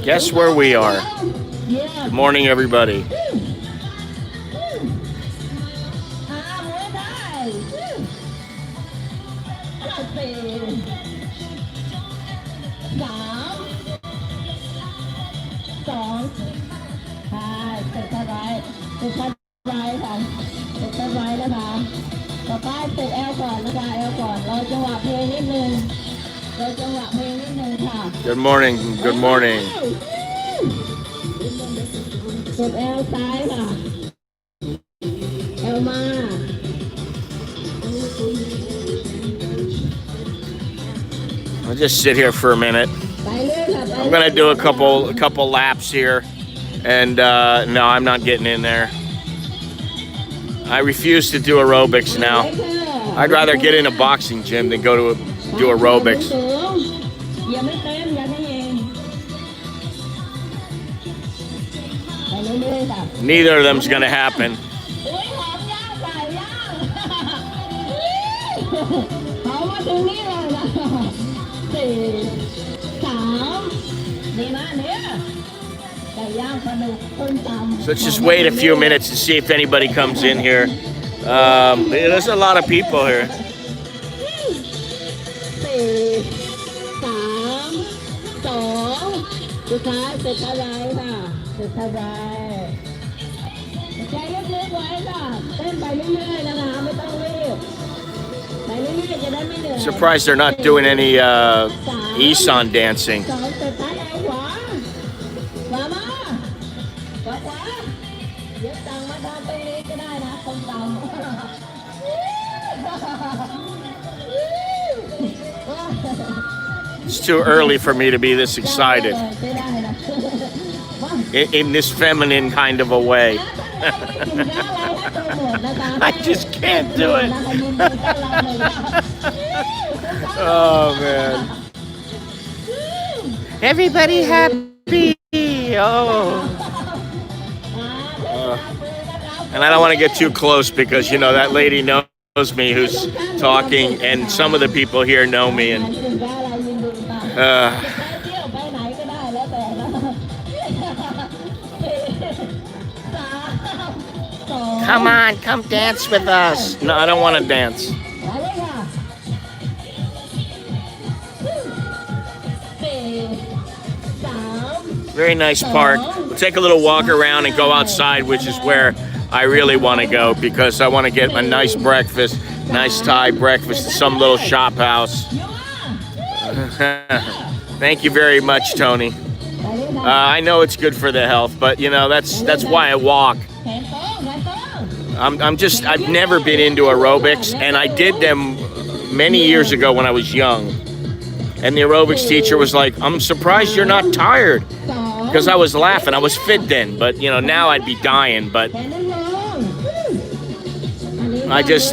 Guess where we are? Good morning, everybody. Good morning. Good morning. I'll just sit here for a minute. I'm gonna do a couple laps here, and no, I'm not getting in there. I refuse to do aerobics now. I'd rather get in a boxing gym than go to do aerobics. Neither of them's gonna happen. So let's just wait a few minutes to see if anybody comes in here. There's a lot of people here. Surprised they're not doing any Isan dancing. It's too early for me to be this excited in this feminine kind of a way. I just can't do it. Oh, man. Everybody happy. Oh. And I don't want to get too close because, you know, that lady knows me who's talking, and some of the people here know me. And come on, come dance with us. No, I don't want to dance. Very nice park. We'll take a little walk around and go outside, which is where I really want to go because I want to get a nice breakfast, nice Thai breakfast at some little shop house. Thank you very much, Tony. I know it's good for the health, but you know that's why I walk. I've never been into aerobics, and I did them many years ago when I was young. And the aerobics teacher was like, "I'm surprised you're not tired," because I was laughing. I was fit then, but you know now I'd be dying. But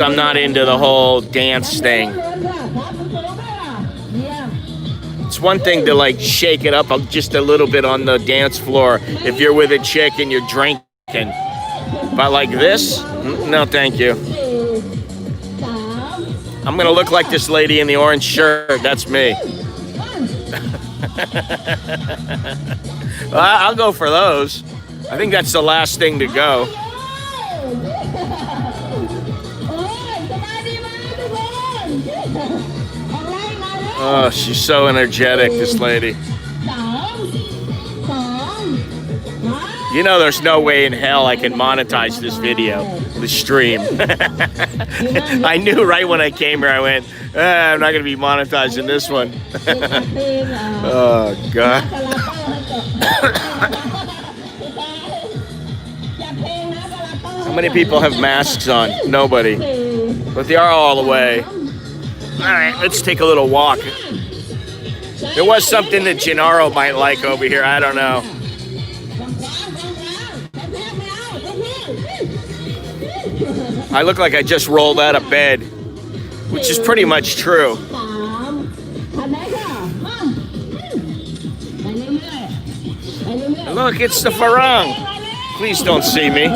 I'm not into the whole dance thing. It's one thing to like shake it up just a little bit on the dance floor if you're with a chick and you're drinking. But like this, no thank you. I'm gonna look like this lady in the orange shirt. That's me. Well, I'll go for those. I think that's the last thing to go. Oh, she's so energetic, this lady. You know, there's no way in hell I can monetize this video, the stream. I knew right when I came here, I went, I'm not going to be monetizing this one. Oh, God. How many people have masks on? Nobody. But they are all away. All right, let's take a little walk. There was something that Gennaro might like over here. I don't know. I look like I just rolled out of bed, which is pretty much true. Look, it's the farang. Please don't see me.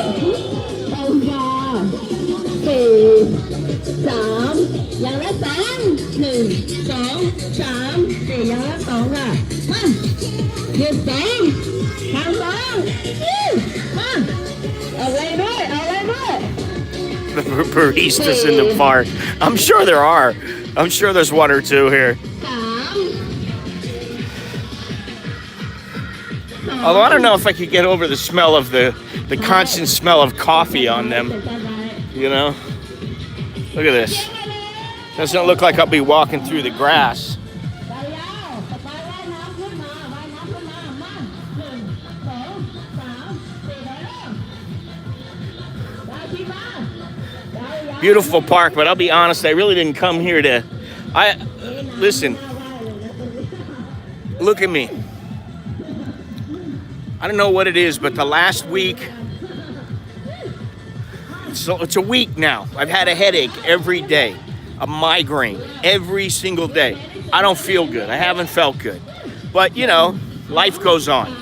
The baristas in the park. I'm sure there are. I'm sure there's one or two here. Although I don't know if I could get over the smell of the constant smell of coffee on them. You know? Look at this. Doesn't look like I'll be walking through the grass. Beautiful park, but I'll be honest, I really didn't come here to... Listen. Look at me. I don't know what it is, but the last week... It's a week now. I've had a headache every day. A migraine every single day. I don't feel good. I haven't felt good. But, you know, life goes on.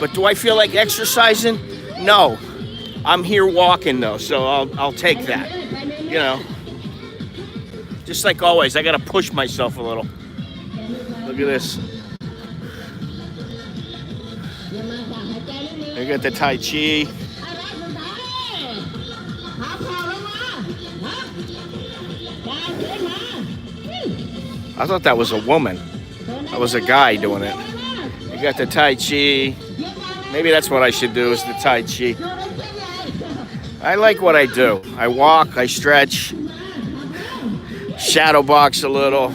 But do I feel like exercising? No. I'm here walking though, so I'll take that. You know, just like always, I gotta push myself a little. Look at this. I got the Tai Chi. I thought that was a woman. That was a guy doing it. You got the Tai Chi. Maybe that's what I should do, is the Tai Chi. I like what I do. I walk, I stretch, shadow box a little,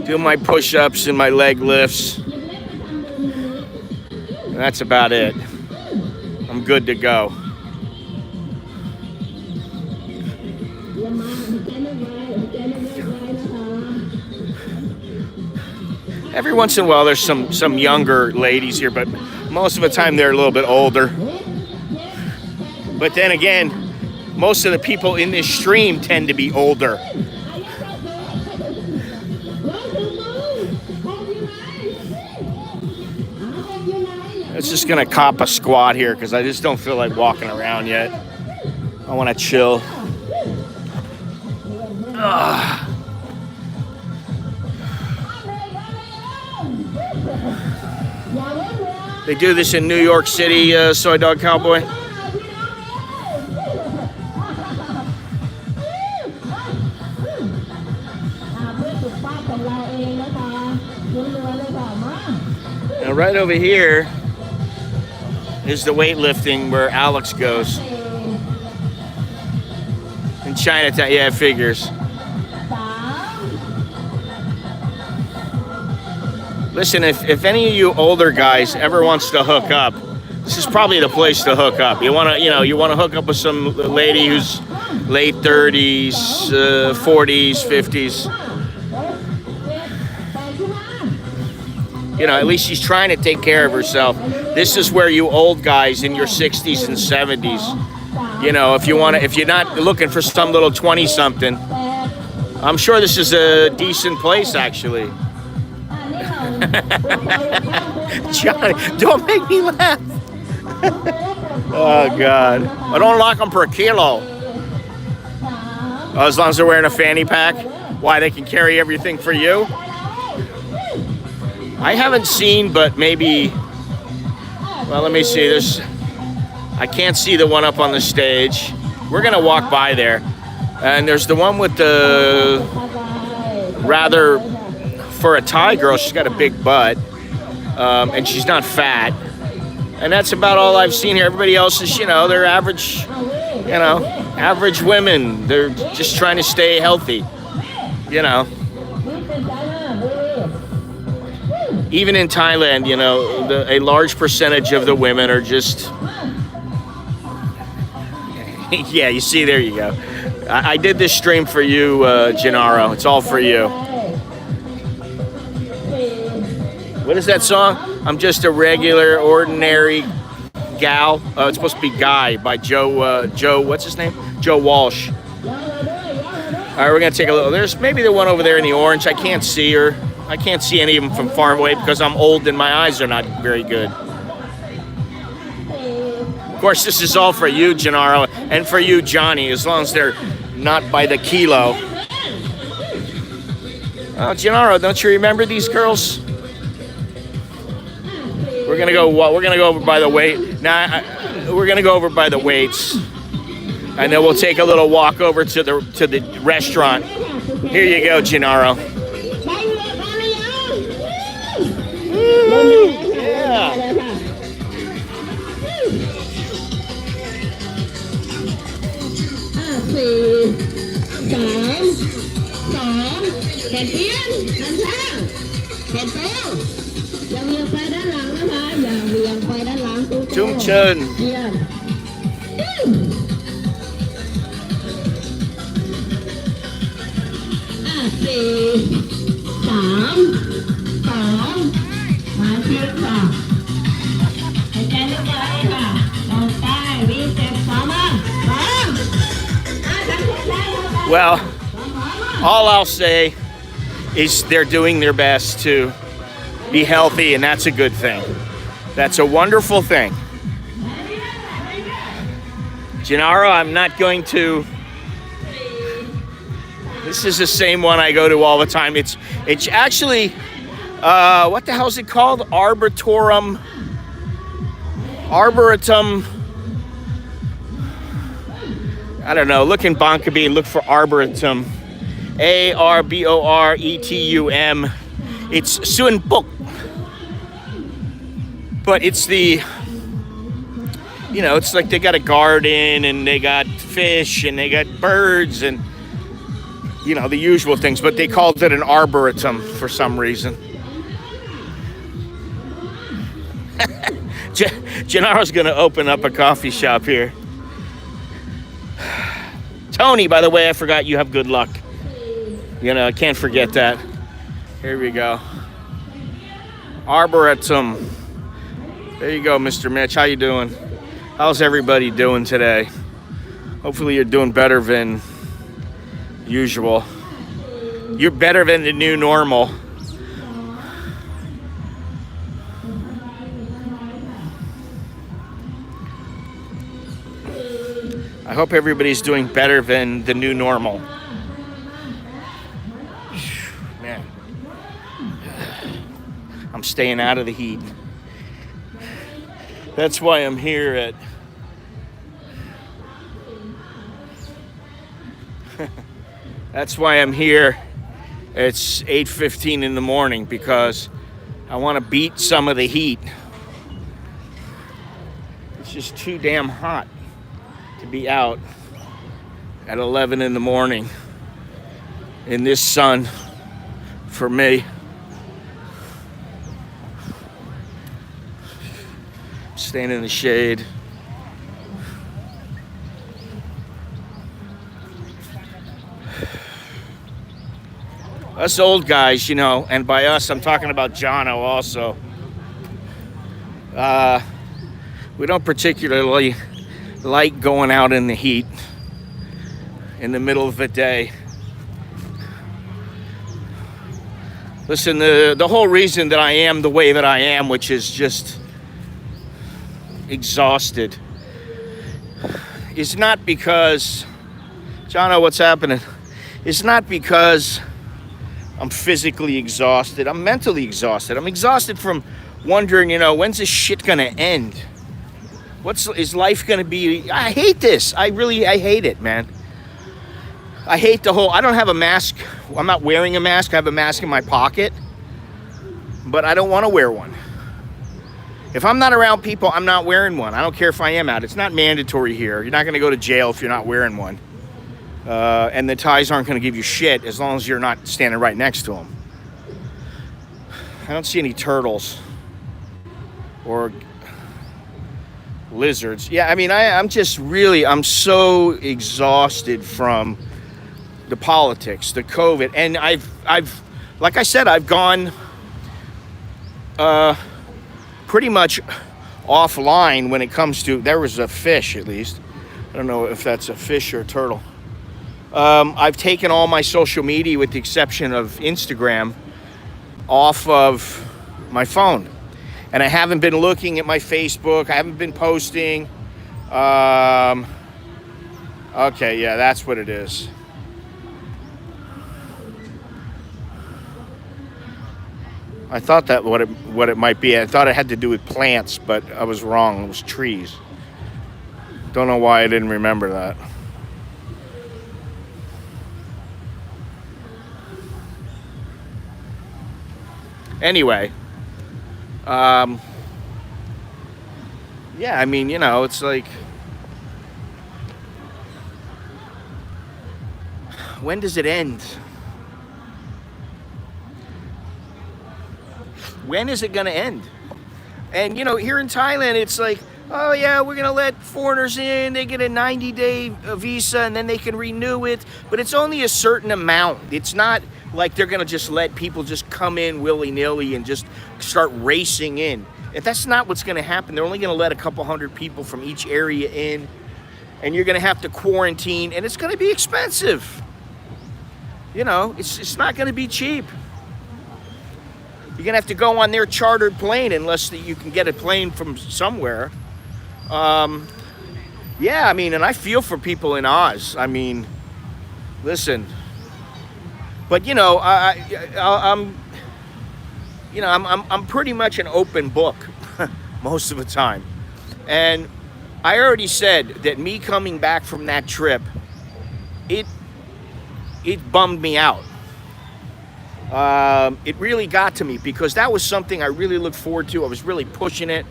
do my push-ups and my leg lifts. And that's about it. I'm good to go. Every once in a while there's some younger ladies here, but most of the time they're a little bit older. But then again, most of the people in this stream tend to be older. It's just gonna cop a squat here because I just don't feel like walking around yet. I want to chill. Ugh. They do this in New York City, Soy Dog Cowboy. Now right over here is the weightlifting where Alex goes. In Chinatown, yeah, it figures. Listen, if any of you older guys ever wants to hook up, this is probably the place to hook up. You want to hook up with some lady who's late 30s, 40s, 50s. You know, at least she's trying to take care of herself. This is where you old guys in your 60s and 70s, you know, if you're not looking for some little 20-something, I'm sure this is a decent place, actually. Johnny, don't make me laugh. Oh, God. I don't lock them per kilo. Oh, as long as they're wearing a fanny pack? Why, they can carry everything for you? I haven't seen, but maybe... Well, let me see. I can't see the one up on the stage. We're going to walk by there. And there's the one with the rather for a Thai girl, she's got a big butt, and she's not fat. And that's about all I've seen here. Everybody else is, you know, they're average, you know, average women. They're just trying to stay healthy, you know. Even in Thailand, you know, a large percentage of the women are just, yeah, you see, there you go. I did this stream for you, Gennaro. It's all for you. What is that song? I'm just a regular, ordinary gal. It's supposed to be Guy by Joe, what's his name? Joe Walsh. All right, we're gonna take a little. There's maybe the one over there in the orange. I can't see her. I can't see any of them from far away because I'm old and my eyes are not very good. Of course, this is all for you, Gennaro, and for you, Johnny, as long as they're not by the kilo. Oh, Gennaro, don't you remember these girls? We're gonna go over by the weight. Now, we're gonna go over by the weights, and then we'll take a little walk over to the restaurant. Here you go, Gennaro. Yeah. Klongchan. Well, all I'll say is they're doing their best to be healthy, and that's a good thing. That's a wonderful thing. Gennaro, I'm not going to. This is the same one I go to all the time. It's actually, what the hell is it called? Arboretum. I don't know. Look in Bangkok and look for Arboretum. Arboretum. It's Suan Buk. But it's the, you know, it's like they got a garden and they got fish and they got birds and, you know, the usual things. But they called it an arboretum for some reason. Gennaro's going to open up a coffee shop here. Tony, by the way, I forgot you have good luck. You know, I can't forget that. Here we go. Arboretum. There you go, Mr. Mitch. How you doing? How's everybody doing today? Hopefully you're doing better than usual. You're better than the new normal. I hope everybody's doing better than the new normal. Man, I'm staying out of the heat. That's why I'm here at That's why I'm here. It's 8:15 in the morning because I want to beat some of the heat. It's just too damn hot to be out at 11 in the morning in this sun for me. Staying in the shade. Us old guys, you know, and by us I'm talking about Jono also. We don't particularly like going out in the heat in the middle of the day. Listen, the whole reason that I am the way that I am, which is just exhausted, is not because, Jono, what's happening? It's not because I'm physically exhausted. I'm mentally exhausted. I'm exhausted from wondering, you know, when's this shit gonna end? Is life gonna be? I hate this. I hate it, man. I hate the whole, I don't have a mask. I'm not wearing a mask. I have a mask in my pocket. but I don't want to wear one. If I'm not around people, I'm not wearing one. I don't care if I am out. It's not mandatory here. You're not going to go to jail if you're not wearing one. And the Thais aren't going to give you shit as long as you're not standing right next to them. I don't see any turtles or lizards. Yeah, I mean, I'm so exhausted from the politics, the COVID. And I've like I said, I've gone pretty much offline when it comes to, there was a fish at least. I don't know if that's a fish or a turtle. I've taken all my social media with the exception of Instagram off of my phone. And I haven't been looking at my Facebook. I haven't been posting. Okay, yeah, that's what it is. I thought that what it might be. I thought it had to do with plants, but I was wrong. It was trees. Don't know why I didn't remember that. Anyway, yeah, I mean, you know, it's like, when does it end? When is it going to end? And, you know, here in Thailand, it's like, oh, yeah, we're going to let foreigners in. They get a 90-day visa, and then they can renew it. But it's only a certain amount. It's not like they're going to just let people just come in willy-nilly and just start racing in. If that's not what's going to happen, they're only going to let a couple hundred people from each area in. And you're going to have to quarantine, and it's going to be expensive. You know, it's not going to be cheap. You're going to have to go on their chartered plane unless you can get a plane from somewhere. Yeah, I mean, and I feel for people in Oz. I mean, listen. But, you know, I'm pretty much an open book most of the time. And I already said that me coming back from that trip, it bummed me out. It really got to me because that was something I really looked forward to. I was really pushing it.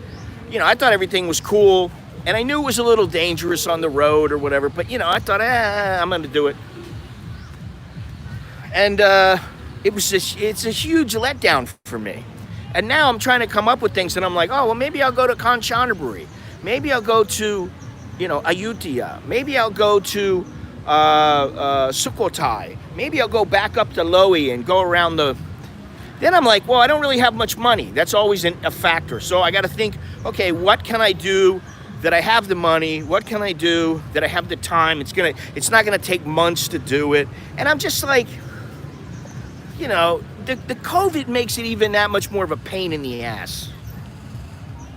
You know, I thought everything was cool, and I knew it was a little dangerous on the road or whatever, but, you know, I thought, I'm going to do it. And it's a huge letdown for me. And now I'm trying to come up with things, and I'm like, oh, well, maybe I'll go to Kanchanaburi. Maybe I'll go to, you know, Ayutthaya. Maybe I'll go to Sukhothai. Maybe I'll go back up to Loei and go around the... Then I'm like, well, I don't really have much money. That's always a factor. So I got to think, okay, what can I do that I have the money? What can I do that I have the time? It's not gonna take months to do it. And I'm just like, you know, the COVID makes it even that much more of a pain in the ass.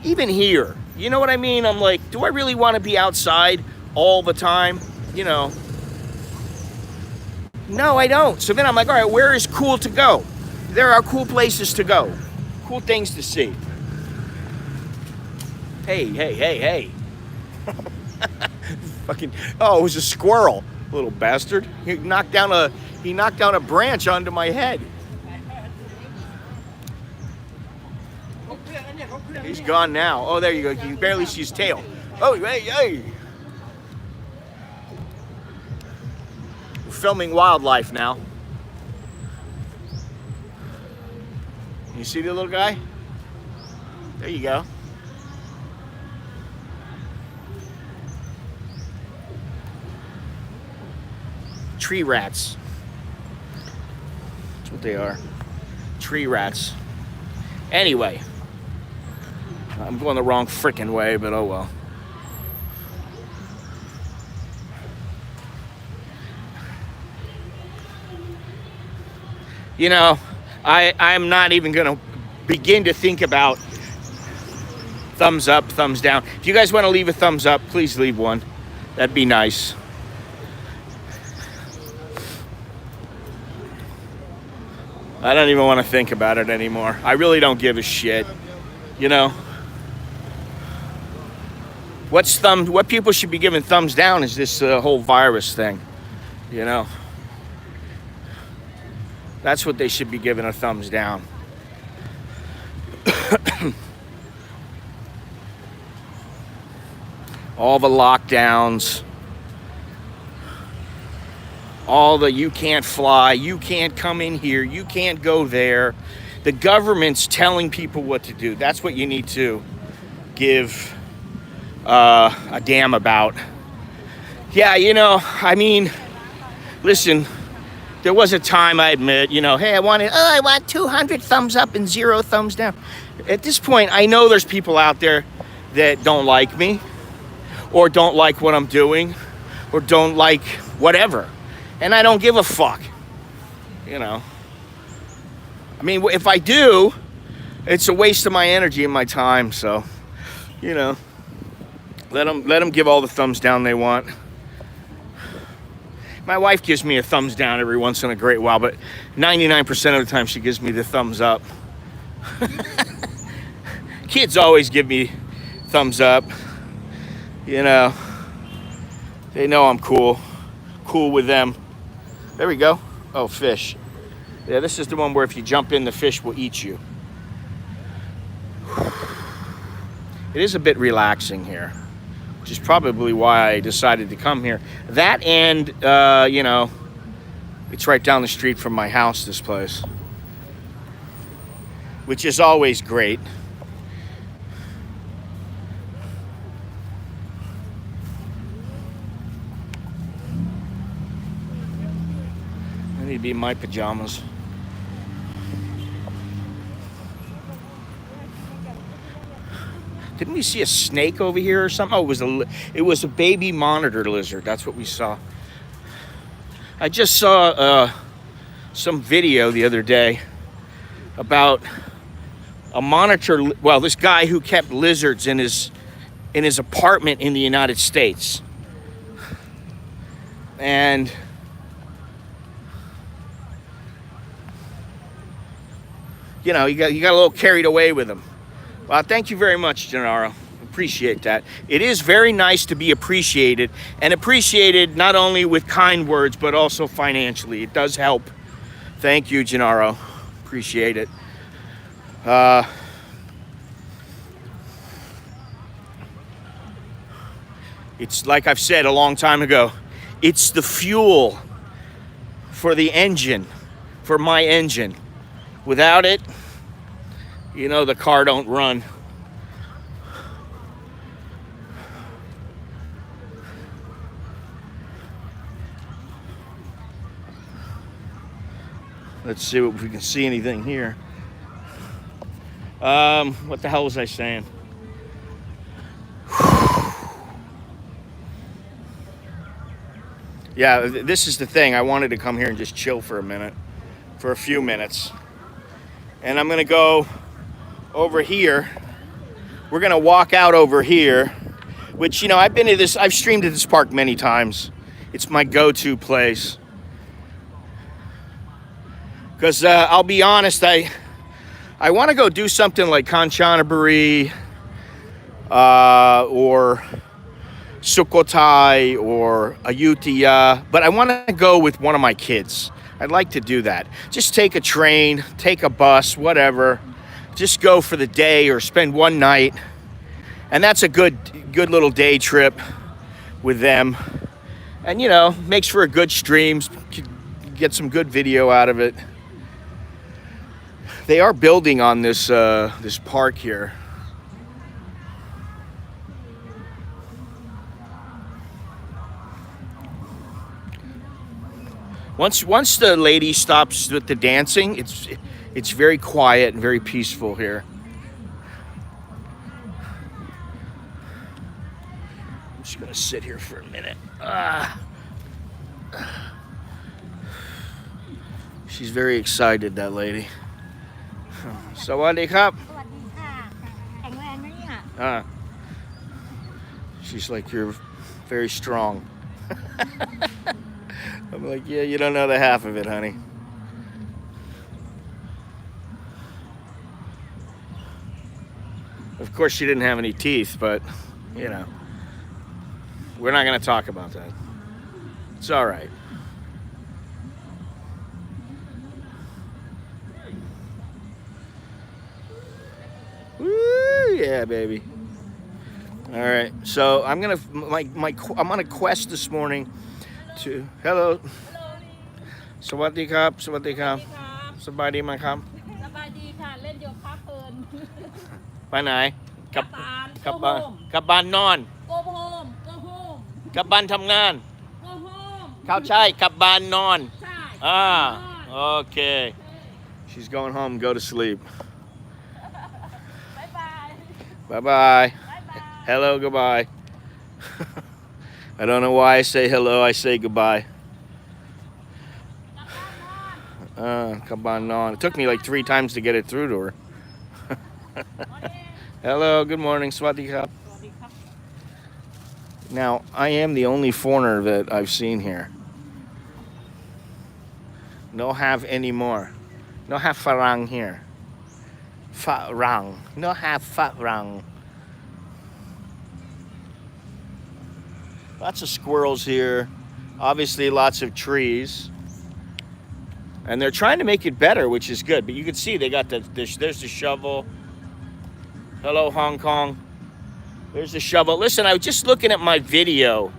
Even here, you know what I mean? I'm like, do I really want to be outside all the time? You know, no, I don't. So then I'm like, all right, where is cool to go? There are cool places to go, cool things to see. Hey. Fucking, oh, it was a squirrel, little bastard. He knocked down a branch onto my head. He's gone now. Oh, there you go. You can barely see his tail. Oh, hey. We're filming wildlife now. You see the little guy? There you go. Tree rats. That's what they are. Tree rats. Anyway. I'm going the wrong frickin' way, but oh well. You know, I'm not even going to begin to think about thumbs up, thumbs down. If you guys want to leave a thumbs up, please leave one. That'd be nice. I don't even want to think about it anymore. I really don't give a shit. You know? What people should be giving thumbs down is this whole virus thing. You know? That's what they should be giving a thumbs down. All the lockdowns, all the you can't fly, you can't come in here, you can't go there. The government's telling people what to do. That's what you need to give a damn about. Yeah, you know, I mean, listen, there was a time, I admit, you know, hey, I want 200 thumbs up and 0 thumbs down. At this point, I know there's people out there that don't like me, or don't like what I'm doing, or don't like whatever. And I don't give a fuck, you know. I mean, if I do, it's a waste of my energy and my time, so, you know, let them give all the thumbs down they want. My wife gives me a thumbs down every once in a great while, but 99% of the time she gives me the thumbs up. Kids always give me thumbs up. You know, they know I'm cool with them. There we go. Oh, fish. Yeah, this is the one where if you jump in, the fish will eat you. It is a bit relaxing here, which is probably why I decided to come here. That and, you know, it's right down the street from my house, this place, which is always great. I need to be in my pajamas. Didn't we see a snake over here or something? Oh, it was a baby monitor lizard. That's what we saw. I just saw some video the other day about a monitor. Well, this guy who kept lizards in his apartment in the United States, and you know, you got a little carried away with him. Well, thank you very much, Gennaro. Appreciate that. It is very nice to be appreciated, and appreciated not only with kind words, but also financially. It does help. Thank you, Gennaro. Appreciate it. It's like I've said a long time ago, it's the fuel for the engine, for my engine. Without it, you know, the car don't run. Let's see if we can see anything here. What the hell was I saying? Yeah, this is the thing. I wanted to come here and just chill for a few minutes. And I'm gonna go over here. We're gonna walk out over here, which, you know, I've streamed at this park many times. It's my go-to place. Because I'll be honest, I want to go do something like Klongchan or Sukhothai or Ayutthaya, but I want to go with one of my kids. I'd like to do that. Just take a train, take a bus, whatever. Just go for the day or spend one night. And that's a good little day trip with them. And, you know, makes for a good stream. Get some good video out of it. They are building on this park here. Once the lady stops with the dancing, it's very quiet and very peaceful here. I'm just gonna sit here for a minute. She's very excited, that lady. Sawadee krap. She's like, you're very strong. I'm like, yeah, you don't know the half of it, honey. Of course, she didn't have any teeth, but, you know, we're not going to talk about that. It's all right. yeah, baby. All right, so I'm gonna I'm on a quest this morning to hello. สวัสดีครับสวัสดีครับสบายดีไหมครับสบายดีค่ะเล่นโยคะเพลินไปไหนกลับบ้านกลับบ้านนอน go home go home กลับบ้านทำงาน go home เขาใช่กลับบ้านนอนใช่okay she's going home go to sleep bye bye hello goodbye I don't know why I say hello I say goodbye come on. It took me like 3 times to get it through to her. Hello, good morning. Swadee krap. Now, I am the only foreigner that I've seen here. No have anymore. No have farang here. Farang. No have farang. Lots of squirrels here. Obviously, lots of trees. And they're trying to make it better, which is good. But you can see they got there's the shovel. Hello, Hong Kong. There's the shovel. Listen, I was just looking at my video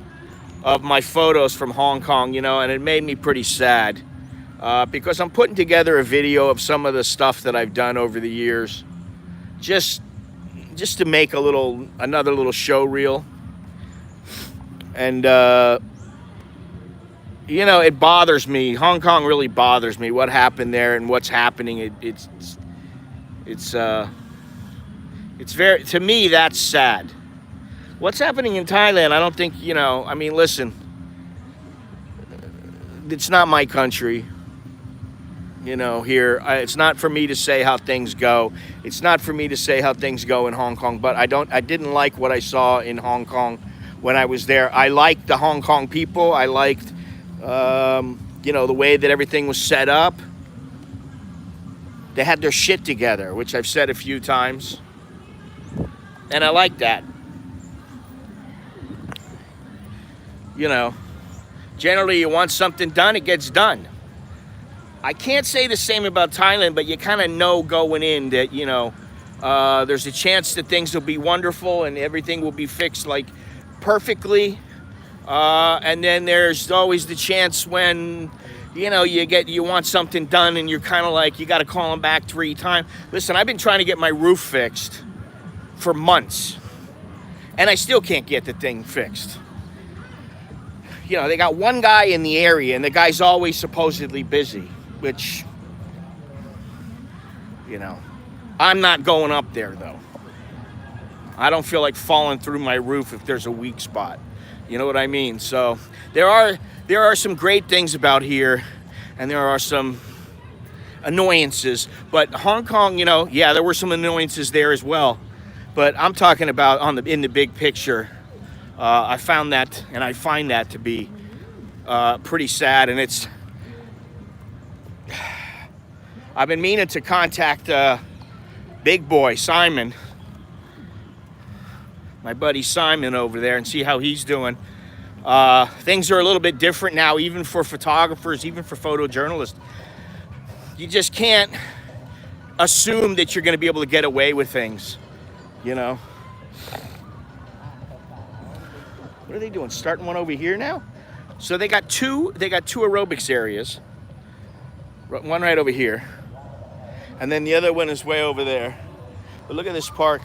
of my photos from Hong Kong, you know, and it made me pretty sad. Because I'm putting together a video of some of the stuff that I've done over the years. Just to make another little show reel. And, you know, it bothers me. Hong Kong really bothers me. What happened there and what's happening. It's very, to me, that's sad. What's happening in Thailand, I don't think, you know, I mean, listen, it's not my country, you know, here. It's not for me to say how things go. It's not for me to say how things go in Hong Kong, but I didn't like what I saw in Hong Kong when I was there. I liked the Hong Kong people. I liked, you know, the way that everything was set up. They had their shit together, which I've said a few times. And I like that. You know, generally you want something done, it gets done. I can't say the same about Thailand, but you kind of know going in that, you know, there's a chance that things will be wonderful and everything will be fixed like perfectly. And then there's always the chance when, you know, you want something done and you're kind of like, you got to call them back 3 times. Listen, I've been trying to get my roof fixed for months and I still can't get the thing fixed. You know, they got one guy in the area and the guy's always supposedly busy, which, you know, I'm not going up there though. I don't feel like falling through my roof if there's a weak spot. You know what I mean? So there are some great things about here and there are some annoyances, but Hong Kong, you know, yeah, there were some annoyances there as well, but I'm talking about in the big picture. I found that and I find that to be pretty sad, and I've been meaning to contact big boy Simon, my buddy Simon over there, and see how he's doing. Things are a little bit different now, even for photographers, even for photojournalists. You just can't assume that you're going to be able to get away with things, you know. What are they doing? Starting one over here now? So they got two aerobics areas. One right over here. And then the other one is way over there. But look at this park.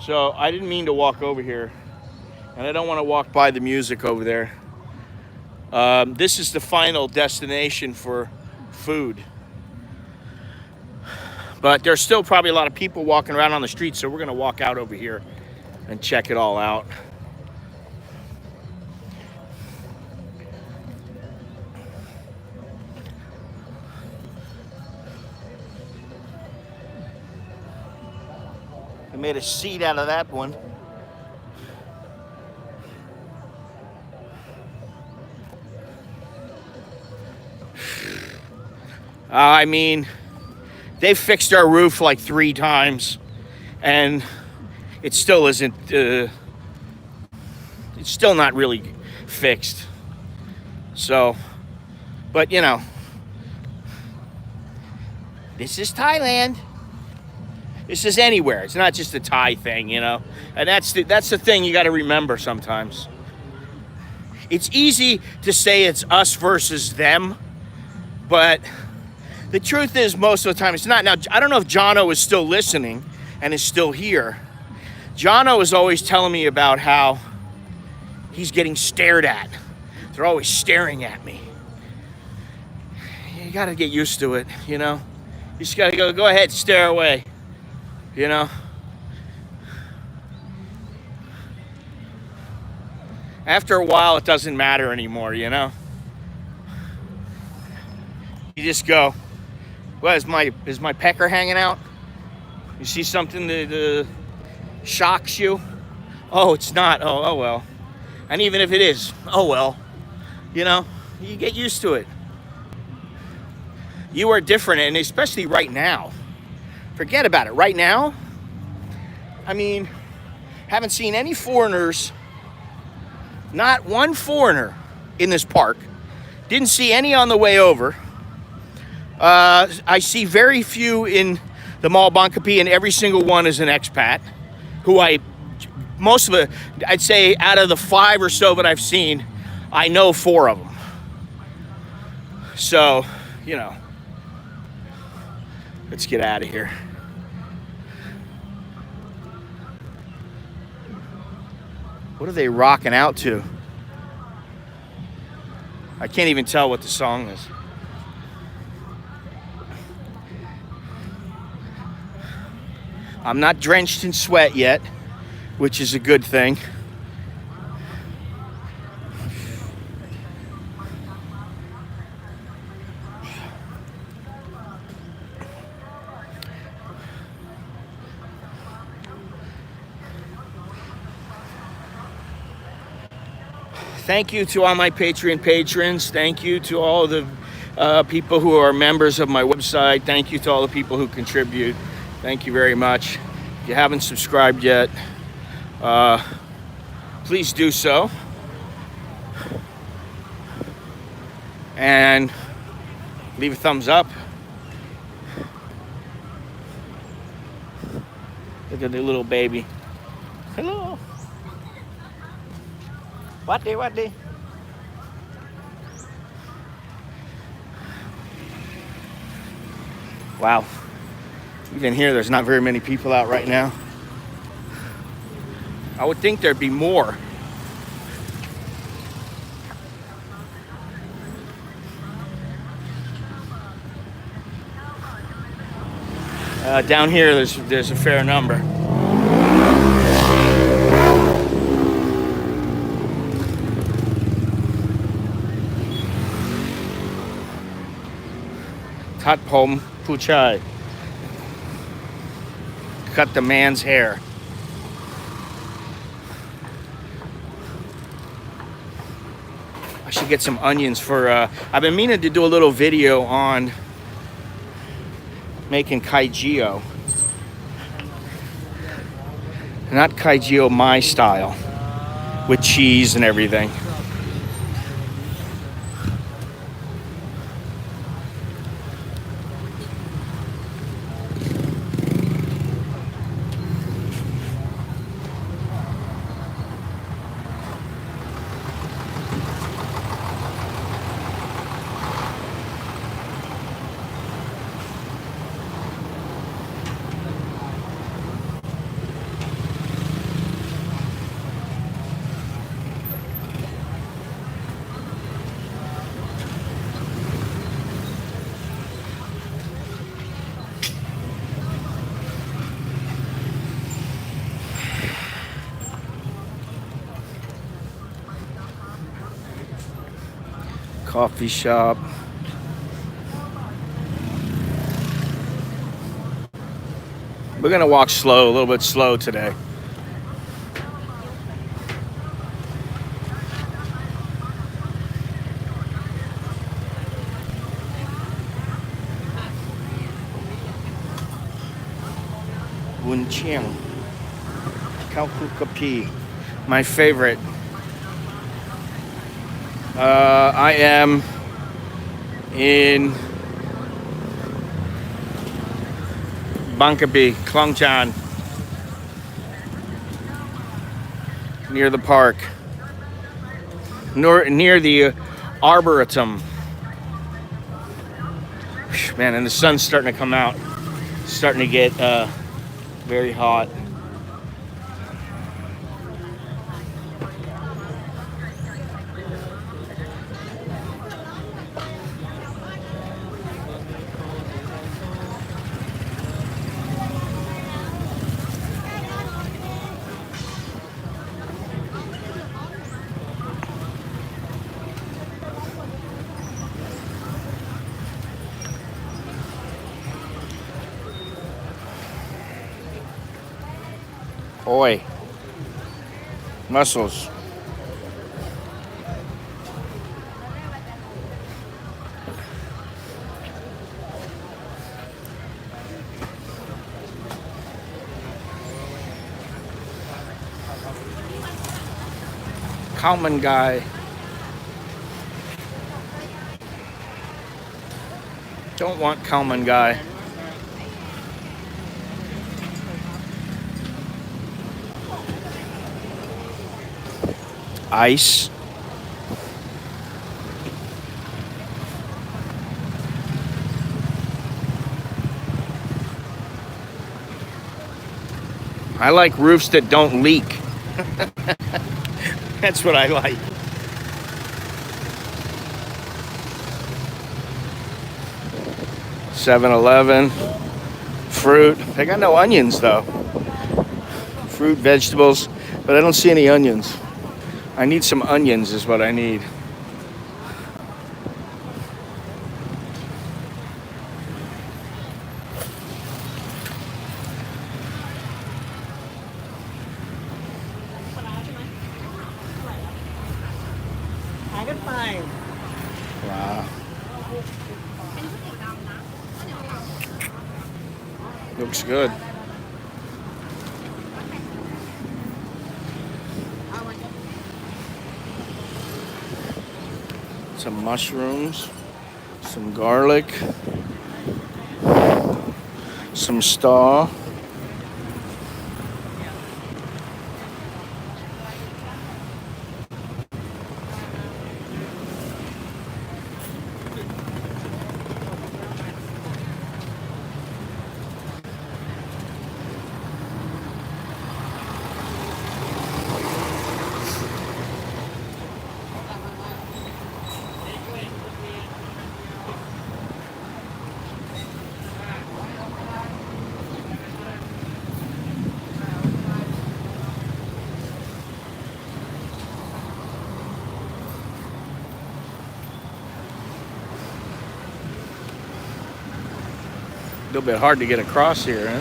So I didn't mean to walk over here. And I don't want to walk by the music over there. This is the final destination for food. But there's still probably a lot of people walking around on the street, so we're going to walk out over here and check it all out. I made a seat out of that one. I mean, they fixed our roof like 3 times, and it still isn't, it's still not really fixed. So, but you know, This is Thailand. This is anywhere. It's not just a Thai thing, you know. And that's the thing you got to remember sometimes. It's easy to say it's us versus them, but the truth is most of the time it's not. Now, I don't know if Jono is still listening and is still here. Jono is always telling me about how he's getting stared at. They're always staring at me. You got to get used to it, you know. You just got to go ahead, stare away. You know, after a while, it doesn't matter anymore, you know. You just go, well, is my pecker hanging out? You see something that shocks you? Oh, it's not. Oh well. And even if it is, oh well. You know, you get used to it. You are different, and especially right now. Forget about it. Right now, I mean, haven't seen any foreigners, not one foreigner in this park. Didn't see any on the way over. I see very few in the Mall Bangkok, and every single one is an expat, who most of it, I'd say out of the 5 or so that I've seen, I know 4 of them. So, you know, let's get out of here. What are they rocking out to? I can't even tell what the song is. I'm not drenched in sweat yet, which is a good thing. Thank you to all my Patreon patrons. Thank you to all the people who are members of my website. Thank you to all the people who contribute. Thank you very much. If you haven't subscribed yet, please do so. And leave a thumbs up. Look at the little baby. Hello. What day? Wow. Even here, there's not very many people out right now. I would think there'd be more. Down here, there's a fair number. Cut Pom Puchai. Cut the man's hair. I should get some onions for, I've been meaning to do a little video on making kaijio. Not kaijio my style, with cheese and everything. Coffee shop. We're gonna walk slow, a little bit slow today. Bun Chiang, Khao Kapi, my favorite. I am in Bangkok, Klongchan, near the park, near the Arboretum. Man, and the sun's starting to come out. It's starting to get very hot. Oi. Mussels. Common guy. Don't want common guy. Ice. I like roofs that don't leak. That's what I like. $7-Eleven. Fruit. They got no onions though. Fruit, vegetables, but I don't see any onions. I need some onions is what I need. Wow. Looks good. Some mushrooms, some garlic, some star. A little bit hard to get across here, huh?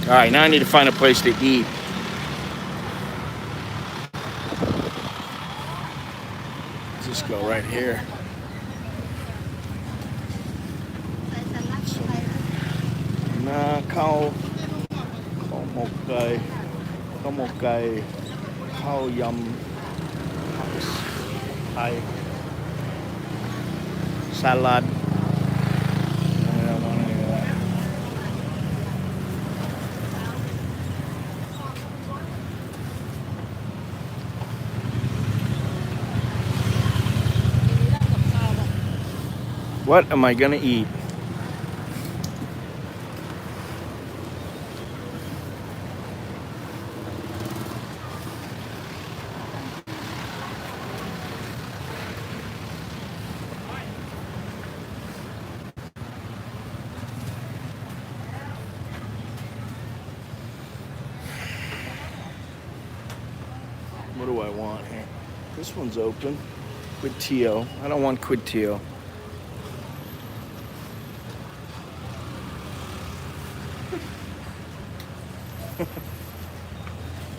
All right, now I need to find a place to eat. Let's just go right here. Na khao có một cây khao yum Thai salad. What am I gonna eat? What do I want here? This one's open. Quidtio. I don't want quidtio.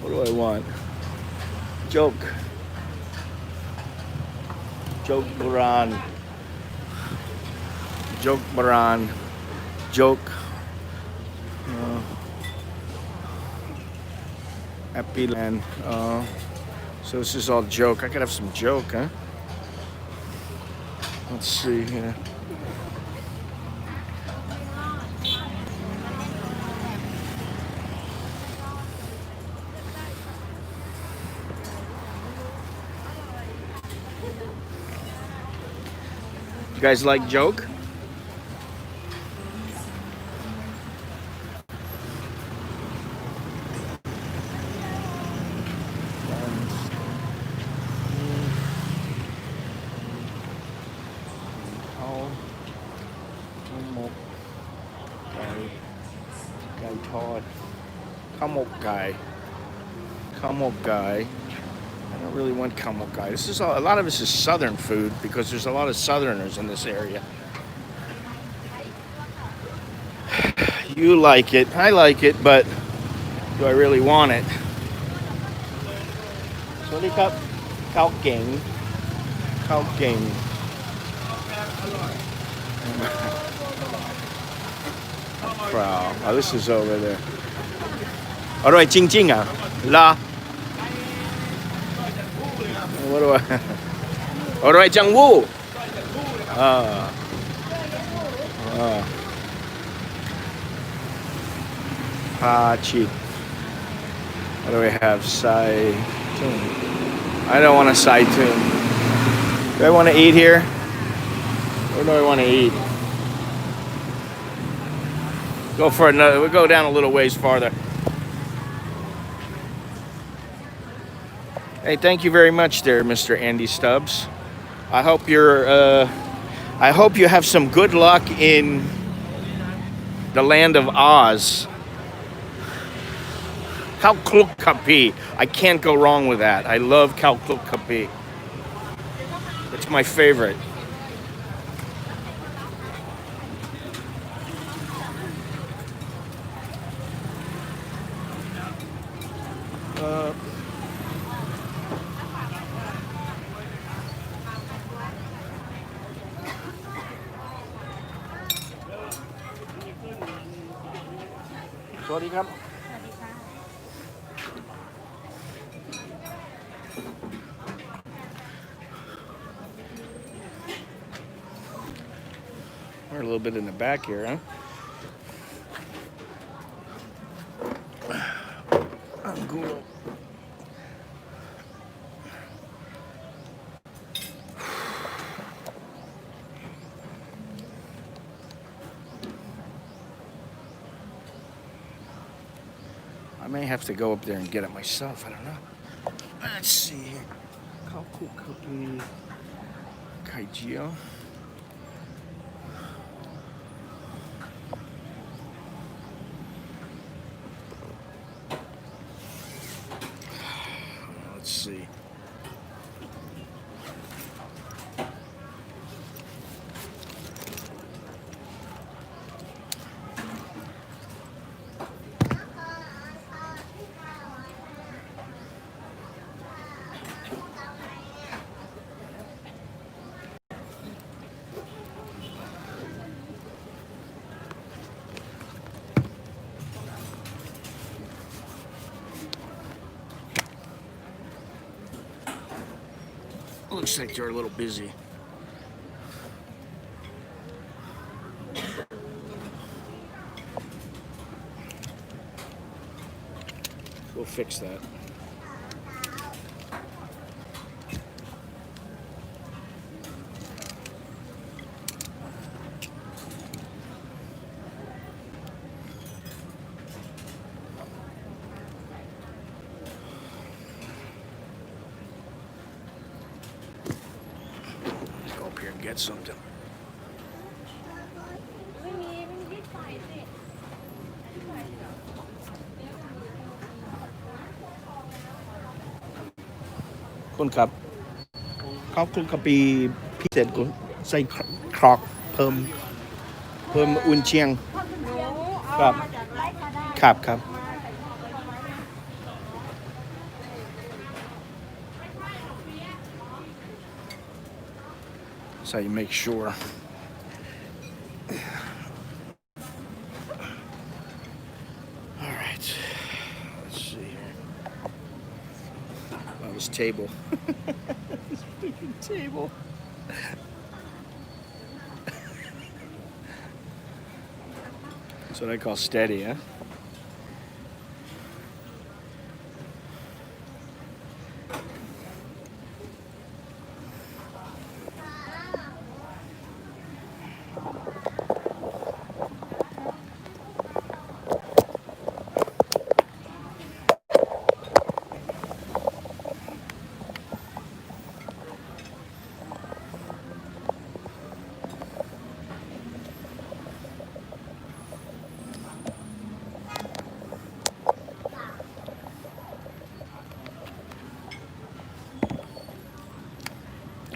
What do I want? Joke Baran. Joke Baran. Joke. Happy Land. So this is all joke. I could have some joke, huh? Let's see here. You guys like joke? Guy. I don't really want camel guy. This is a lot of this is southern food because there's a lot of southerners in this area. You like it, I like it, but do I really want it? So they got cow gang. Wow. Oh, this is over there. Alright, Jing Jing ah. La. What do I? Alright, Jiang Wu. Pa Chi. What do we have? Sai Tun. I don't want a Sai Tun. Do I want to eat here? Or do I want to eat? Go for another. We'll go down a little ways farther. Hey, thank you very much there, Mr. Andy Stubbs. I hope you have some good luck in the land of Oz. Klongchan. I can't go wrong with that. I love Klongchan. It's my favorite. We're a little bit in the back here, huh? Cool. I may have to go up there and get it myself. I don't know. Let's see here. Klongchan. Kaijio. Let's see. Looks like they're a little busy. We'll fix that. Get something. Kunครับเขาคุณกะปีพิเศษกูใส่ครอกเพิ่มอุ่นเชียงครับ So you make sure. All right. Let's see here. Wow, this table. This freaking table. That's what I call steady, huh?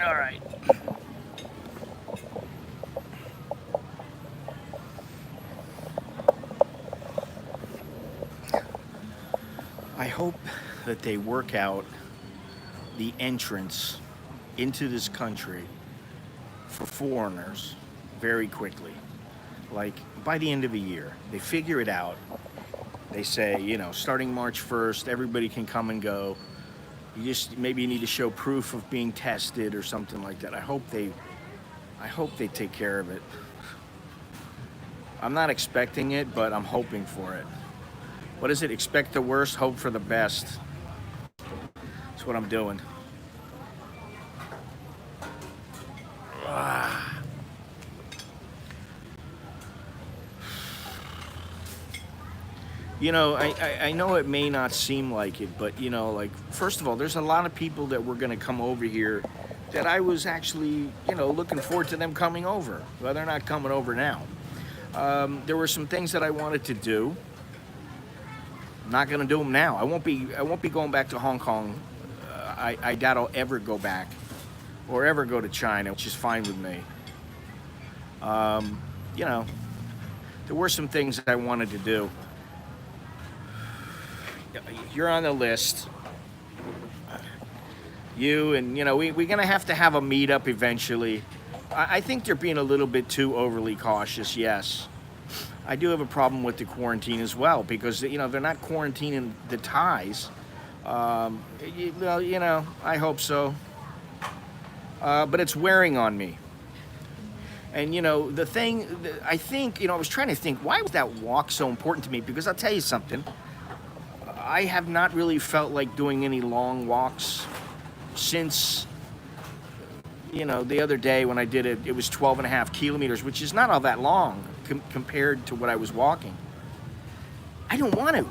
All right. I hope that they work out the entrance into this country for foreigners very quickly. Like by the end of the year, they figure it out. They say, you know, starting March 1st, everybody can come and go. You just maybe need to show proof of being tested or something like that. I hope they take care of it. I'm not expecting it, but I'm hoping for it. What is it? Expect the worst, hope for the best. That's what I'm doing. You know, I know it may not seem like it, but you know, like, first of all, there's a lot of people that were gonna come over here that I was actually, you know, looking forward to them coming over. Well, they're not coming over now. There were some things that I wanted to do. I'm not gonna do them now. I won't be going back to Hong Kong. I doubt I'll ever go back or ever go to China, which is fine with me. You know, there were some things that I wanted to do. You're on the list. You and, you know, we're gonna have to have a meetup eventually. I think they're being a little bit too overly cautious, yes. I do have a problem with the quarantine as well because, you know, they're not quarantining the Thais. Well, you know, I hope so. But it's wearing on me. And, you know, the thing, I think, you know, I was trying to think, why was that walk so important to me? Because I'll tell you something. I have not really felt like doing any long walks since, you know, the other day when I did it, it was 12.5 kilometers, which is not all that long compared to what I was walking. I don't want to.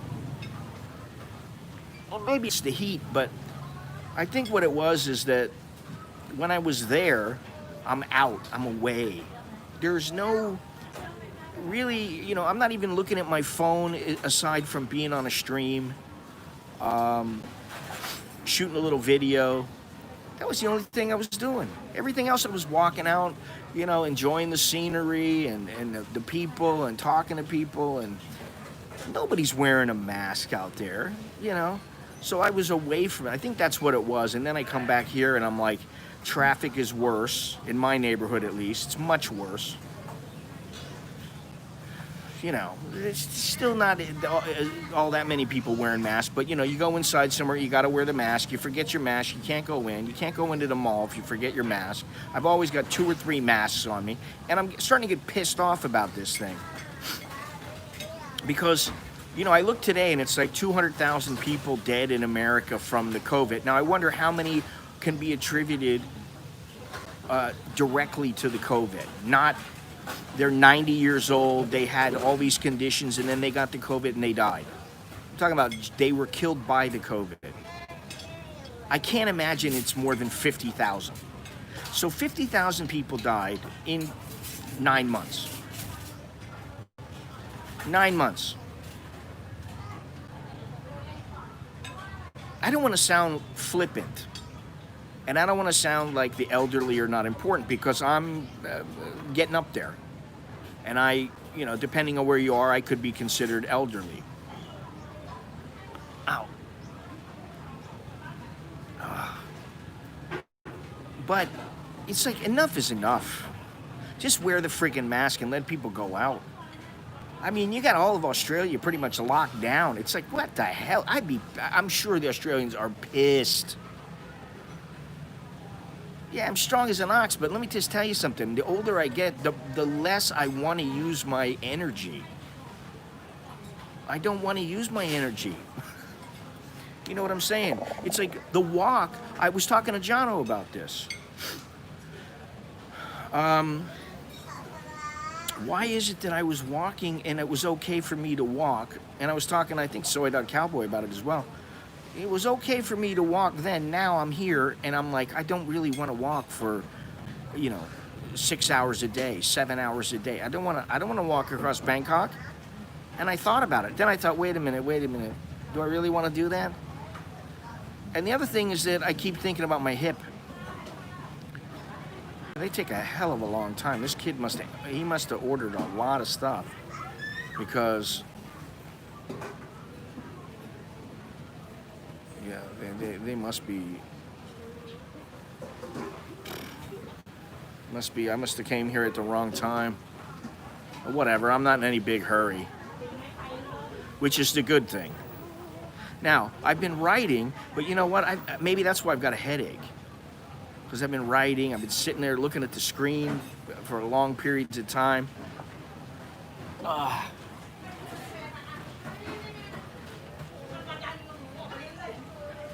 Well, maybe it's the heat, but I think what it was is that when I was there, I'm out, I'm away. There's no really, you know, I'm not even looking at my phone aside from being on a stream, shooting a little video. That was the only thing I was doing. Everything else I was walking out, you know, enjoying the scenery and the people and talking to people, and nobody's wearing a mask out there, you know. So I was away from it. I think that's what it was. And then I come back here and I'm like, traffic is worse, in my neighborhood at least. It's much worse. You know, it's still not all that many people wearing masks, but you know, you go inside somewhere, you gotta wear the mask. You forget your mask, you can't go in. You can't go into the mall if you forget your mask. I've always got 2 or 3 masks on me, and I'm starting to get pissed off about this thing. Because, you know, I look today and it's like 200,000 people dead in America from the COVID. Now, I wonder how many can be attributed directly to the COVID, not they're 90 years old, they had all these conditions, and then they got the COVID and they died. I'm talking about they were killed by the COVID. I can't imagine it's more than 50,000. So 50,000 people died in 9 months. 9 months. I don't want to sound flippant. And I don't want to sound like the elderly are not important, because I'm getting up there. And I, you know, depending on where you are, I could be considered elderly. Ow. But it's like, enough is enough. Just wear the freaking mask and let people go out. I mean, you got all of Australia pretty much locked down. It's like, what the hell? I'm sure the Australians are pissed. Yeah, I'm strong as an ox, but let me just tell you something. The older I get, the less I want to use my energy. I don't want to use my energy. You know what I'm saying? It's like the walk. I was talking to Jono about this. Why is it that I was walking and it was okay for me to walk? And I was talking, I think, Soy Dog Cowboy about it as well. It was okay for me to walk then. Now I'm here and I'm like, I don't really want to walk for, 6 hours a day, 7 hours a day. I don't want to walk across Bangkok. And I thought about it. Then I thought, wait a minute. Do I really want to do that? And the other thing is that I keep thinking about my hip. They take a hell of a long time. This kid must have ordered a lot of stuff because, yeah, they must be. I must have came here at the wrong time. Or whatever. I'm not in any big hurry, which is the good thing. Now I've been writing, but you know what? Maybe that's why I've got a headache. Because I've been writing, I've been sitting there looking at the screen for long periods of time.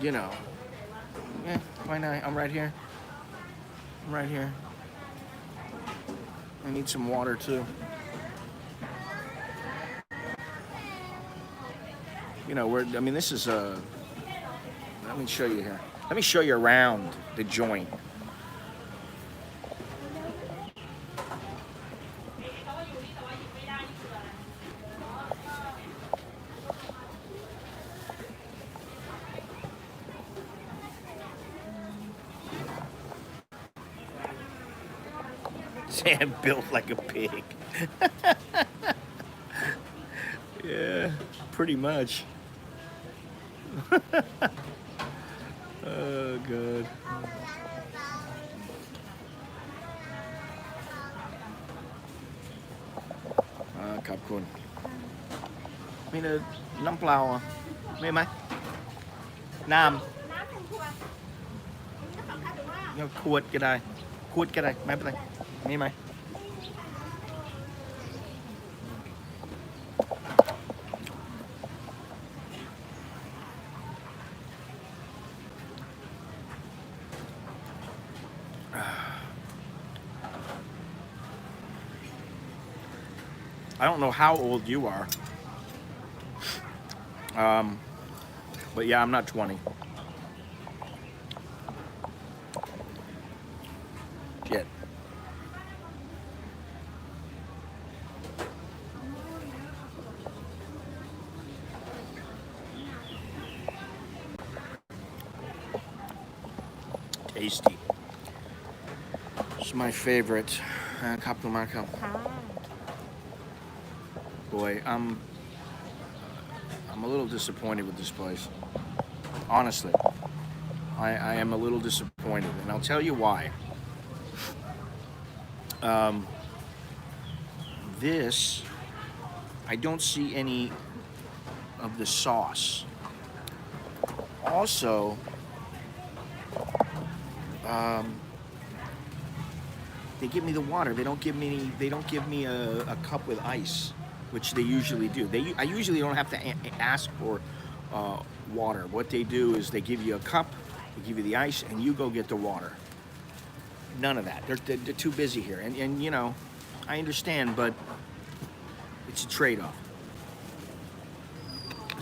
Yeah, why not? I'm right here. I need some water too. This is let me show you here. Let me show you around the joint. Sam built like a pig. Yeah, pretty much. Oh, God. Khop khun. มีน้ำเปล่าอ่ะมีไหมน้ำขวดก็ได้ไม่เป็นไรมีไหม I don't know how old you are, but yeah, I'm not 20. Yet. Tasty. It's my favorite. Kaplu Markham. Boy, I'm a little disappointed with this place. Honestly, I am a little disappointed, and I'll tell you why. This, I don't see any of the sauce. Also, they give me the water. They don't give me a cup with ice, which they usually do. I usually don't have to ask for water. What they do is they give you a cup, they give you the ice, and you go get the water. None of that. They're too busy here. And you know, I understand, but it's a trade-off.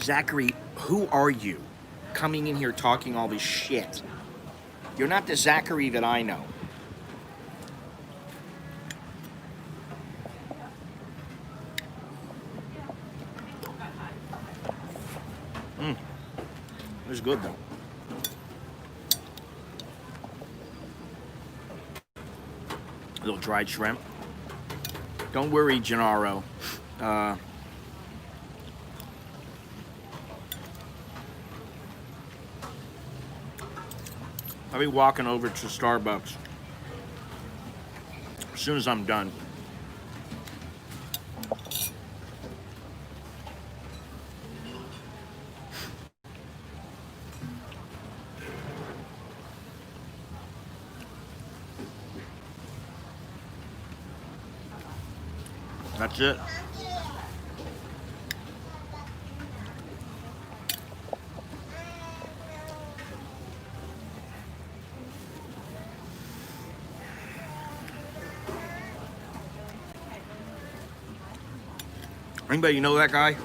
Zachary, who are you coming in here talking all this shit? You're not the Zachary that I know. It was good though. A little dried shrimp. Don't worry, Gennaro. I'll be walking over to Starbucks as soon as I'm done. That's it. Anybody know that guy?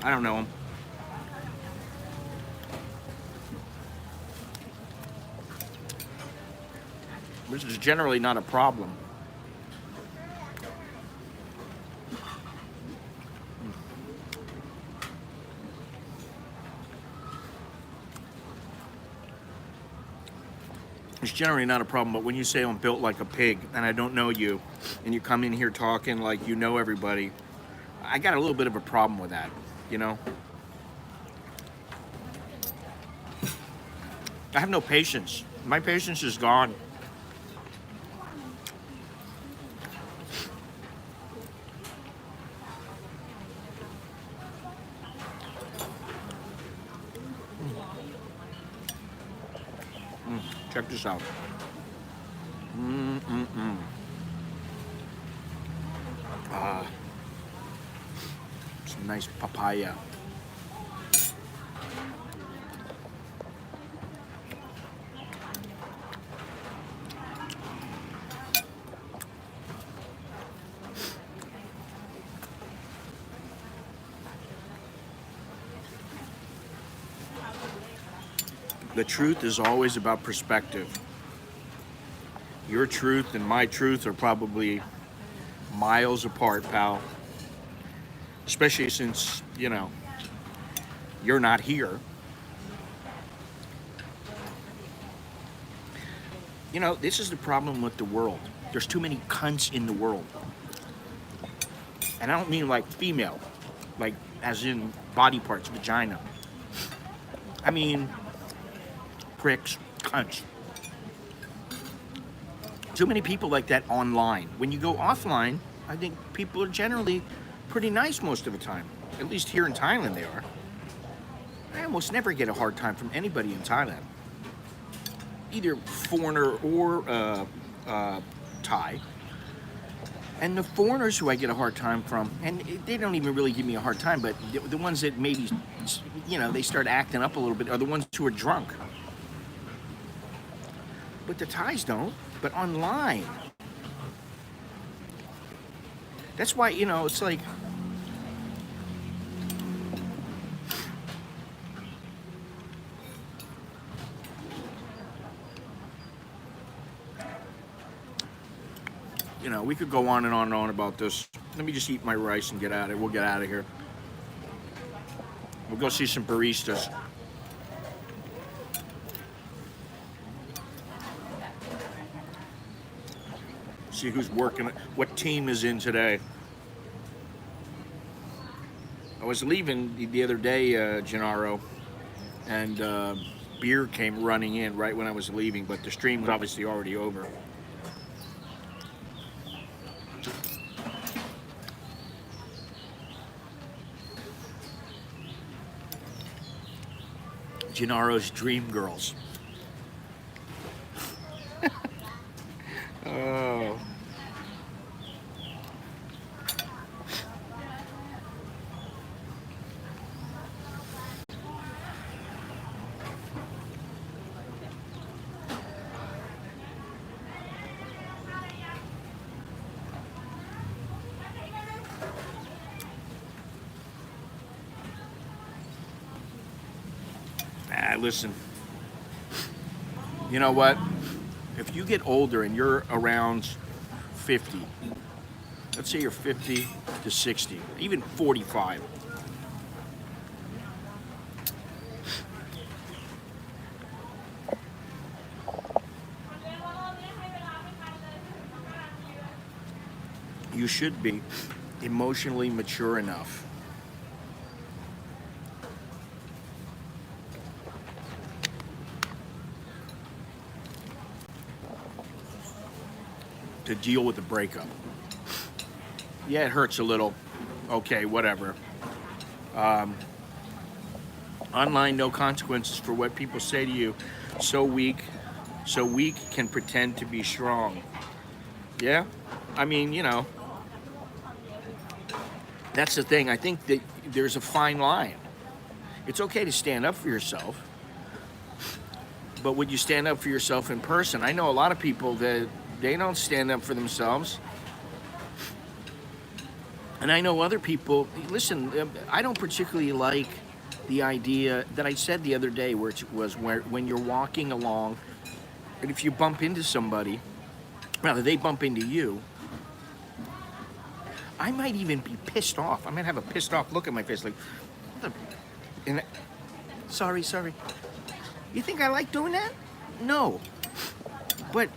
I don't know him. This is generally not a problem. It's generally not a problem, but when you say I'm built like a pig and I don't know you, and you come in here talking like you know everybody, I got a little bit of a problem with that, you know? I have no patience. My patience is gone. Check this out. Some nice papaya. The truth is always about perspective. Your truth and my truth are probably miles apart, pal. Especially since, you know, you're not here. You know, this is the problem with the world. There's too many cunts in the world. And I don't mean like female, like as in body parts, vagina. I mean pricks, cunts. Too many people like that online. When you go offline, I think people are generally pretty nice most of the time. At least here in Thailand they are. I almost never get a hard time from anybody in Thailand. Either foreigner or Thai. And the foreigners who I get a hard time from, and they don't even really give me a hard time, but the ones that maybe, you know, they start acting up a little bit are the ones who are drunk. But the Thais don't. But online, that's why, you know, it's like, you know, we could go on and on and on about this. Let me just eat my rice and get out of it. We'll get out of here. We'll go see some baristas. See who's working, what team is in today. I was leaving the other day, Gennaro, and beer came running in right when I was leaving, but the stream was obviously already over. Gennaro's Dream Girls. Oh. Listen, you know what? If you get older and you're around 50, let's say you're 50 to 60, even 45, you should be emotionally mature enough to deal with the breakup. Yeah, it hurts a little. Okay, whatever. Online, no consequences for what people say to you. So weak can pretend to be strong. Yeah? I mean, you know, that's the thing. I think that there's a fine line. It's okay to stand up for yourself, but would you stand up for yourself in person? I know a lot of people that they don't stand up for themselves. And I know other people, listen, I don't particularly like the idea that I said the other day, where when you're walking along, and if you bump into somebody, rather they bump into you, I might even be pissed off. I might have a pissed off look at my face, like, and sorry. You think I like doing that? No, but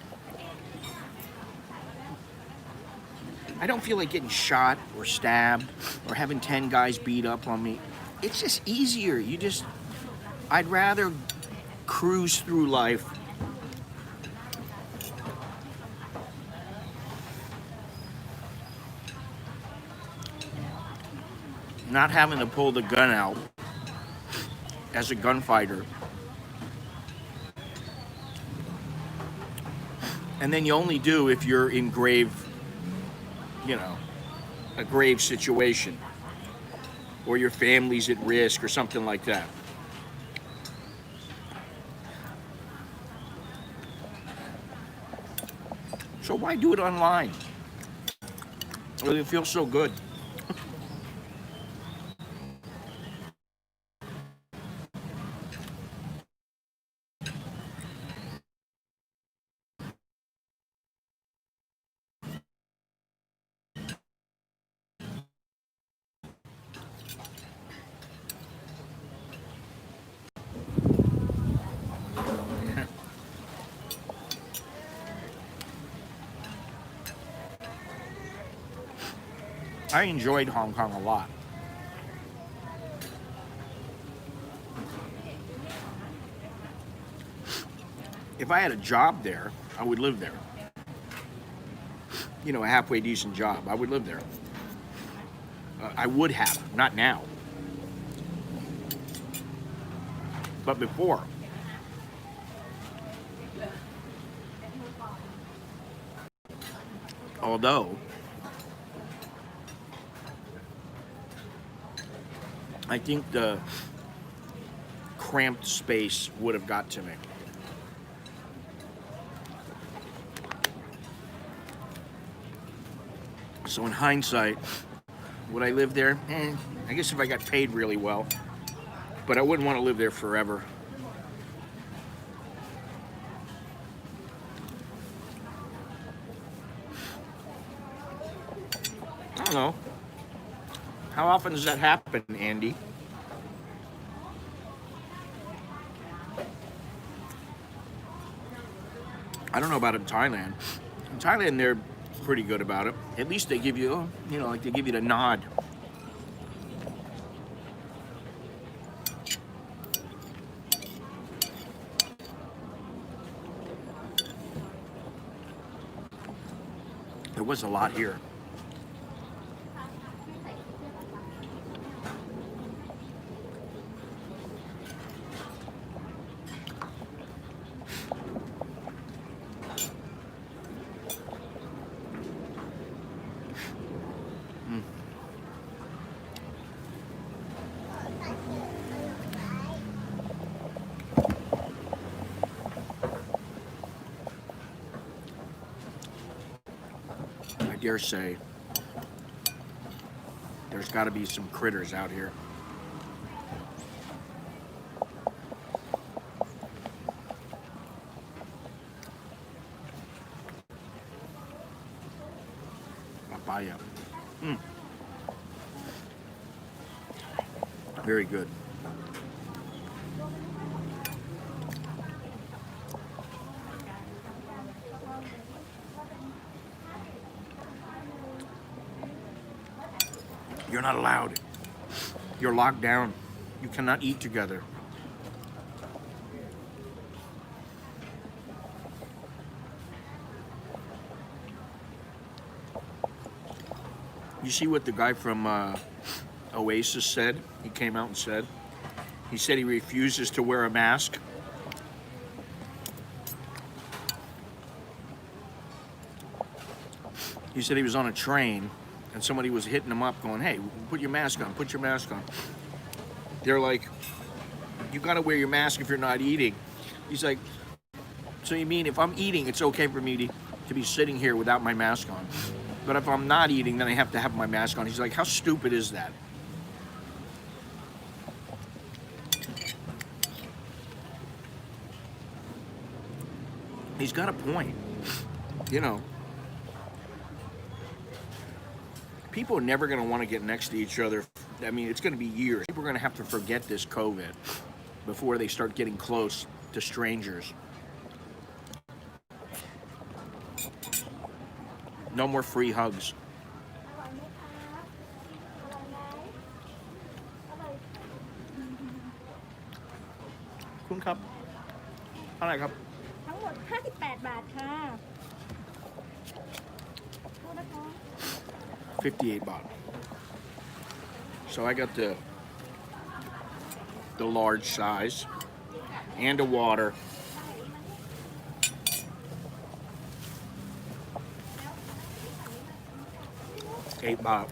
I don't feel like getting shot or stabbed or having 10 guys beat up on me. It's just easier. I'd rather cruise through life. Not having to pull the gun out as a gunfighter. And then you only do if you're in a grave situation, or your family's at risk or something like that. So why do it online? It feels so good. I enjoyed Hong Kong a lot. If I had a job there, I would live there. You know, a halfway decent job, I would live there. I would have, not now, but before. Although, I think the cramped space would have got to me. So in hindsight, would I live there? I guess if I got paid really well, but I wouldn't want to live there forever. I don't know. How often does that happen, Andy? I don't know about in Thailand. In Thailand, they're pretty good about it. At least they give you, like they give you the nod. There was a lot here. I dare say there's got to be some critters out here. Papaya. Very good. You're not allowed. You're locked down. You cannot eat together. You see what the guy from Oasis said? He came out and said. He said he refuses to wear a mask. He said he was on a train and somebody was hitting him up going, hey, put your mask on, put your mask on. They're like, you gotta wear your mask if you're not eating. He's like, so you mean if I'm eating, it's okay for me to be sitting here without my mask on? But if I'm not eating, then I have to have my mask on. He's like, how stupid is that? He's got a point. You know, people are never going to want to get next to each other. I mean, it's going to be years. People are going to have to forget this COVID before they start getting close to strangers. No more free hugs. Kun cup. เท่าไหร่ครับ ทั้งหมด 58 บาทค่ะโทษนะคะ 58 baht. So I got the large size and a water. $8.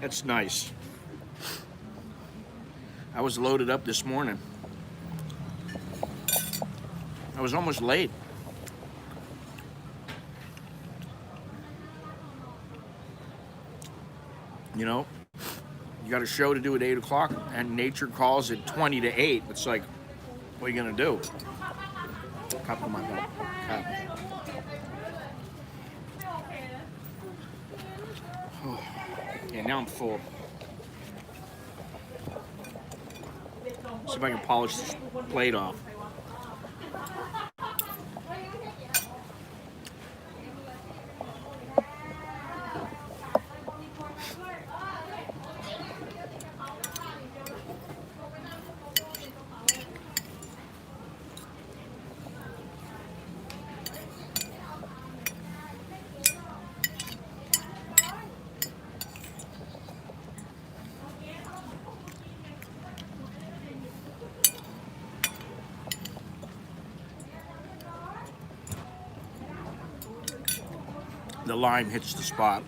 That's nice. I was loaded up this morning. I was almost late. You know, you got a show to do at 8 o'clock and nature calls at 20 to 8. It's like, what are you gonna do? Cup of my milk. Cup. Oh. Yeah, now I'm full. See if I can polish this plate off. The lime hits the spot.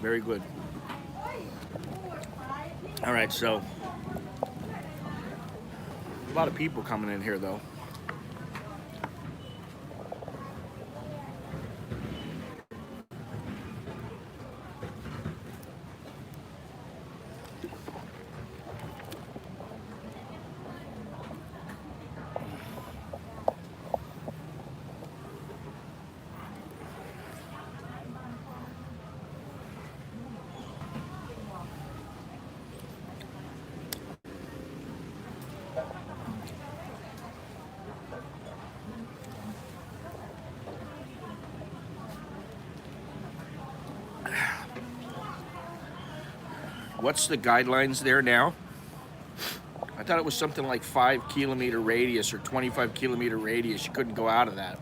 Very good. All right, so a lot of people coming in here though. What's the guidelines there now? I thought it was something like 5-kilometer radius or 25-kilometer radius. You couldn't go out of that.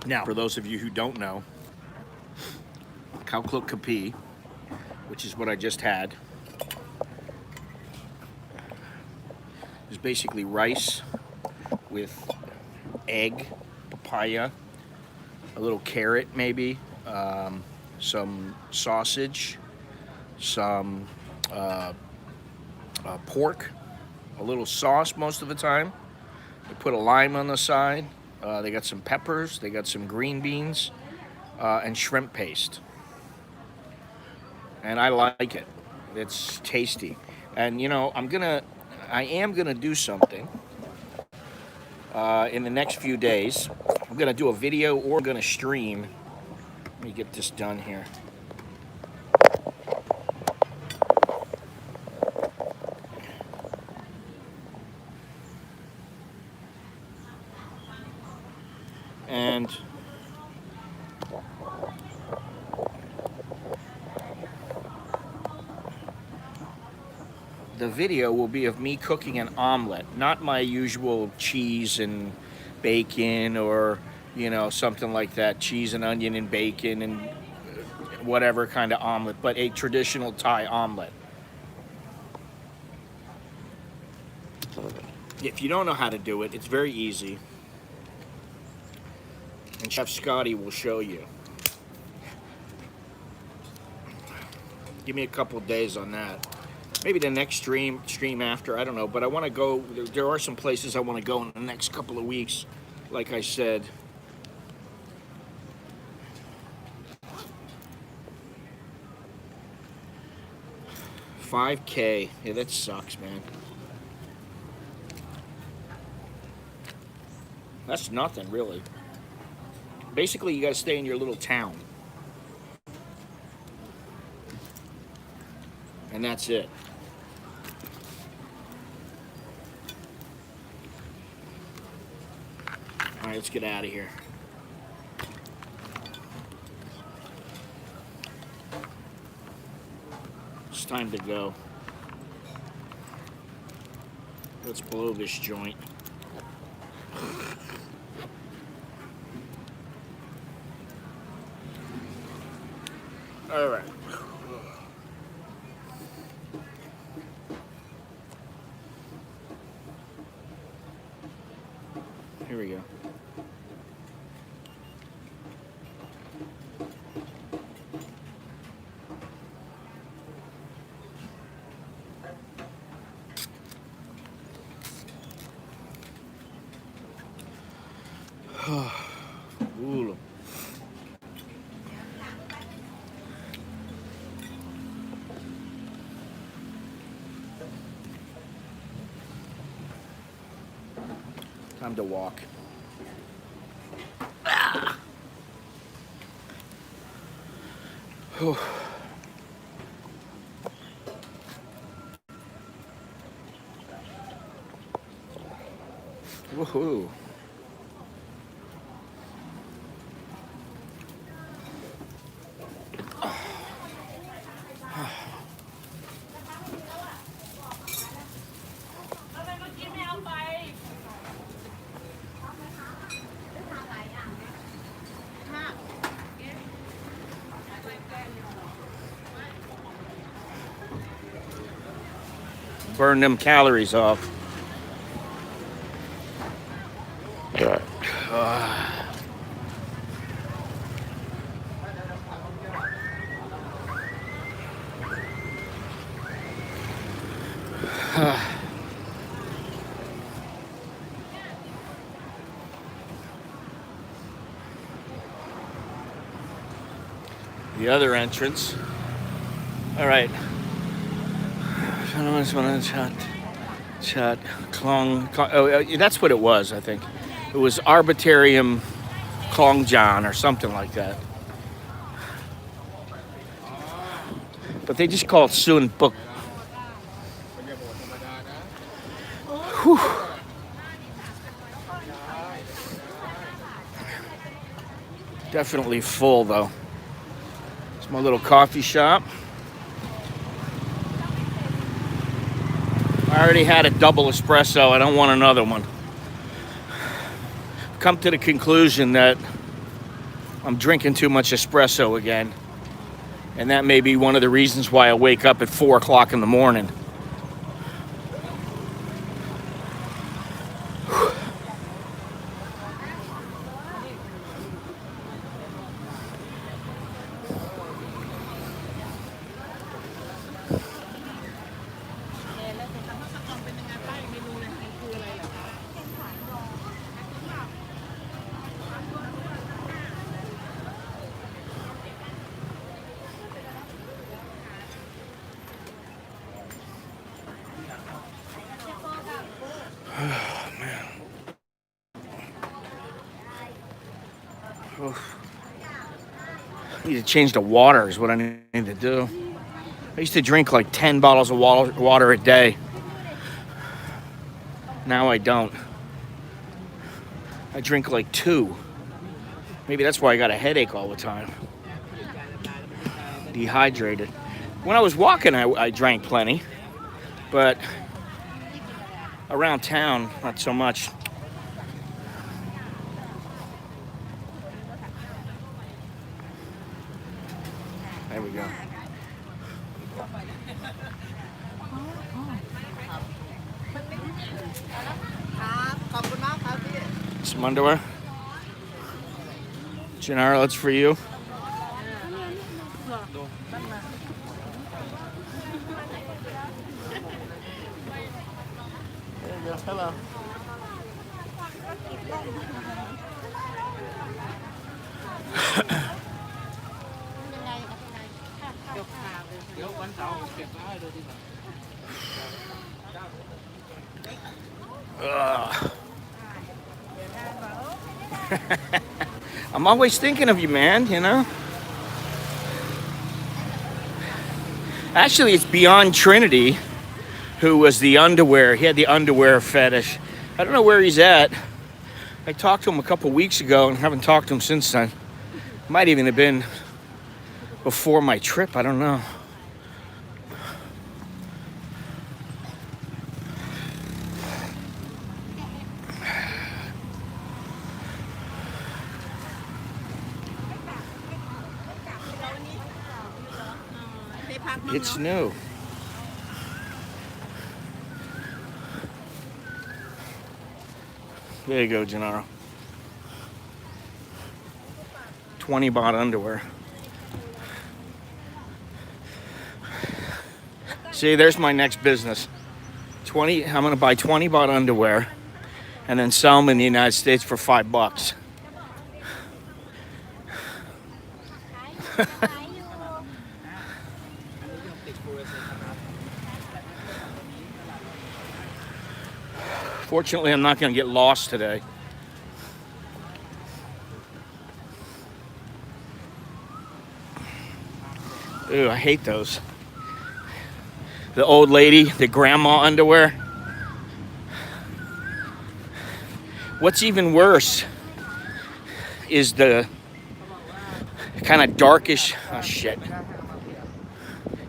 Now, for those of you who don't know, Klongchan, which is what I just had, is basically rice with egg, papaya, a little carrot maybe, some sausage, some pork, a little sauce most of the time. They put a lime on the side. They got some peppers, they got some green beans, and shrimp paste. and I like it. It's tasty. And you know, I am gonna do something in the next few days. I'm gonna do a video or I'm gonna stream. Let me get this done here. And the video will be of me cooking an omelet, not my usual cheese and bacon or, you know, something like that, cheese and onion and bacon and whatever kind of omelet, but a traditional Thai omelet. If you don't know how to do it, it's very easy. And Chef Scotty will show you. Give me a couple days on that. Maybe the next stream after, I don't know. But I want to go, there are some places I want to go in the next couple of weeks, like I said. $5K, yeah, that sucks, man. That's nothing, really. Basically, you gotta stay in your little town. And that's it. All right, let's get out of here. It's time to go. Let's blow this joint. All right. Here we go. Ooh. Time to walk. Ah. Woohoo. Burn them calories off. The other entrance. All right. Oh, that's what it was, I think. It was Arboretum Klongchan or something like that. But they just call it Sun Book. Whew. Definitely full though. It's my little coffee shop. I already had a double espresso. I don't want another one. Come to the conclusion that I'm drinking too much espresso again. And that may be one of the reasons why I wake up at 4 o'clock in the morning. Oof. I need to change the water is what I need to do. I used to drink like 10 bottles of water a day. Now I don't. I drink like 2. Maybe that's why I got a headache all the time. Dehydrated. When I was walking, I drank plenty. But around town, not so much. There we go. Some underwear. Gennaro, that's for you. There you go. Hello. I'm always thinking of you, man, you know? Actually, it's Beyond Trinity who was the underwear. He had the underwear fetish. I don't know where he's at. I talked to him a couple weeks ago and haven't talked to him since then. Might even have been before my trip. I don't know. It's new. There you go, Gennaro. 20 baht underwear. See, there's my next business. I'm gonna buy 20 baht underwear and then sell them in the United States for $5. Fortunately, I'm not going to get lost today. Ooh, I hate those. The old lady, the grandma underwear. What's even worse is the kind of darkish,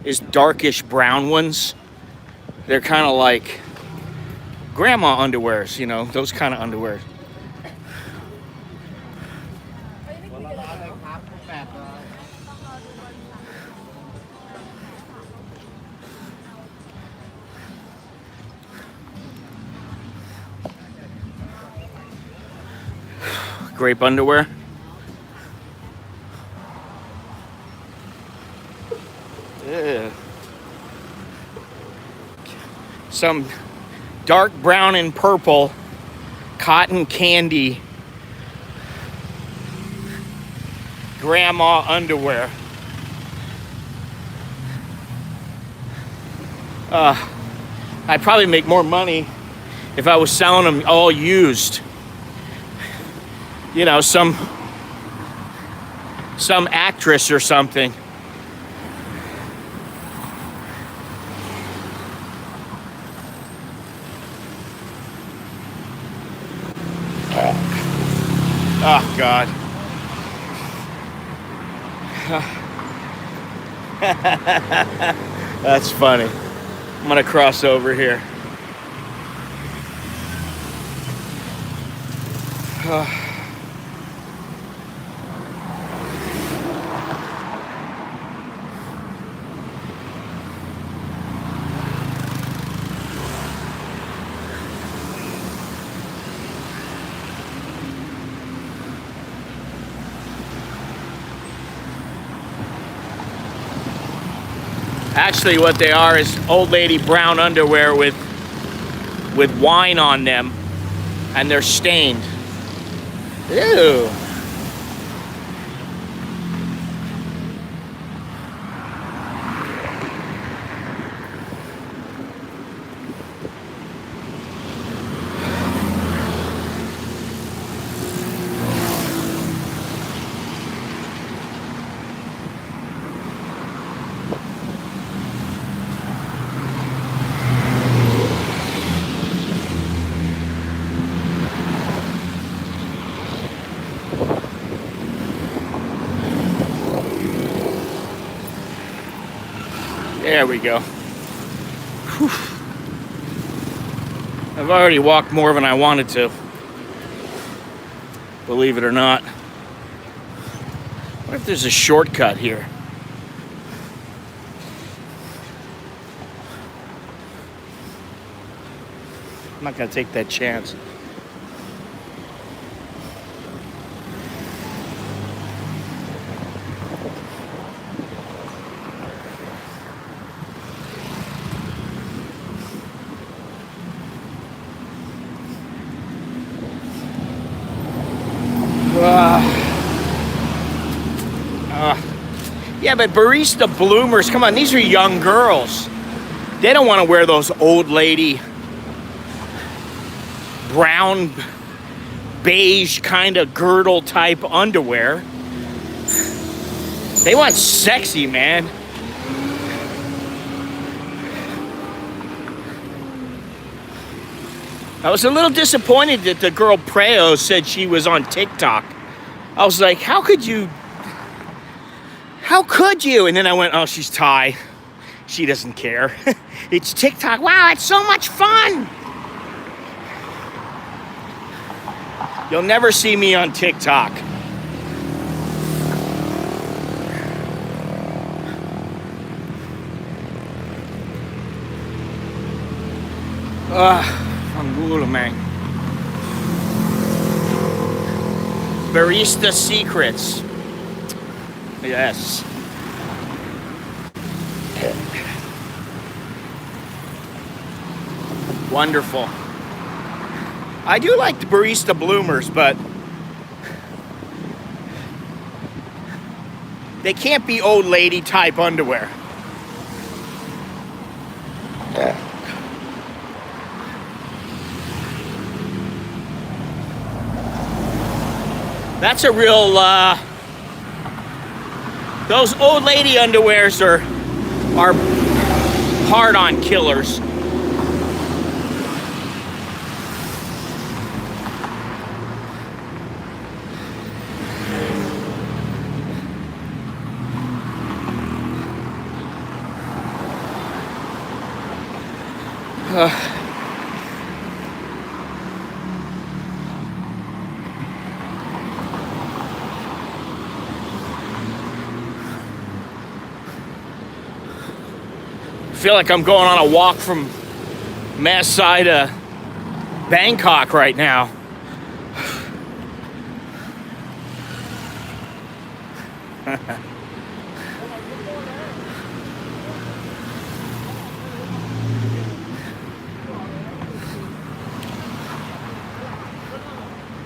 is darkish brown ones. They're kind of like grandma underwears, you know, those kind of underwear. Grape underwear. Yeah. Some dark brown and purple cotton candy grandma underwear. I'd probably make more money if I was selling them all used. You know, some actress or something. Oh, God. That's funny. I'm gonna cross over here. Actually, what they are is old lady brown underwear with wine on them, and they're stained. Ew. There we go. Whew. I've already walked more than I wanted to. Believe it or not. What if there's a shortcut here? I'm not gonna take that chance. Yeah, but barista bloomers, come on, these are young girls. They don't want to wear those old lady, brown, beige kind of girdle type underwear. They want sexy, man. I was a little disappointed that the girl Preo said she was on TikTok. I was like, how could you? How could you? And then I went, oh, she's Thai. She doesn't care. It's TikTok. Wow, it's so much fun. You'll never see me on TikTok. Angulo, man. Barista secrets. Yes. Wonderful. I do like the barista bloomers, but they can't be old lady type underwear. That's a real, those old lady underwears are hard-on killers. I feel like I'm going on a walk from Masai to Bangkok right now.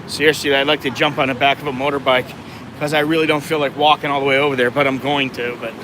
Seriously, I'd like to jump on the back of a motorbike because I really don't feel like walking all the way over there, but I'm going to. But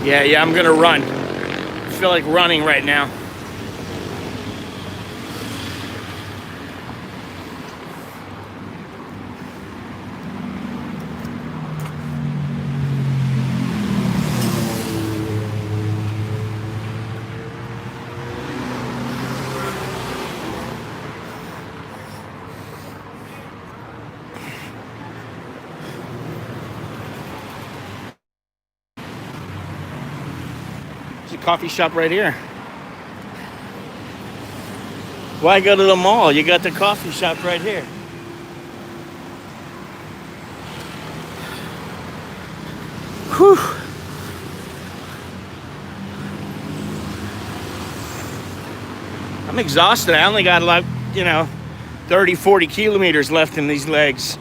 yeah, I'm gonna run. I feel like running right now. Coffee shop right here. Why go to the mall? You got the coffee shop right here. Whew. I'm exhausted. I only got like, 30, 40 kilometers left in these legs.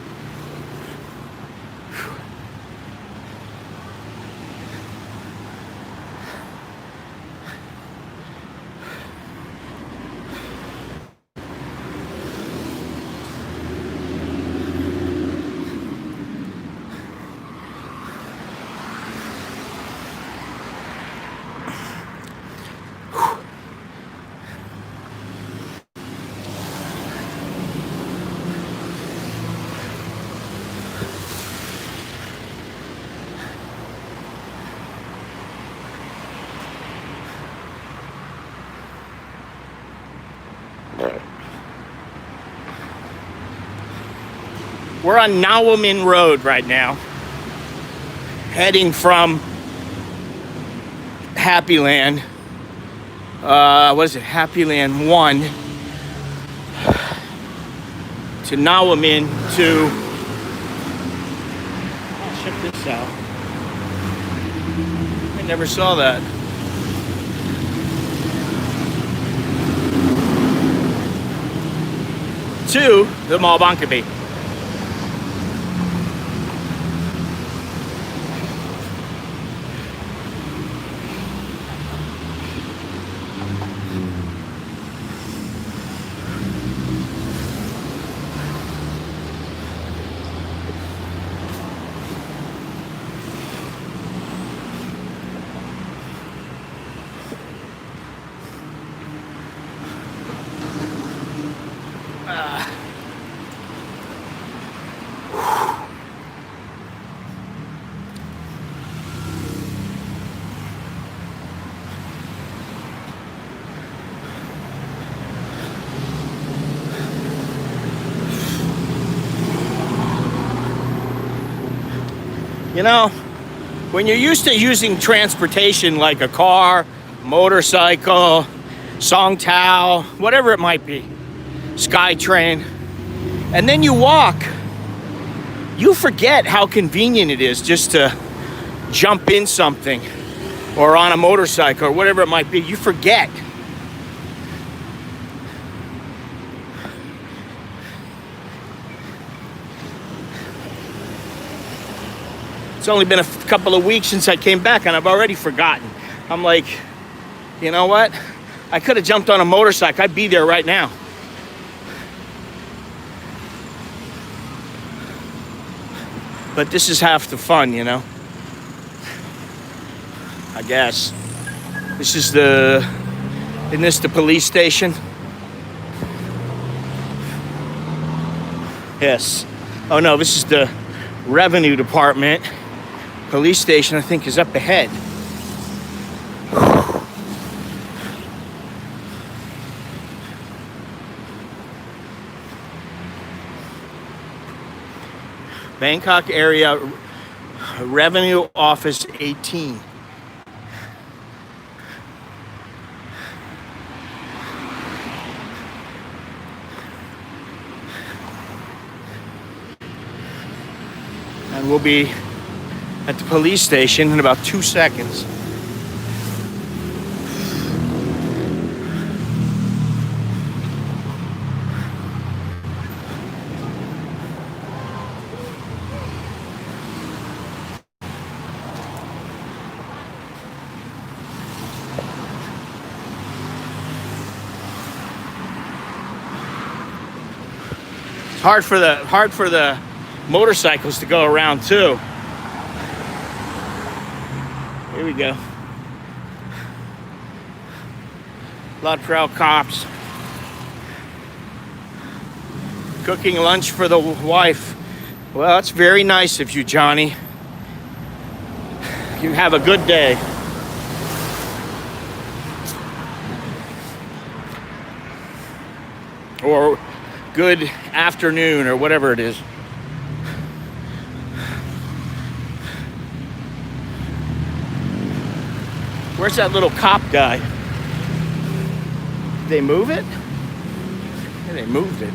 We're on Nha Minh Road right now, heading from Happy Land. What is it? Happy Land 1 to Nha Minh to. Oh, check this out. I never saw that. To the Mall Bangkok. You know, when you're used to using transportation like a car, motorcycle, song tao, whatever it might be, SkyTrain, and then you walk, you forget how convenient it is just to jump in something or on a motorcycle or whatever it might be. You forget. It's only been a couple of weeks since I came back and I've already forgotten. I'm like, you know what? I could have jumped on a motorcycle. I'd be there right now. But this is half the fun, you know? I guess. This is isn't this the police station? Yes. Oh no, this is the revenue department. Police station, I think, is up ahead. Bangkok area revenue office 18. And we'll be at the police station in about 2 seconds. It's hard for the motorcycles to go around too. Here we go. Lot of trail cops. Cooking lunch for the wife. Well, that's very nice of you, Johnny. You have a good day. Or good afternoon, or whatever it is. Where's that little cop guy? Did they move it? Yeah, they moved it.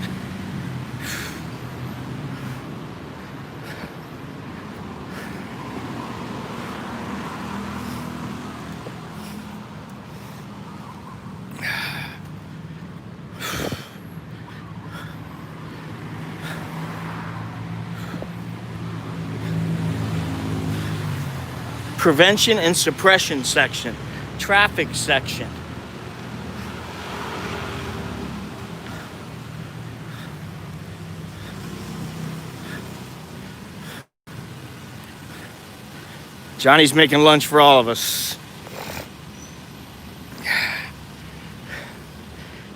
Prevention and suppression section, traffic section. Johnny's making lunch for all of us.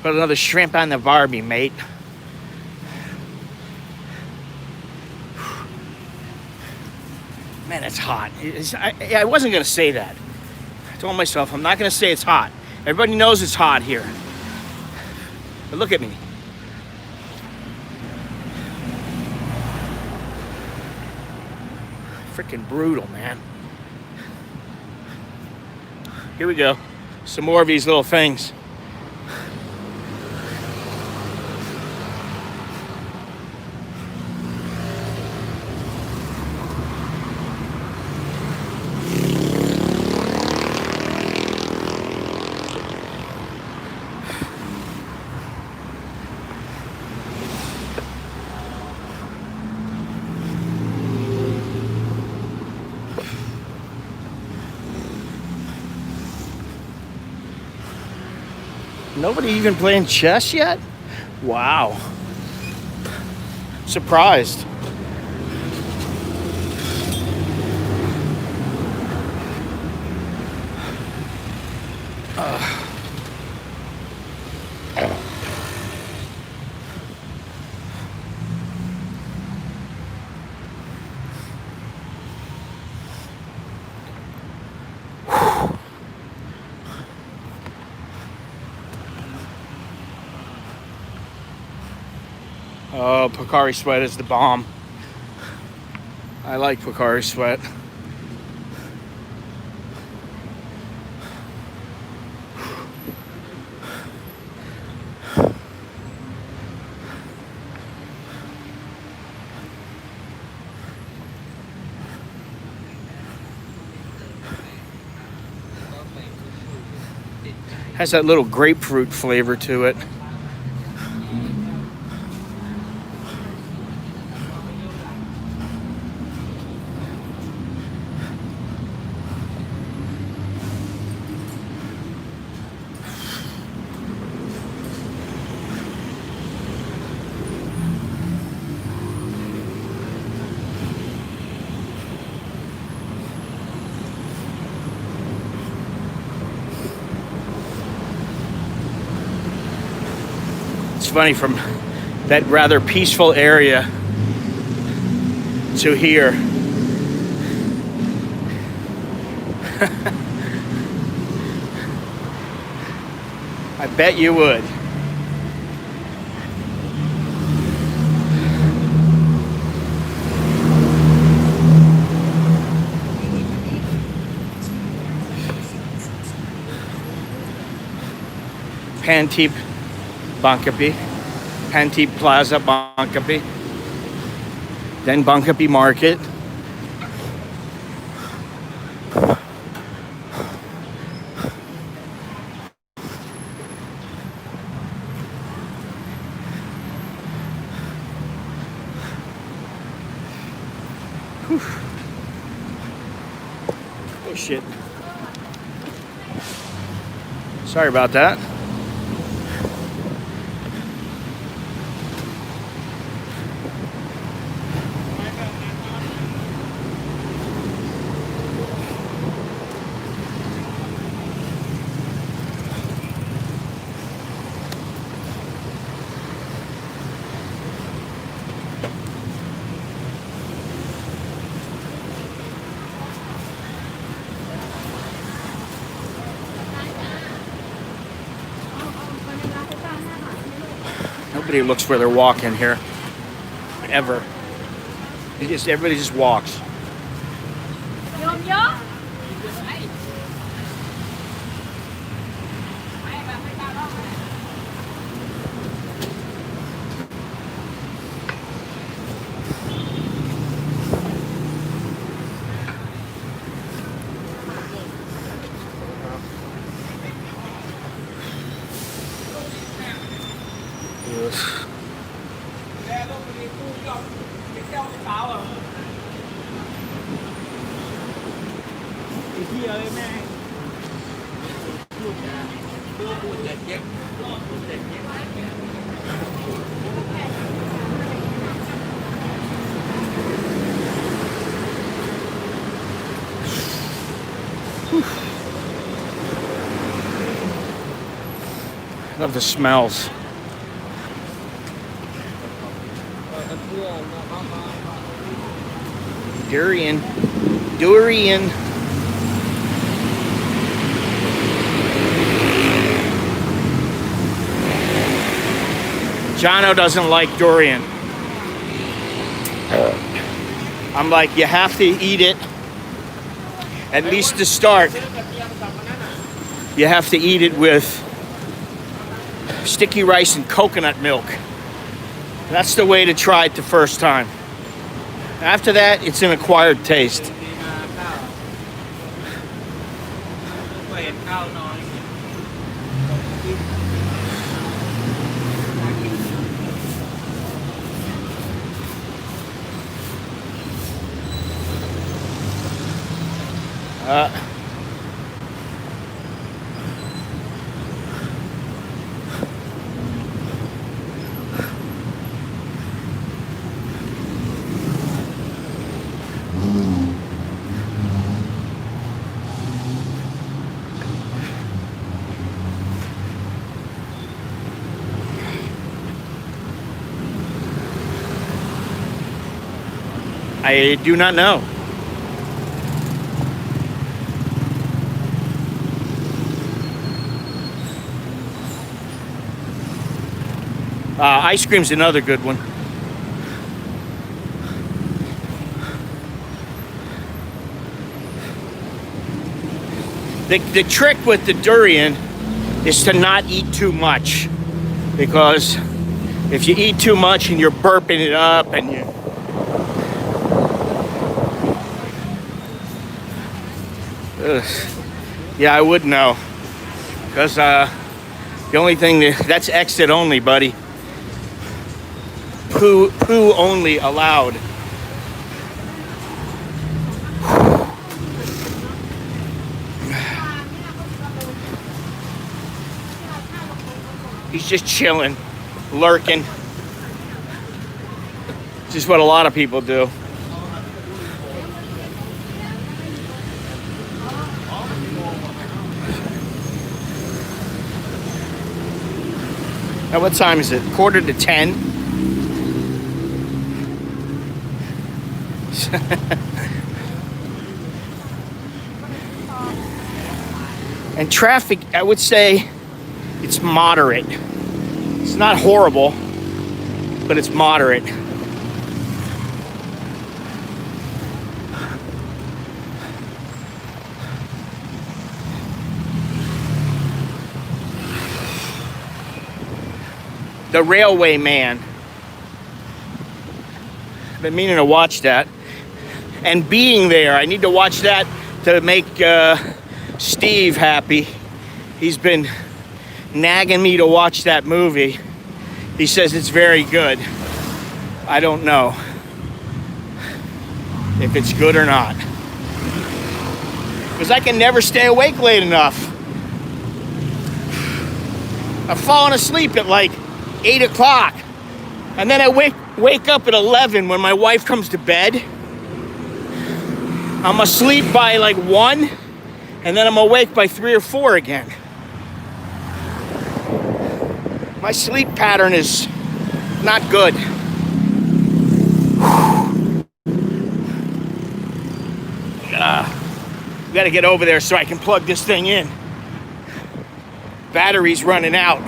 Put another shrimp on the Barbie, mate. Man, it's hot. I wasn't going to say that. I told myself I'm not going to say it's hot. Everybody knows it's hot here. But look at me. Freaking brutal, man. Here we go. Some more of these little things. Nobody even playing chess yet? Wow. Surprised. Oh, Pocari Sweat is the bomb. I like Pocari Sweat. Has that little grapefruit flavor to it. It's funny, from that rather peaceful area to here. I bet you would. Pantip, Bangkok, Pantip Plaza, Bangkok, then Bangkok Market. Whew. Oh shit. Sorry about that. Nobody looks where they're walking here, ever. Everybody just walks. Love the smells. Durian. Durian. Jono doesn't like durian. I'm like, you have to eat it, at least to start. You have to eat it with sticky rice and coconut milk. That's the way to try it the first time. After that, it's an acquired taste. I do not know. Ice cream's another good one. The trick with the durian is to not eat too much, because if you eat too much and you're burping it up and you yeah, I would know, because the only thing that's exit only, buddy. Poo only allowed. He's just chilling, lurking. Just what a lot of people do. Now, what time is it? 9:45. And traffic, I would say it's moderate. It's not horrible, but it's moderate. The Railway Man. I've been meaning to watch that. And Being There, I need to watch that to make Steve happy. He's been nagging me to watch that movie. He says it's very good. I don't know if it's good or not, because I can never stay awake late enough. I've fallen asleep at like 8 o'clock, and then I wake up at 11 when my wife comes to bed. I'm asleep by like 1, and then I'm awake by 3 or 4 again. My sleep pattern is not good. Got to get over there so I can plug this thing in. Battery's running out.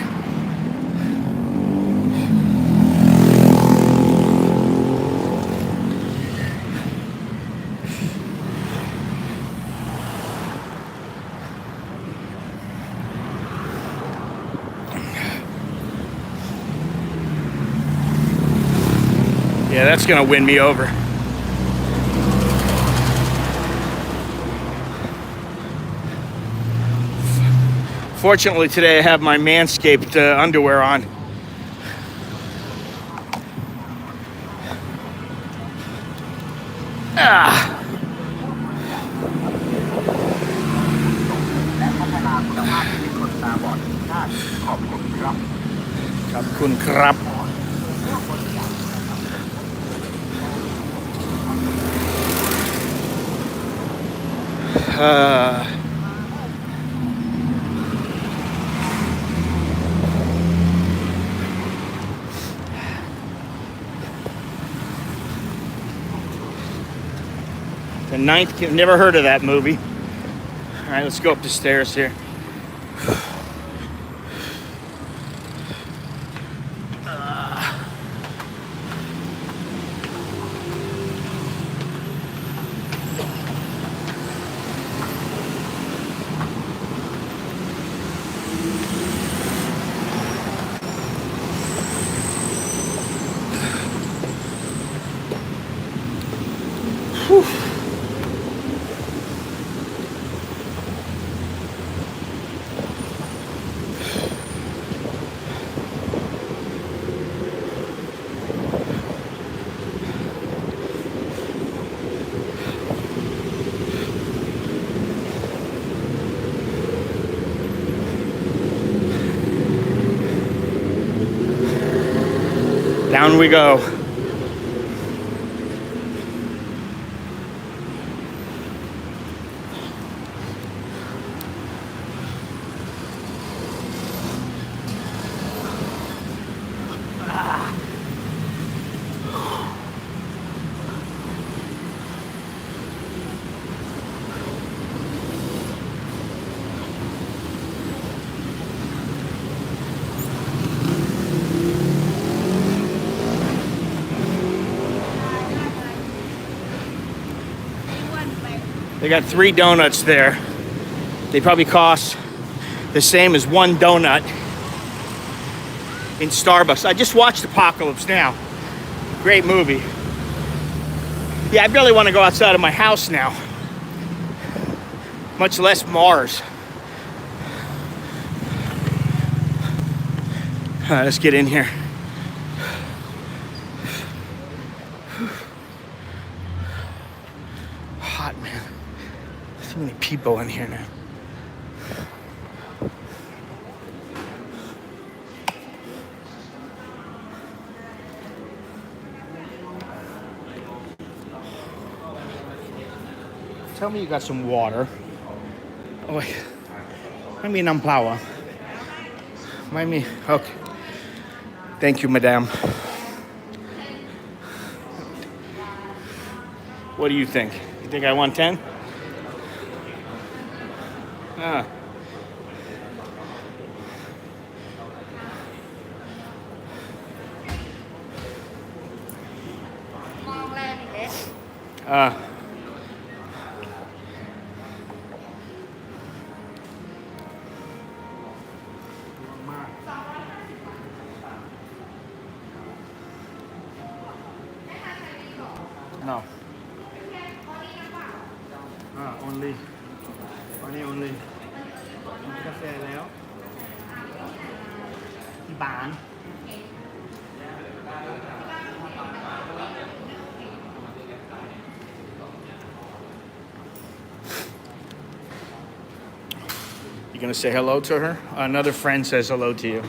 Yeah, that's gonna win me over. Fortunately today I have my Manscaped underwear on.ขอบคุณครับ The Ninth, never heard of that movie. All right, let's go up the stairs here. down we go. They got 3 donuts there. They probably cost the same as 1 donut in Starbucks. I just watched Apocalypse Now. Great movie. Yeah, I barely want to go outside of my house now. Much less Mars. All right, let's get in here. Hot, man. Too many people in here now. Tell me you got some water. Oh, wait. I mean, flour. Okay. Thank you, madame. What do you think? You think I want 10? Ah. No. Only. Only. กาแฟแล้วที่บ้าน You gonna say hello to her? Another friend says hello to you.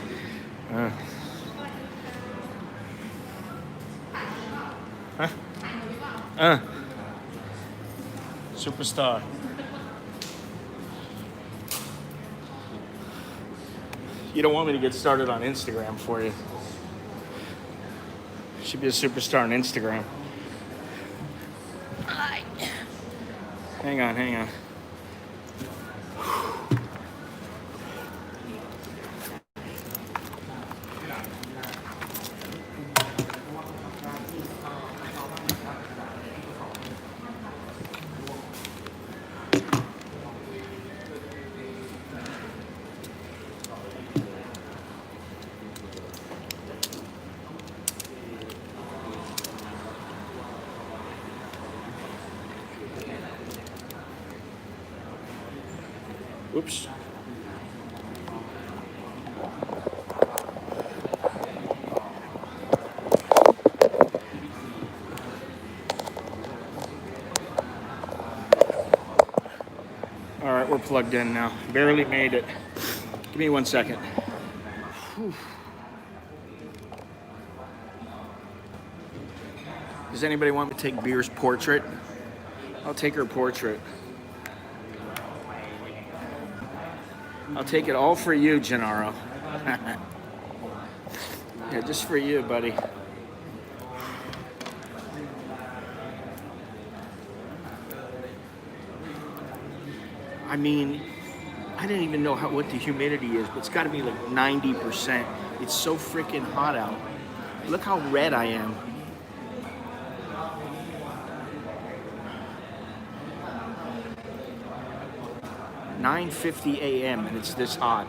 Superstar. You don't want me to get started on Instagram for you. Should be a superstar on Instagram. Hang on. Oops. All right, we're plugged in now. Barely made it. Give me 1 second. Whew. Does anybody want me to take Beer's portrait? I'll take her portrait. I'll take it all for you, Gennaro. Yeah, just for you, buddy. I mean, I didn't even know what the humidity is, but it's got to be like 90%. It's so freaking hot out. Look how red I am. (9:50 a.m. and it's this hot.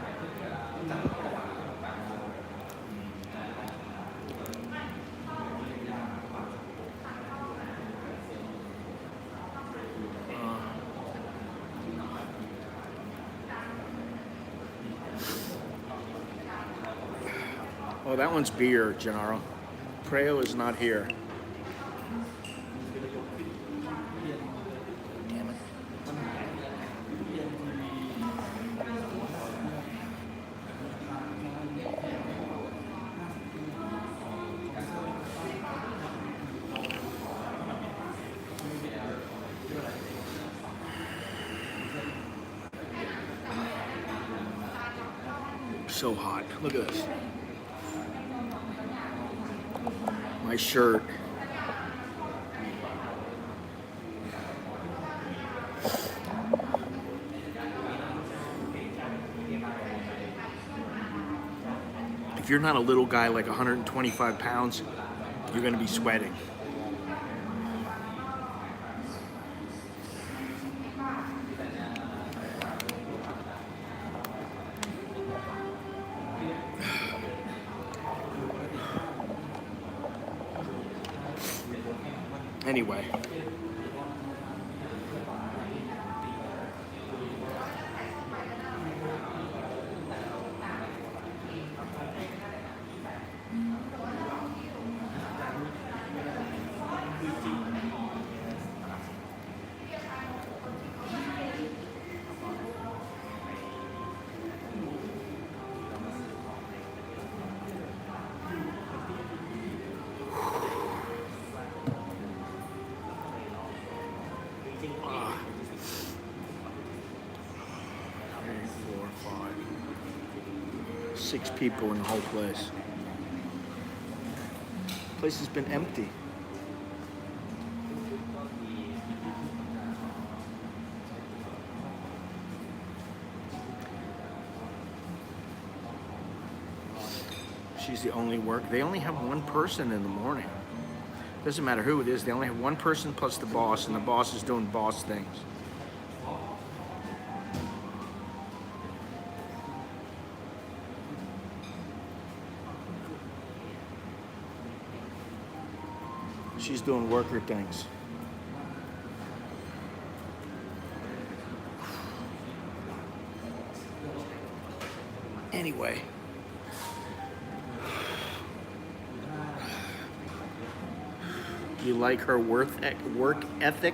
Oh, that one's beer, Gennaro. Preo is not here. So hot. Look at this. My shirt. If you're not a little guy like 125 pounds, you're going to be sweating. Anyway. Six people in the whole place. The place has been empty. She's the only work. They only have one person in the morning. Doesn't matter who it is. They only have one person plus the boss, and the boss is doing boss things. She's doing worker things. Anyway. You like her work ethic?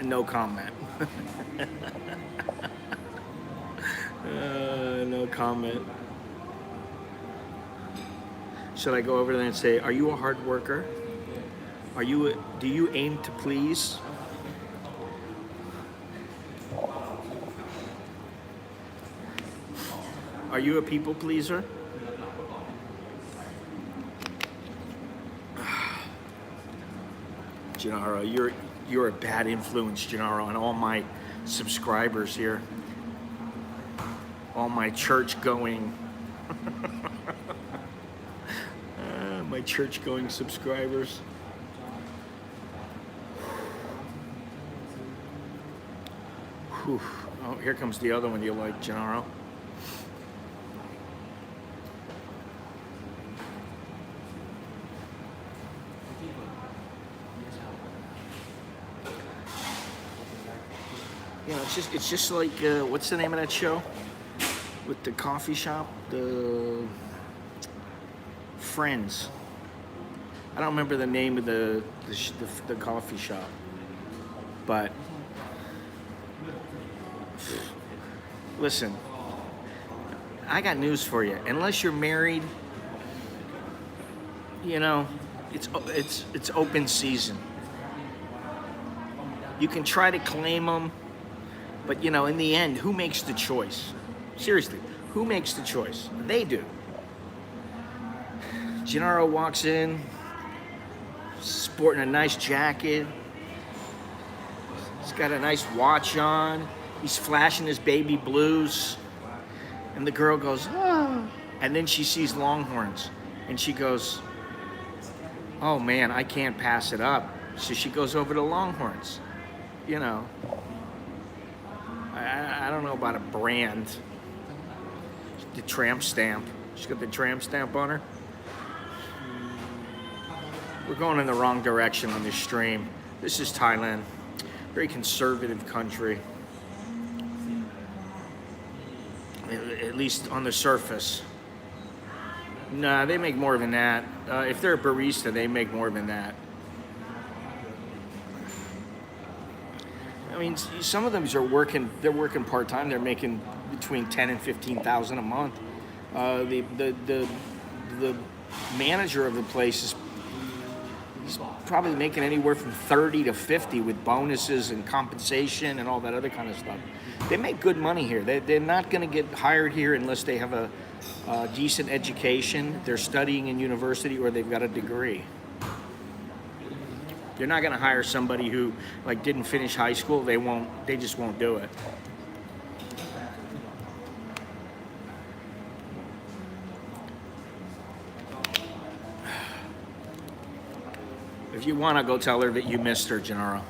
No comment. No comment. Should I go over there and say, are you a hard worker? Do you aim to please? Are you a people pleaser? Gennaro, you're a bad influence, Gennaro, on all my subscribers here. All my church-going, my church-going subscribers. Whew. Oh, here comes the other one you like, Gennaro. You know, it's just like what's the name of that show with the coffee shop, the Friends. I don't remember the name of the coffee shop, but listen, I got news for you. Unless you're married, you know, it's open season. You can try to claim them. But, you know, in the end, who makes the choice? Seriously, who makes the choice? They do. Gennaro walks in, sporting a nice jacket. He's got a nice watch on. He's flashing his baby blues. And the girl goes, oh. And then she sees Longhorns. And she goes, oh, man, I can't pass it up. So she goes over to Longhorns, you know. I don't know about a brand. The tramp stamp. She's got the tramp stamp on her. We're going in the wrong direction on this stream. This is Thailand. Very conservative country. At least on the surface. Nah, they make more than that. If they're a barista, they make more than that. I mean, some of them are working. They're working part time. They're making between $10,000 and $15,000 a month. The manager of the place is probably making anywhere from 30 to 50 with bonuses and compensation and all that other kind of stuff. They make good money here. They're not going to get hired here unless they have a decent education, they're studying in university, or they've got a degree. You're not going to hire somebody who like didn't finish high school. They just won't do it. If you want to, go tell her that you missed her, Gennaro.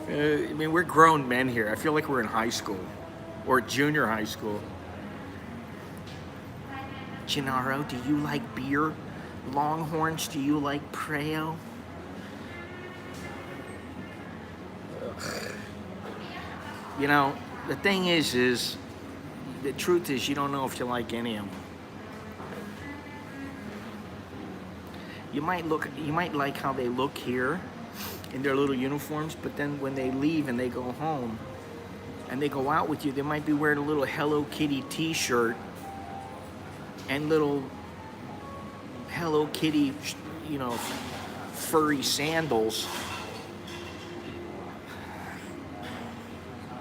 I mean, we're grown men here. I feel like we're in high school or junior high school. Gennaro, do you like beer? Longhorns, do you like Preo? You know, the thing is the truth is you don't know if you like any of them. You might like how they look here in their little uniforms, but then when they leave and they go home and they go out with you, they might be wearing a little Hello Kitty t-shirt and little Hello Kitty, you know, furry sandals.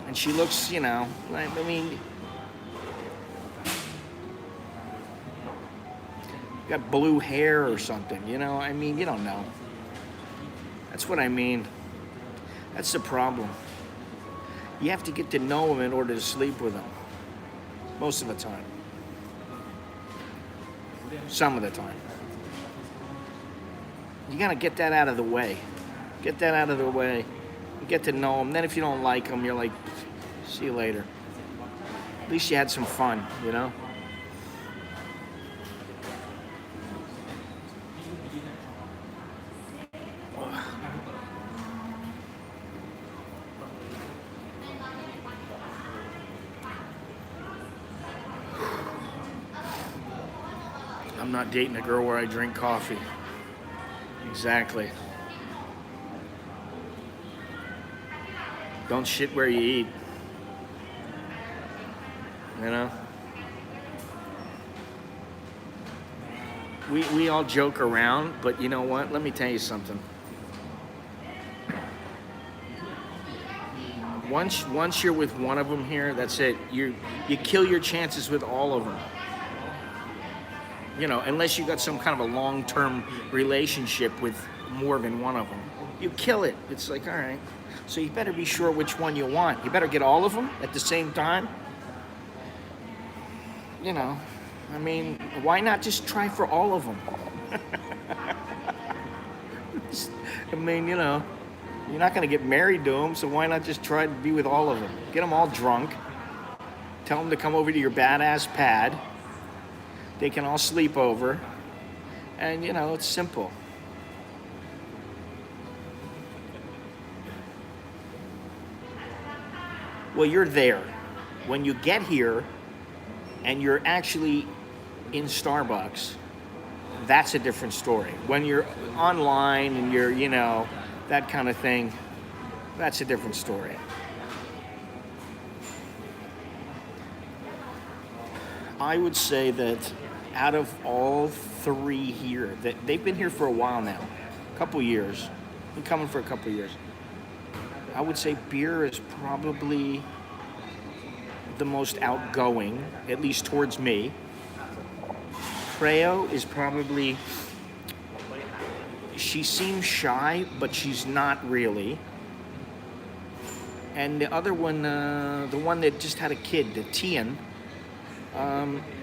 And she looks, you know, I mean, got blue hair or something, you know? I mean, you don't know. That's what I mean. That's the problem. You have to get to know them in order to sleep with them. Most of the time. Some of the time. You gotta get that out of the way. Get that out of the way. Get to know them. Then if you don't like them, you're like, see you later. At least you had some fun, you know? I'm not dating a girl where I drink coffee. Exactly. Don't shit where you eat. You know? We all joke around, but you know what? Let me tell you something. Once you're with one of them here, that's it. You kill your chances with all of them. You know, unless you got some kind of a long-term relationship with more than one of them. You kill it. It's like, all right. So you better be sure which one you want. You better get all of them at the same time. You know, I mean, why not just try for all of them? I mean, you know, you're not going to get married to them, so why not just try to be with all of them? Get them all drunk. Tell them to come over to your badass pad. They can all sleep over. And, you know, it's simple. Well, you're there. When you get here and you're actually in Starbucks, that's a different story. When you're online and you're, you know, that kind of thing, that's a different story. I would say that out of all three here, that they've been here for a while now, a couple years, been coming for a couple years. I would say beer is probably the most outgoing, at least towards me. Preo is probably, she seems shy, but she's not really. And the other one, the one that just had a kid, the Tian,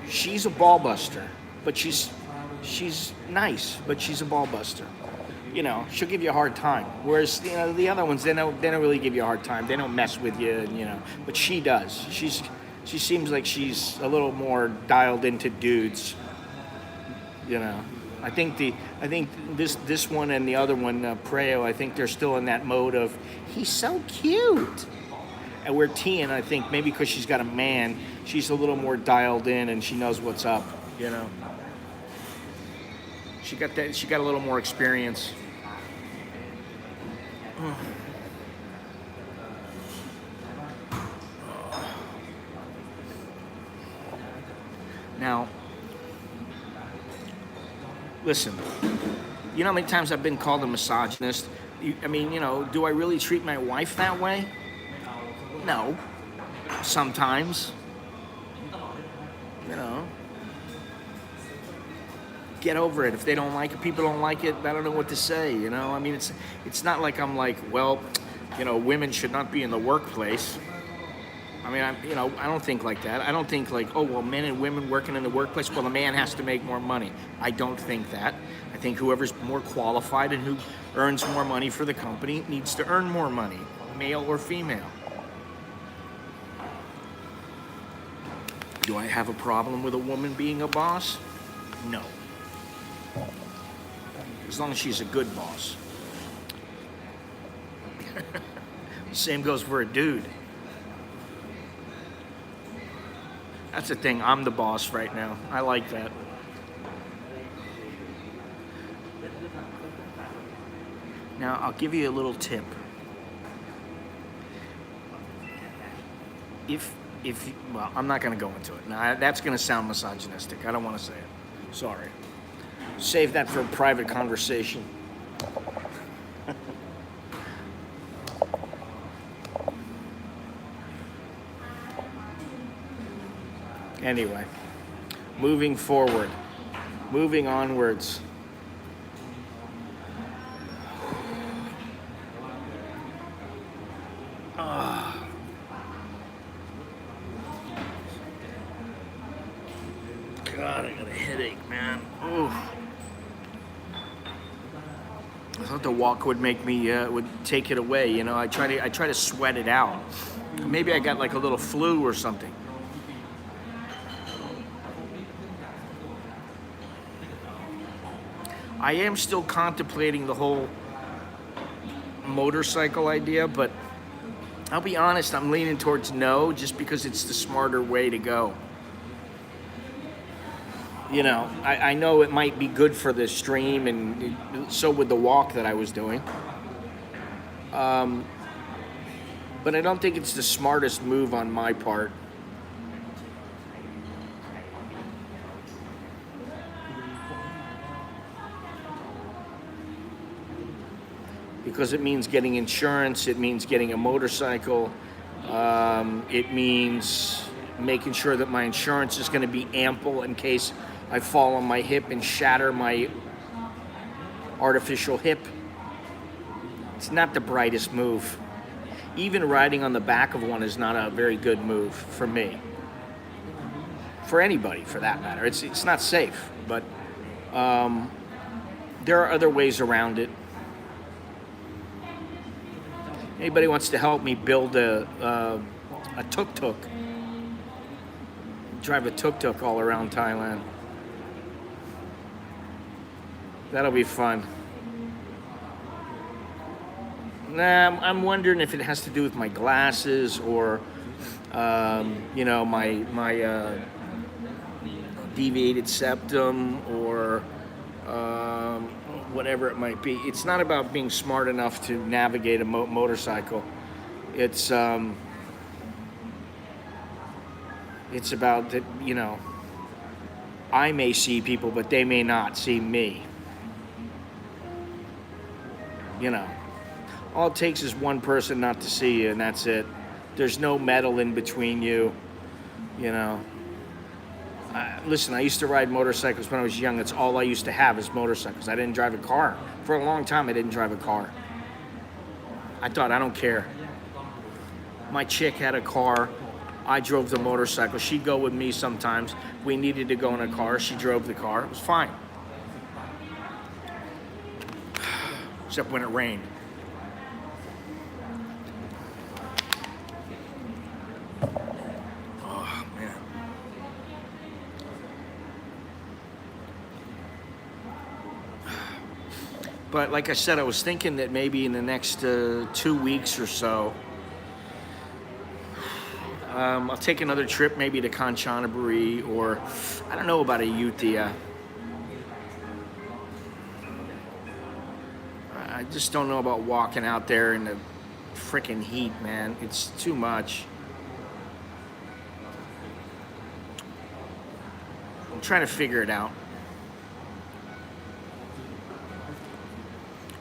she's a ball buster, but she's nice, but she's a ball buster. You know, she'll give you a hard time. Whereas, you know, the other ones, they don't really give you a hard time. They don't mess with you, you know. But she does. She seems like she's a little more dialed into dudes. You know, I think this one and the other one, Preo, I think they're still in that mode of he's so cute. And where Tian, I think maybe because she's got a man, she's a little more dialed in and she knows what's up. You know. She got a little more experience. Now, listen, you know how many times I've been called a misogynist? I mean, you know, do I really treat my wife that way? No. Sometimes. You know. Get over it. If they don't like it, people don't like it, I don't know what to say, you know? I mean, it's not like I'm like, well, you know, women should not be in the workplace. I mean, I don't think like that. I don't think like, oh, well, men and women working in the workplace, well, the man has to make more money. I don't think that. I think whoever's more qualified and who earns more money for the company needs to earn more money, male or female. Do I have a problem with a woman being a boss? No. As long as she's a good boss. Same goes for a dude. That's the thing, I'm the boss right now. I like that. Now, I'll give you a little tip. Well, I'm not going to go into it. Now, that's going to sound misogynistic. I don't want to say it. Sorry. Save that for a private conversation. Anyway, moving forward, moving onwards. God, I got a headache, man. Ooh. I thought the walk would make me would take it away. You know, I try to sweat it out. Maybe I got like a little flu or something. I am still contemplating the whole motorcycle idea, but I'll be honest, I'm leaning towards no, just because it's the smarter way to go. You know, I know it might be good for the stream, and so would the walk that I was doing. But I don't think it's the smartest move on my part. Because it means getting insurance, it means getting a motorcycle, it means making sure that my insurance is going to be ample in case I fall on my hip and shatter my artificial hip. It's not the brightest move. Even riding on the back of one is not a very good move for me. For anybody, for that matter. It's not safe, but there are other ways around it. Anybody wants to help me build a tuk-tuk, drive a tuk-tuk all around Thailand. That'll be fun. Nah, I'm wondering if it has to do with my glasses or, you know, my deviated septum or whatever it might be. It's not about being smart enough to navigate a motorcycle. It's about that, you know, I may see people, but they may not see me. You know, all it takes is one person not to see you, and that's it. There's no metal in between you, you know. Listen, I used to ride motorcycles when I was young. That's all I used to have is motorcycles. I didn't drive a car. For a long time, I didn't drive a car. I thought, I don't care. My chick had a car. I drove the motorcycle. She'd go with me sometimes. We needed to go in a car. She drove the car. It was fine. Except when it rained. Oh, man. But like I said, I was thinking that maybe in the next 2 weeks or so, I'll take another trip maybe to Klongchan or I don't know about Ayutthaya. I just don't know about walking out there in the freaking heat, man. It's too much. I'm trying to figure it out.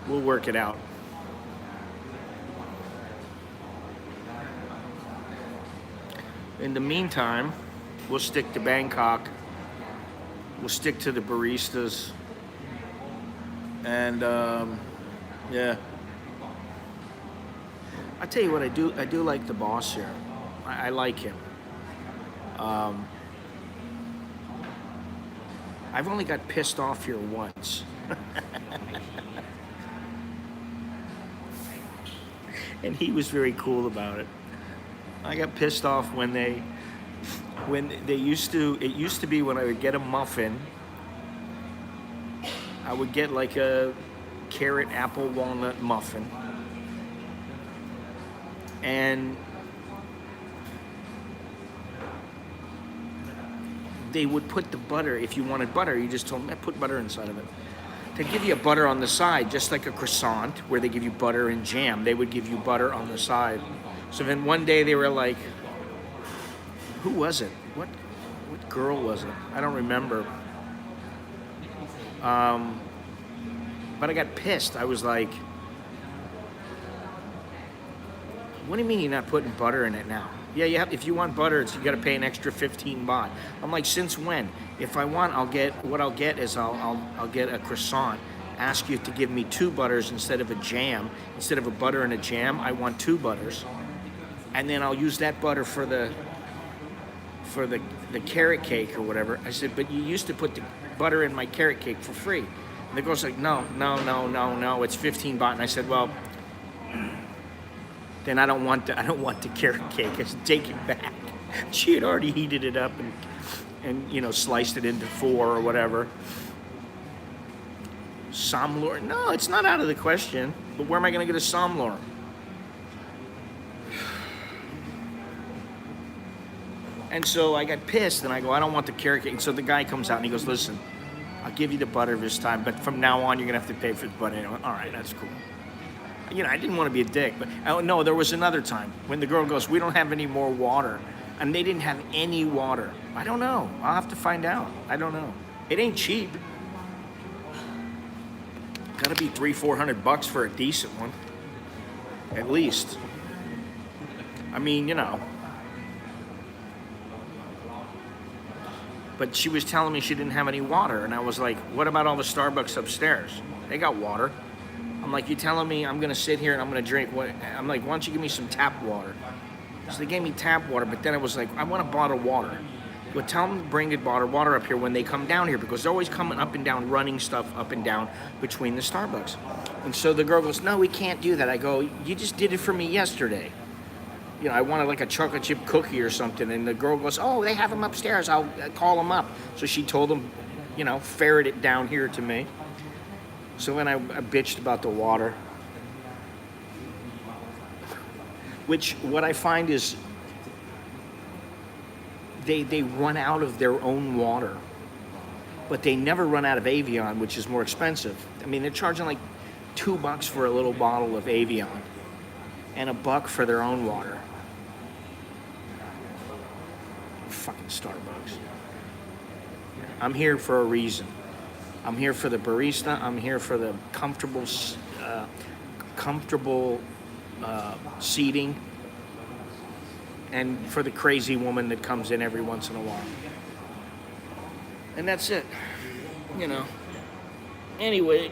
We'll work it out. In the meantime, we'll stick to Bangkok. We'll stick to the baristas. And yeah. I tell you what, I do like the boss here. I like him. I've only got pissed off here once. And he was very cool about it. I got pissed off when they used to be when I would get a muffin, I would get like a carrot, apple, walnut muffin. And they would put the butter, if you wanted butter, you just told them, put butter inside of it. They give you a butter on the side, just like a croissant, where they give you butter and jam. They would give you butter on the side. So then one day they were like, who was it? What girl was it? I don't remember. But I got pissed. I was like, what do you mean you're not putting butter in it now? Yeah, you have. If you want butter, you got to pay an extra 15 baht. I'm like, since when? If I want, I'll get a croissant. Ask you to give me 2 butters instead of a jam. Instead of a butter and a jam, I want 2 butters, and then I'll use that butter for the carrot cake or whatever. I said, but you used to put the butter in my carrot cake for free. And the girl's like, no, it's 15 baht. And I said, well, then I don't want the carrot cake. I said, take it back. She had already heated it up and sliced it into 4 or whatever. Samlor? No, it's not out of the question. But where am I going to get a samlor? And so I got pissed, and I go, I don't want the carrot cake. And so the guy comes out, and he goes, listen, I'll give you the butter this time, but from now on, you're going to have to pay for the butter. And I went, all right, that's cool. I didn't want to be a dick, but no, there was another time when the girl goes, we don't have any more water. And they didn't have any water. I don't know. I'll have to find out. I don't know. It ain't cheap. Gotta be $300-400 for a decent one. At least. I mean, But she was telling me she didn't have any water. And I was like, what about all the Starbucks upstairs? They got water. I'm like, you telling me I'm going to sit here and I'm going to drink what? I'm like, why don't you give me some tap water? So they gave me tap water, but then I was like, I want a bottle of water. Go tell them to bring the bottle of water up here when they come down here, because they're always coming up and down, running stuff up and down between the Starbucks. And so the girl goes, no, we can't do that. I go, you just did it for me yesterday. I wanted like a chocolate chip cookie or something. And the girl goes, oh, they have them upstairs. I'll call them up. So she told them, ferret it down here to me. So then I bitched about the water. Which, what I find is, they run out of their own water. But they never run out of Evian, which is more expensive. I mean, they're charging like $2 for a little bottle of Evian. And $1 for their own water. Fucking Starbucks. I'm here for a reason. I'm here for the barista. I'm here for the comfortable seating, and for the crazy woman that comes in every once in a while. And that's it. Anyway,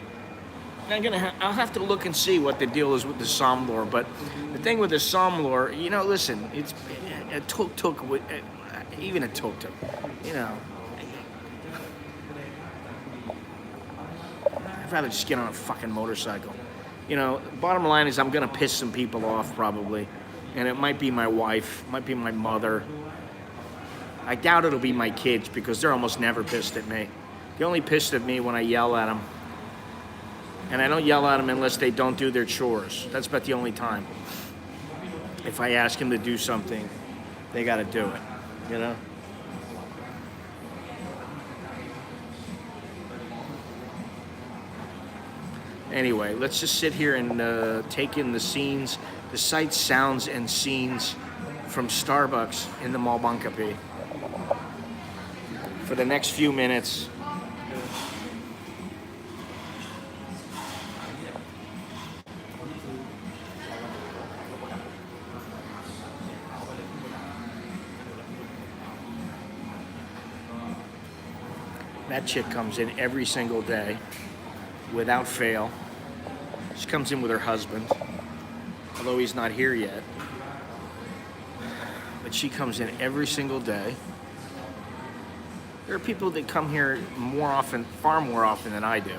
I'll have to look and see what the deal is with the samlor. But the thing with the samlor, listen, it's a tuk-tuk, even a tuk-tuk, I'd rather just get on a fucking motorcycle. Bottom line is I'm going to piss some people off probably. And it might be my wife, might be my mother. I doubt it'll be my kids, because they're almost never pissed at me. They're only pissed at me when I yell at them. And I don't yell at them unless they don't do their chores. That's about the only time. If I ask them to do something, they got to do it, Anyway, let's just sit here and take in the scenes, the sights, sounds, and scenes from Starbucks in the Mall Bangkok for the next few minutes. That chick comes in every single day without fail. She comes in with her husband, although he's not here yet. But she comes in every single day. There are people that come here more often, far more often than I do.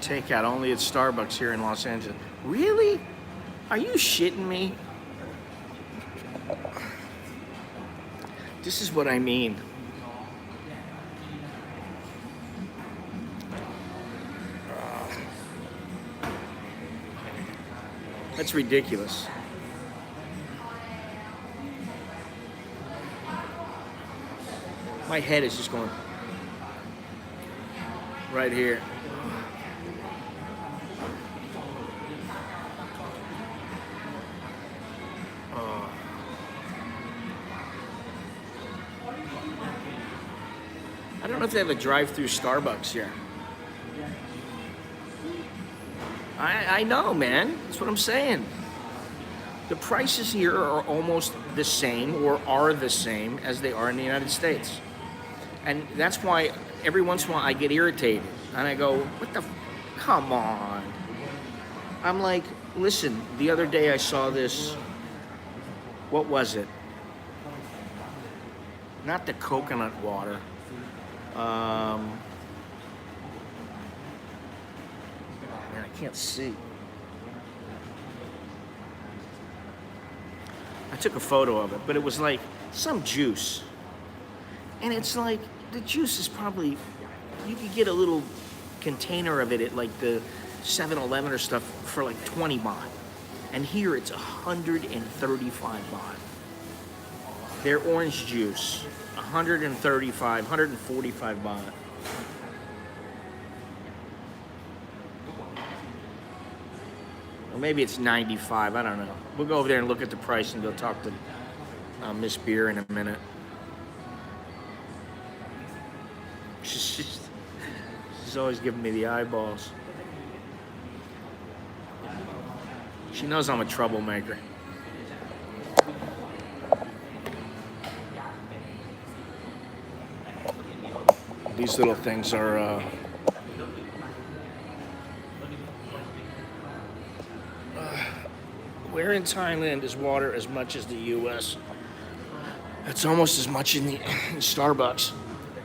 Takeout only at Starbucks here in Los Angeles. Really? Are you shitting me? This is what I mean. That's ridiculous. My head is just going right here. I don't know if they have a drive-through Starbucks here. I know, man. That's what I'm saying. The prices here are almost the same or are the same as they are in the United States. And that's why every once in a while I get irritated. And I go, what the, come on. I'm like, listen, the other day I saw this, what was it? Not the coconut water. Man, I can't see. I took a photo of it, but it was like some juice. And it's like, the juice is probably, you could get a little container of it at like the 7-Eleven or stuff for like 20 baht. And here it's 135 baht. Their orange juice, 135, 145 baht. Or maybe it's 95, I don't know. We'll go over there and look at the price and go talk to Miss Beer in a minute. She's always giving me the eyeballs. She knows I'm a troublemaker. These little things are where in Thailand is water as much as the US? It's almost as much in Starbucks.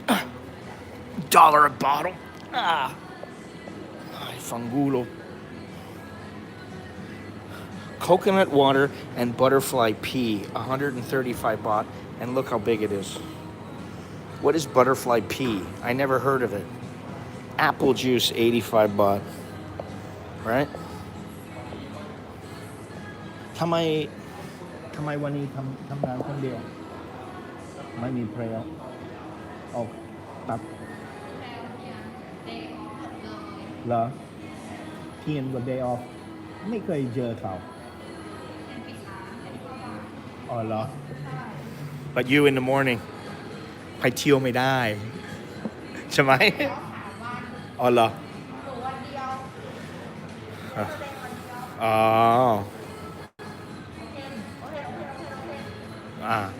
$1 a bottle. Ay, fangulo. Coconut water and butterfly pea, 135 baht. And look how big it is. What is butterfly pea? I never heard of it. Apple juice, 85 baht. Right? ทำไมวันนี้ทำงานคนเดียวไม่มีเพลย์ออกตัดเหรอเทียนกับ day off ไม่เคยเจอเขาอ๋อเหรอ But you in the morning ไปเที่ยวไม่ได้ใช่ไหมอ๋อเหรออ๋อ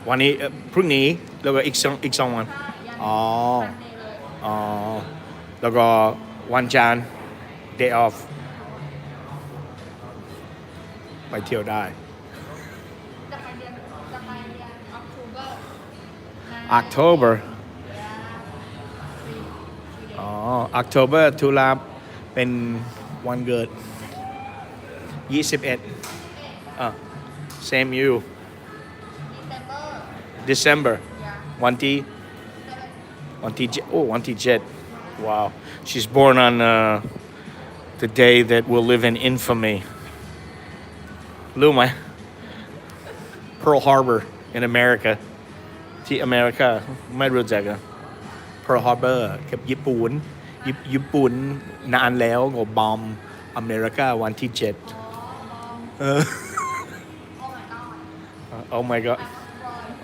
วันนี้พรุ่งนี้แล้วก็อีกสองวันอ๋อแล้วก็วันจันทร์ day off ไปเที่ยวได้ October อ๋อ October ตุลาเป็นวันเกิด21 same you December วันที่7 wow she's born on the day that will live in infamy รู้ไหม Pearl Harbor in America ที่อเมริกาไม่รู้จักอ่ะ Pearl Harbor กับญี่ปุ่นนานแล้วก็บอมอเมริกาวันที่7 Oh my god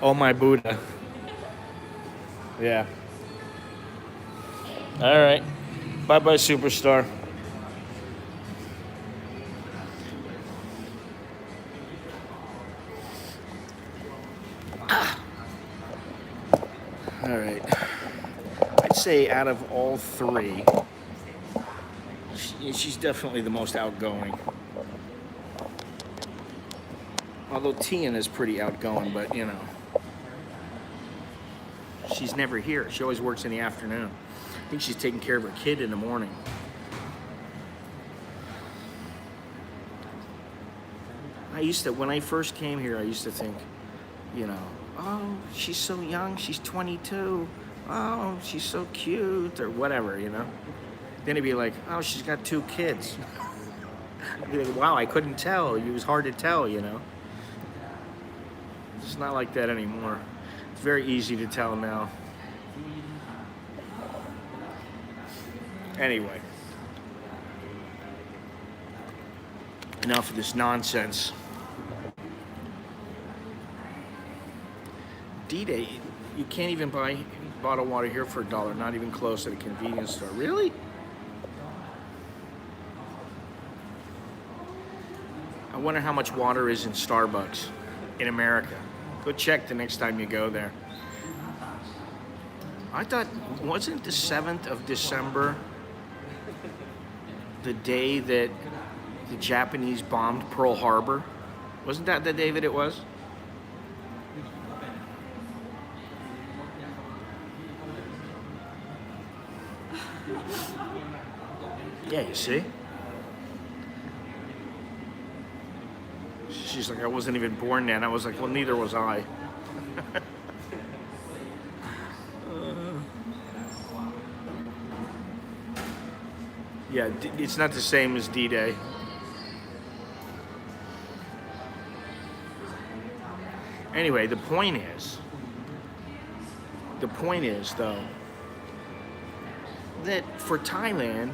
Oh my Buddha. Yeah. All right. Bye-bye, superstar. All right. I'd say out of all three, she's definitely the most outgoing. Although Tian is pretty outgoing, but you know, she's never here. She always works in the afternoon. I think she's taking care of her kid in the morning. When I first came here, I used to think, you know, oh, she's so young, she's 22. Oh, she's so cute, or whatever, you know. Then it'd be like, oh, she's got 2 kids. I'd be like, wow, I couldn't tell. It was hard to tell, you know. It's not like that anymore. It's very easy to tell now. Anyway, enough of this nonsense. D-Day, you can't even buy bottled water here for $1, not even close at a convenience store. Really? I wonder how much water is in Starbucks in America. Go check the next time you go there. I thought, wasn't the 7th of December the day that the Japanese bombed Pearl Harbor? Wasn't that the day that it was? Yeah, you see? She's like, I wasn't even born then. I was like, well, neither was I. Yeah, it's not the same as D-Day. Anyway, the point is though, that for Thailand,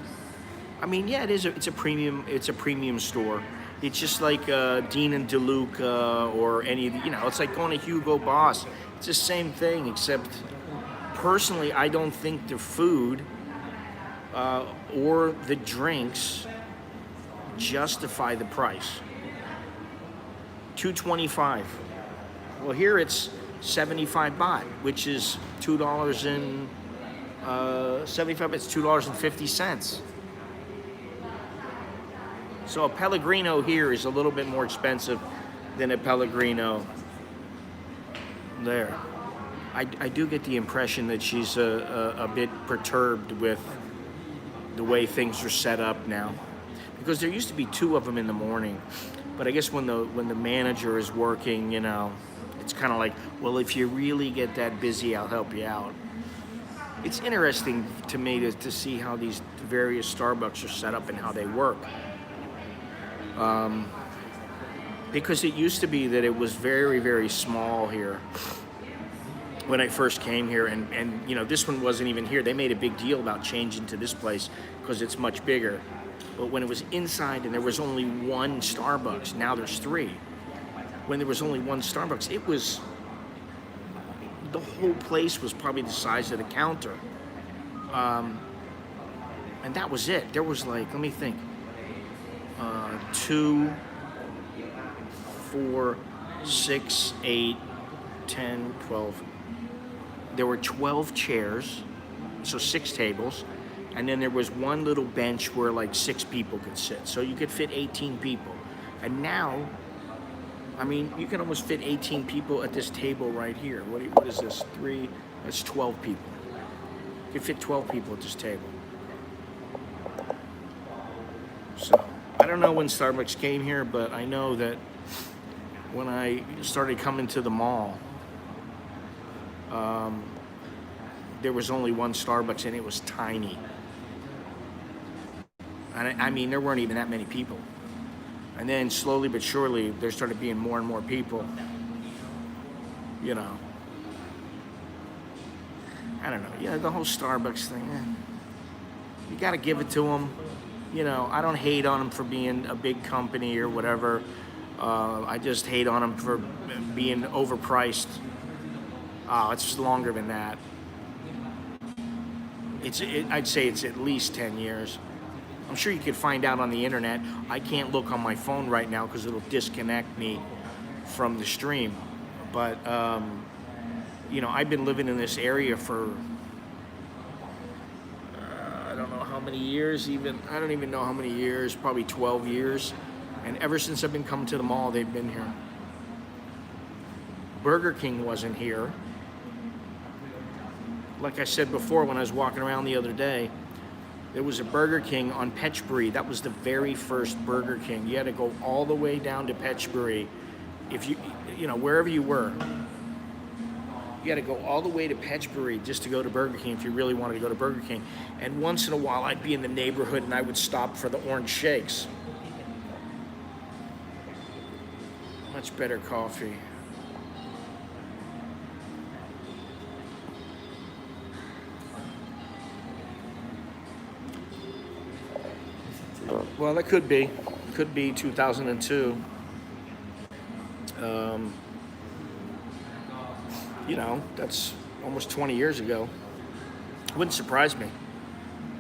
I mean, yeah, it's a premium store. It's just like Dean and DeLuca or any, you know, it's like going to Hugo Boss. It's the same thing, except personally, I don't think the food or the drinks justify the price. $2.25. Well, here it's 75 baht, which is $2 and 75. It's $2.50. So a Pellegrino here is a little bit more expensive than a Pellegrino there. I do get the impression that she's a bit perturbed with the way things are set up now, because there used to be 2 of them in the morning, but I guess when the manager is working, you know, it's kind of like, well, if you really get that busy, I'll help you out. It's interesting to me to see how these various Starbucks are set up and how they work. Because it used to be that it was very, very small here when I first came here, and you know, this one wasn't even here. They made a big deal about changing to this place because it's much bigger. But when it was inside and there was only 1 Starbucks, now there's 3. When there was only 1 Starbucks, it was, the whole place was probably the size of the counter. And that was it. There was like, let me think, 2, 4, 6, 8, 10, 12. There were 12 chairs, so 6 tables, and then there was 1 little bench where like 6 people could sit. So you could fit 18 people. And now, I mean, you can almost fit 18 people at this table right here. What is this? 3, that's 12 people. You could fit 12 people at this table. So, I don't know when Starbucks came here, but I know that when I started coming to the mall, there was only 1 Starbucks and it was tiny. And I mean, there weren't even that many people. And then slowly but surely, there started being more and more people. You know. I don't know. Yeah, the whole Starbucks thing. You got to give it to them. You know, I don't hate on them for being a big company or whatever. I just hate on them for being overpriced. Oh, it's longer than that. I'd say it's at least 10 years. I'm sure you could find out on the internet. I can't look on my phone right now because it'll disconnect me from the stream. But you know, I've been living in this area for I don't know how many years, even I don't even know how many years, probably 12 years. And ever since I've been coming to the mall, they've been here. Burger King wasn't here. Like I said before, when I was walking around the other day, there was a Burger King on Petchbury. That was the very first Burger King. You had to go all the way down to Petchbury. If you know, wherever you were, you had to go all the way to Petchbury just to go to Burger King if you really wanted to go to Burger King. And once in a while, I'd be in the neighborhood and I would stop for the orange shakes. Much better coffee. Well, that could be 2002. You know, that's almost 20 years ago. Wouldn't surprise me.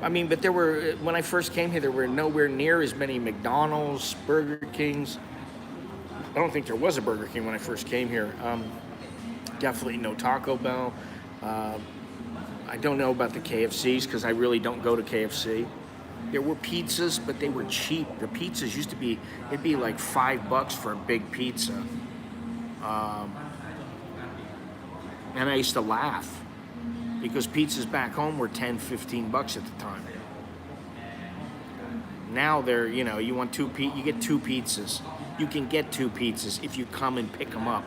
I mean, but there were, when I first came here, there were nowhere near as many McDonald's, Burger Kings. I don't think there was a Burger King when I first came here. Definitely no Taco Bell. I don't know about the KFCs because I really don't go to KFC. There were pizzas, but they were cheap. The pizzas used to be, it'd be like $5 for a big pizza. And I used to laugh because pizzas back home were $10, $15 at the time. Now they're, you know, you want you get two pizzas. You can get two pizzas if you come and pick them up,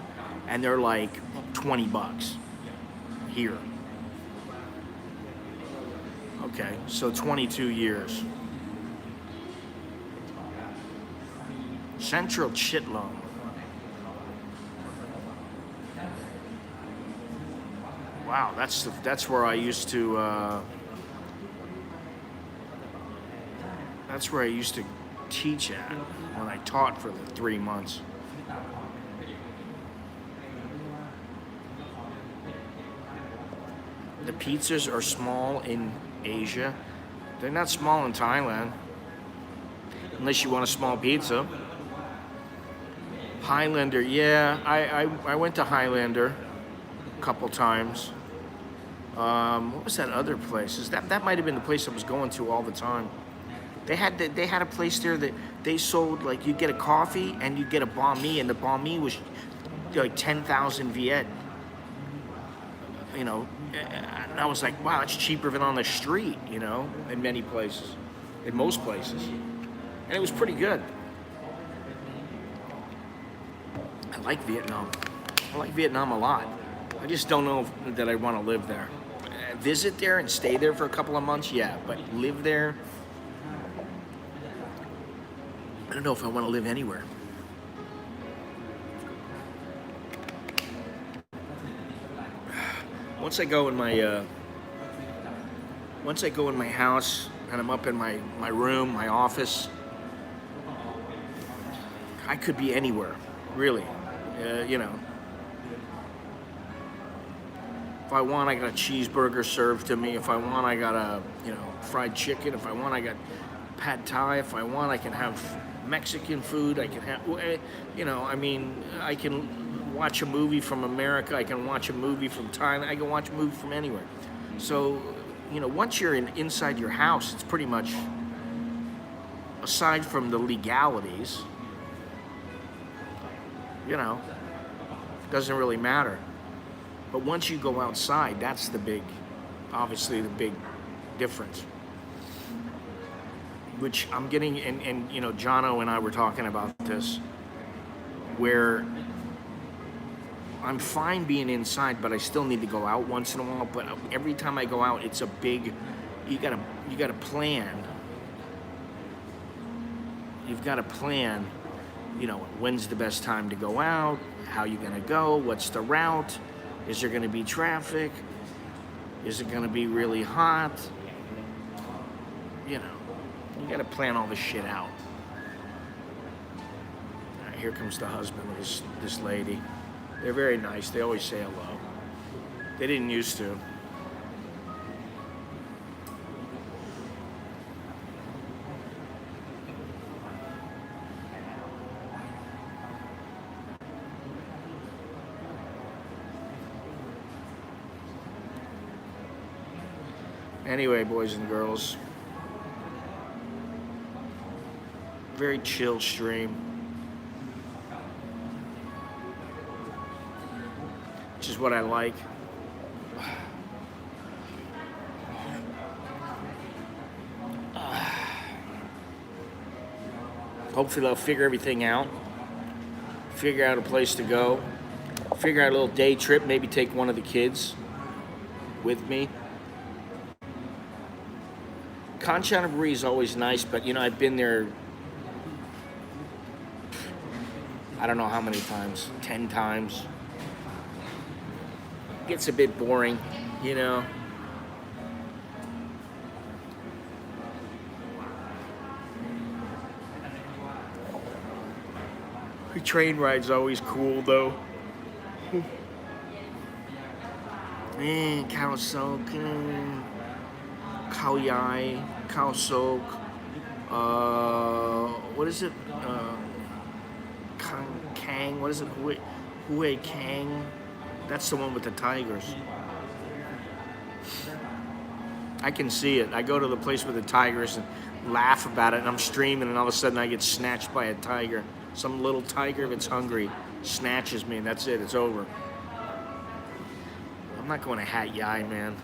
and they're like $20 here. Okay, so 22 years. Central Chitlong. Wow, that's where I used to. That's where I used to teach at when I taught for the 3 months. The pizzas are small in Asia. They're not small in Thailand, unless you want a small pizza. Highlander, yeah, I went to Highlander a couple times. What was that other place? That might have been the place I was going to all the time. They had a place there that they sold, like, you get a coffee and you get a banh mi, and the banh mi was like 10,000 Viet. You know, and I was like, wow, it's cheaper than on the street, you know, in many places, in most places. And it was pretty good. I like Vietnam. I like Vietnam a lot. I just don't know that I want to live there. Visit there and stay there for a couple of months, yeah, but live there, I don't know if I want to live anywhere. Once I go in my house and I'm up in my room, my office, I could be anywhere, really. You know, if I want, I got a cheeseburger served to me. If I want, I got a, you know, fried chicken. If I want, I got pad thai. If I want, I can have Mexican food. I can have, you know, I mean, I can watch a movie from America. I can watch a movie from Thailand. I can watch a movie from anywhere. So, you know, once you're inside your house, it's pretty much, aside from the legalities, you know, it doesn't really matter. But once you go outside, that's obviously the big difference. Which I'm getting, and you know, Jono and I were talking about this, where I'm fine being inside, but I still need to go out once in a while. But every time I go out, it's a big, you gotta plan. You've got to plan, you know, when's the best time to go out, how you gonna go, what's the route, is there gonna be traffic, is it gonna be really hot, you know, you gotta plan all this shit out. All right, here comes the husband with this lady. They're very nice, they always say hello. They didn't used to. Anyway, boys and girls, very chill stream, which is what I like. Hopefully they'll figure everything out, figure out a place to go, figure out a little day trip, maybe take one of the kids with me. Klongchan Arboretum is always nice, but you know, I've been there, I don't know how many times, 10 times. Gets a bit boring, you know. The train ride's always cool though. Cow soak, cow yai, cow soak. What is it? Kang. What is it? Hue Kang. That's the one with the tigers. I can see it. I go to the place with the tigers and laugh about it, and I'm streaming, and all of a sudden I get snatched by a tiger. Some little tiger, if it's hungry, snatches me, and that's it. It's over. I'm not going to Hat Yai, man.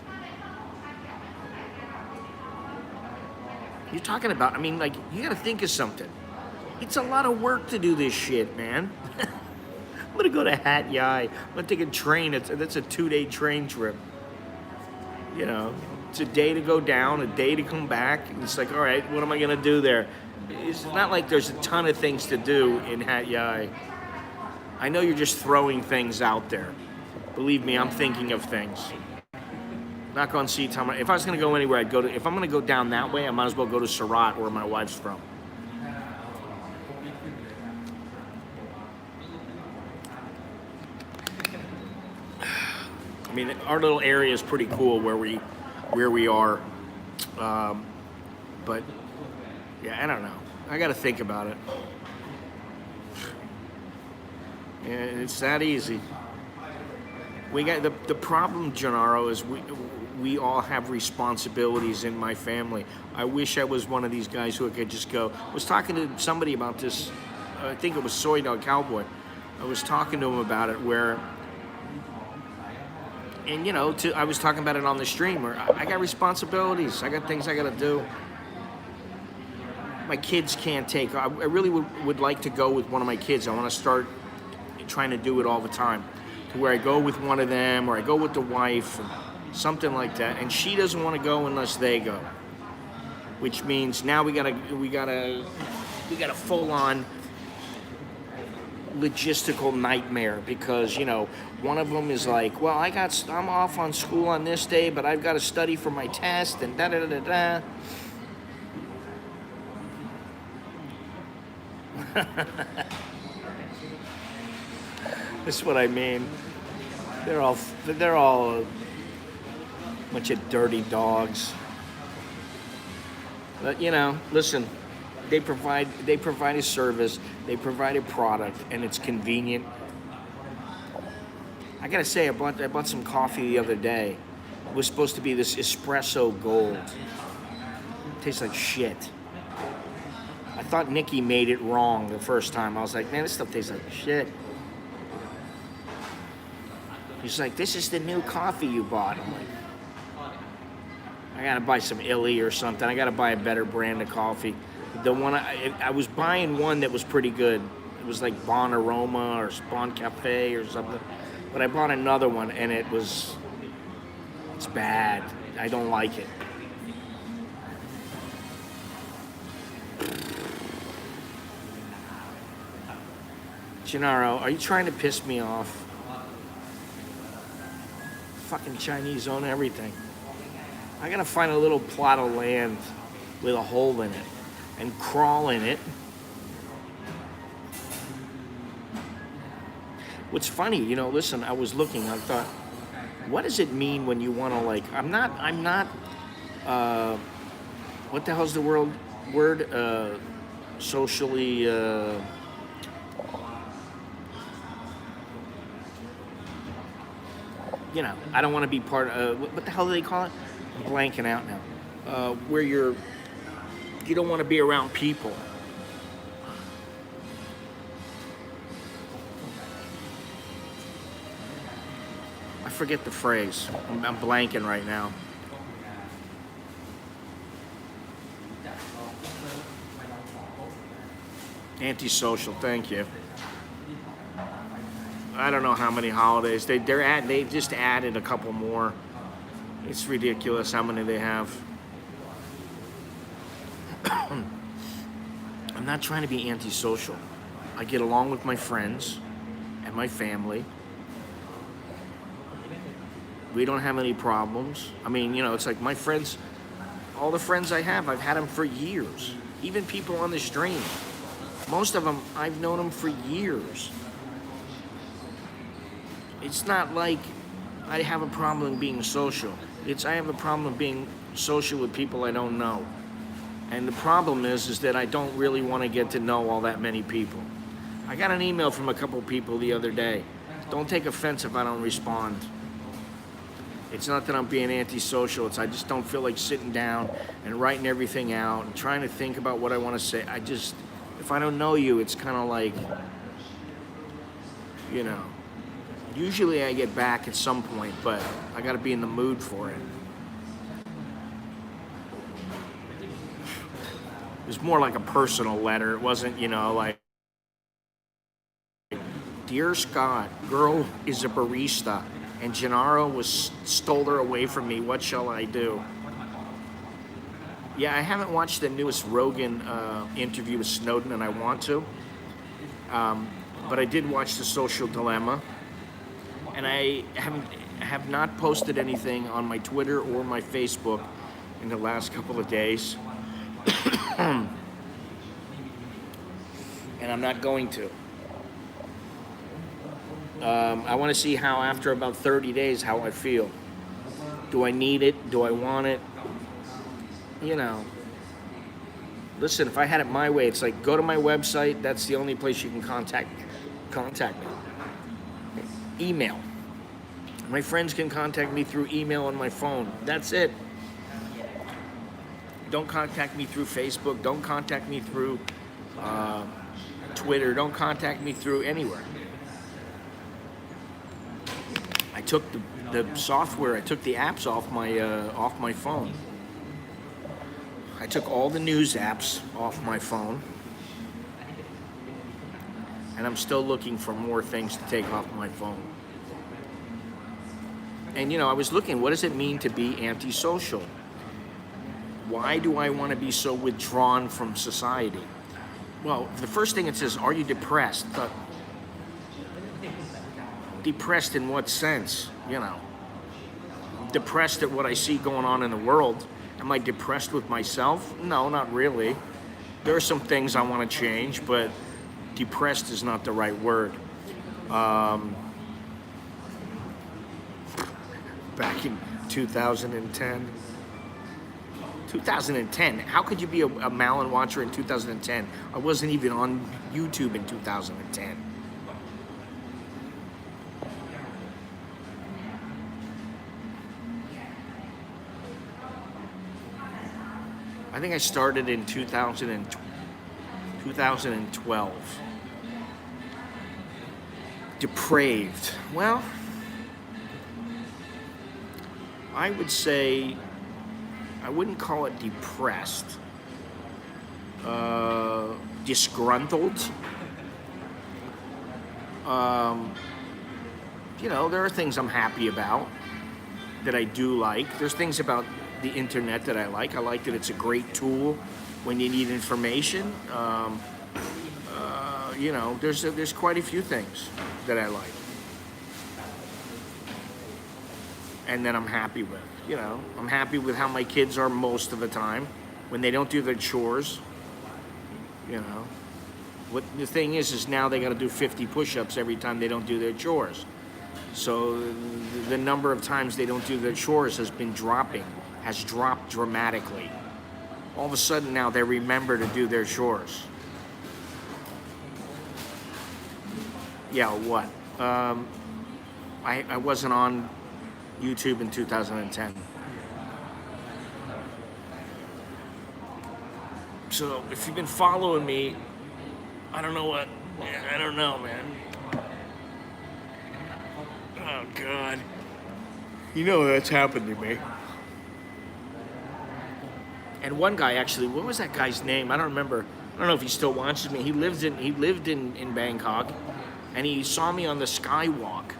You're talking about, I mean, like, you got to think of something. It's a lot of work to do this shit, man. I'm going to go to Hat Yai. I'm going to take a train. That's a 2-day train trip. You know, it's a day to go down, a day to come back. And it's like, all right, what am I going to do there? It's not like there's a ton of things to do in Hat Yai. I know you're just throwing things out there. Believe me, I'm thinking of things. Not going to see time. If I was going to go anywhere, I'd go to. If I'm going to go down that way, I might as well go to Surat, where my wife's from. I mean, our little area is pretty cool where we are, but yeah, I don't know. I got to think about it. Yeah, it's that easy. We got the problem, Gennaro, is we all have responsibilities in my family. I wish I was one of these guys who could just go. I was talking to somebody about this. I think it was Soy Dog Cowboy. I was talking to him about it where. And, you know, I was talking about it on the stream where I got responsibilities. I got things I got to do. My kids can't take. I really would like to go with one of my kids. I want to start trying to do it all the time. To where I go with one of them or I go with the wife, or something like that. And she doesn't want to go unless they go. Which means now we got a full-on logistical nightmare because, you know, one of them is like, well, I'm off on school on this day, but I've got to study for my test and da-da-da-da-da. This is what I mean. They're all a bunch of dirty dogs. But, you know, listen, they provide a service, they provide a product, and it's convenient. I gotta say, I bought some coffee the other day. It was supposed to be this espresso gold. It tastes like shit. I thought Nikki made it wrong the first time. I was like, man, this stuff tastes like shit. He's like, this is the new coffee you bought. I'm like, I gotta buy some Illy or something. I gotta buy a better brand of coffee. The one I was buying one that was pretty good. It was like Bon Aroma or Bon Cafe or something. But I bought another one and it's bad. I don't like it. Gennaro, are you trying to piss me off? Fucking Chinese own everything. I gotta find a little plot of land with a hole in it and crawl in it. What's funny, you know, listen, I was looking, I thought, what does it mean when you want to, like, I'm not, what the hell's the word, socially, you know, I don't want to be part of, what the hell do they call it? I'm blanking out now. Where you don't want to be around people. I forget the phrase. I'm blanking right now. Antisocial, thank you. I don't know how many holidays they just added a couple more. It's ridiculous how many they have. I'm not trying to be antisocial. I get along with my friends and my family. We don't have any problems. I mean, it's like my friends, all the friends I have, I've had them for years. Even people on the stream. Most of them, I've known them for years. It's not like I have a problem being social. I have a problem being social with people I don't know. And the problem is that I don't really want to get to know all that many people. I got an email from a couple people the other day. Don't take offense if I don't respond. It's not that I'm being antisocial. I just don't feel like sitting down and writing everything out and trying to think about what I want to say. If I don't know you, it's kind of like, usually I get back at some point, but I got to be in the mood for it. It was more like a personal letter. It wasn't, like, Dear Scott, girl is a barista, and Gennaro stole her away from me. What shall I do? Yeah, I haven't watched the newest Rogan interview with Snowden, and I want to. But I did watch The Social Dilemma, and I have not posted anything on my Twitter or my Facebook in the last couple of days. And I'm not going to. I want to see how, after about 30 days, how I feel. Do I need it? Do I want it? Listen, if I had it my way, it's like, go to my website. That's the only place you can contact me. Email. My friends can contact me through email on my phone. That's it. Don't contact me through Facebook. Don't contact me through Twitter. Don't contact me through anywhere. I took the software. I took the apps off my phone. I took all the news apps off my phone. And I'm still looking for more things to take off my phone. And I was looking, what does it mean to be antisocial? Why do I want to be so withdrawn from society? Well, the first thing it says, are you depressed? Depressed in what sense? Depressed at what I see going on in the world. Am I depressed with myself? No, not really. There are some things I want to change, but depressed is not the right word. Back in 2010. 2010? How could you be a Malin watcher in 2010? I wasn't even on YouTube in 2010. I think I started in 2012. Depraved. Well, I would say I wouldn't call it depressed. Disgruntled. There are things I'm happy about that I do like. There's things about the internet that I like. I like that it's a great tool when you need information. There's quite a few things that I like. And that I'm happy with. I'm happy with how my kids are most of the time when they don't do their chores. What the thing is now they got to do 50 push-ups every time they don't do their chores. So the number of times they don't do their chores has dropped dramatically. All of a sudden now they remember to do their chores. Yeah, what? I wasn't on YouTube in 2010. So if you've been following me, I don't know what, man, I don't know, man. Oh, God. You know that's happened to me. And one guy actually, what was that guy's name? I don't remember. I don't know if he still watches me. He lived in Bangkok, and he saw me on the skywalk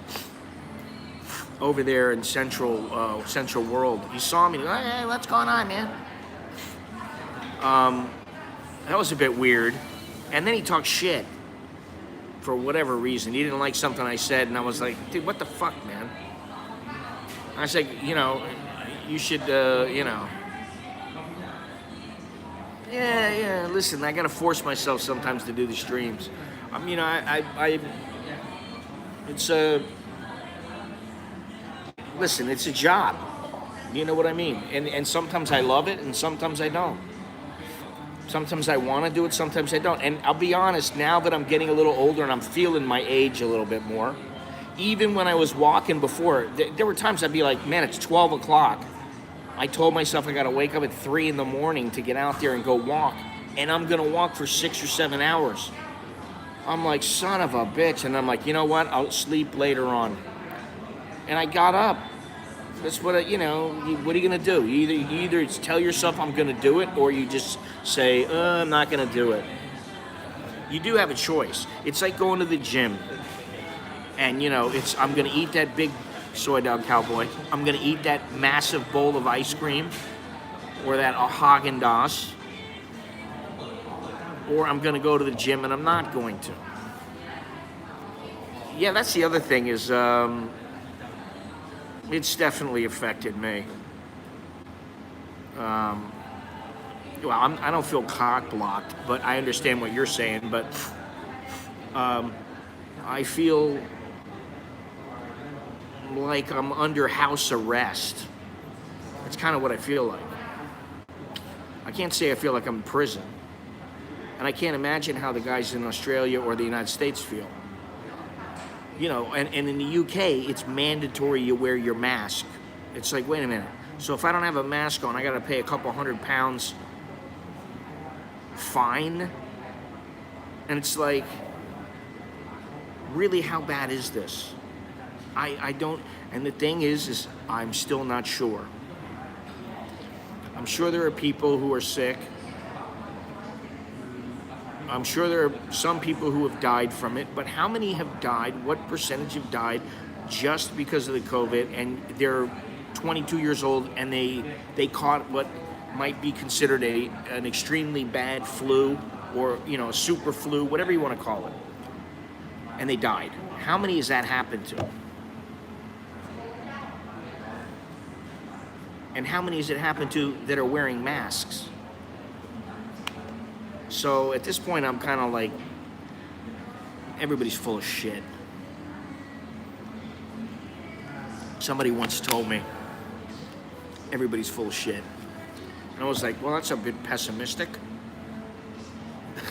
over there in Central World. He saw me. Hey, what's going on, man? That was a bit weird. And then he talked shit for whatever reason. He didn't like something I said, and I was like, dude, what the fuck, man? I said, you know, you should, you know. Yeah, listen, I gotta force myself sometimes to do the streams. You know, it's listen, it's a job. You know what I mean? And sometimes I love it, and sometimes I don't. Sometimes I want to do it, sometimes I don't. And I'll be honest, now that I'm getting a little older and I'm feeling my age a little bit more, even when I was walking before, there were times I'd be like, man, it's 12 o'clock. I told myself I got to wake up at 3 in the morning to get out there and go walk. And I'm going to walk for 6 or 7 hours. I'm like, son of a bitch. And I'm like, you know what? I'll sleep later on. And I got up. That's what, you know, what are you going to do? You either tell yourself I'm going to do it, or you just say, I'm not going to do it. You do have a choice. It's like going to the gym. And, you know, I'm going to eat that big soy dog cowboy. I'm going to eat that massive bowl of ice cream, or that Haagen-Dazs. Or I'm going to go to the gym and I'm not going to. Yeah, that's the other thing is, it's definitely affected me. Well, I don't feel cock-blocked, but I understand what you're saying. But I feel like I'm under house arrest. That's kind of what I feel like. I can't say I feel like I'm in prison. And I can't imagine how the guys in Australia or the United States feel. You know, and in the UK, it's mandatory you wear your mask. It's like, wait a minute. So if I don't have a mask on, I got to pay a couple £100 fine? And it's like, really, how bad is this? I don't, and the thing is I'm still not sure. I'm sure there are people who are sick. I'm sure there are some people who have died from it, but how many have died? What percentage have died just because of the COVID? And they're 22 years old and they caught what might be considered an extremely bad flu, or, you know, a super flu, whatever you want to call it. And they died. How many has that happened to? And how many has it happened to that are wearing masks? So at this point, I'm kind of like, everybody's full of shit. Somebody once told me, everybody's full of shit. And I was like, well, that's a bit pessimistic.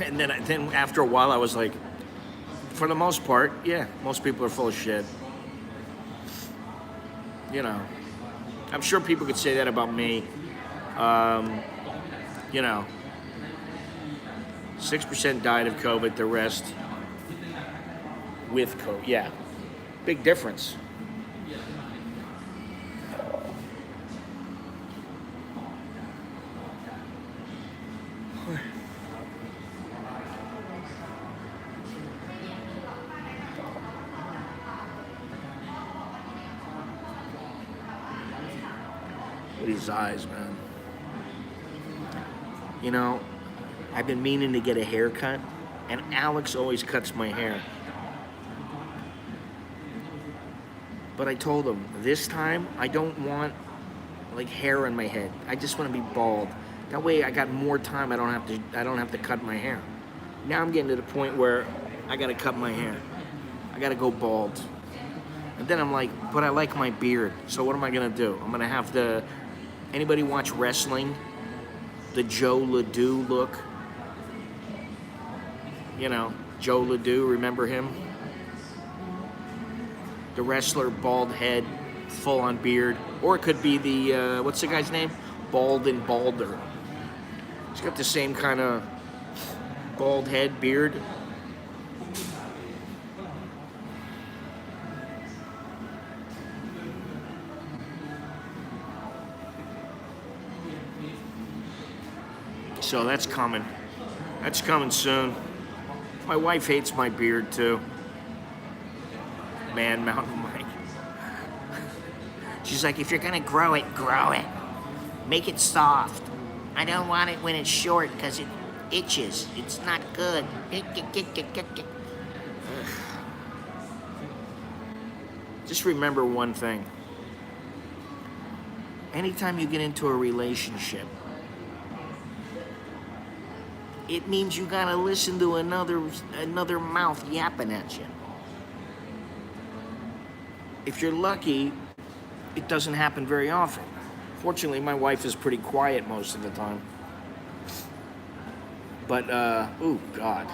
And then after a while, I was like, for the most part, yeah, most people are full of shit. You know, I'm sure people could say that about me. You know, 6% died of COVID, the rest with COVID. Yeah, big difference. Look at his eyes, man. You know, I've been meaning to get a haircut, and Alex always cuts my hair. But I told him, this time, I don't want, like, hair in my head. I just want to be bald. That way I got more time, I don't have to cut my hair. Now I'm getting to the point where I gotta cut my hair. I gotta go bald. And then I'm like, but I like my beard, so what am I gonna do? I'm gonna have to, anybody watch wrestling? The Joe Ledoux look? You know, Joe Ledoux, remember him? The wrestler, bald head, full on beard. Or it could be the, what's the guy's name? Bald and Balder. He's got the same kind of bald head, beard. So that's coming. That's coming soon. My wife hates my beard too. Man, mountain Mike. She's like, if you're gonna grow it, grow it. Make it soft. I don't want it when it's short because it itches. It's not good. Just remember one thing. Anytime you get into a relationship, it means you gotta listen to another mouth yapping at you. If you're lucky, it doesn't happen very often. Fortunately, my wife is pretty quiet most of the time. But, oh God.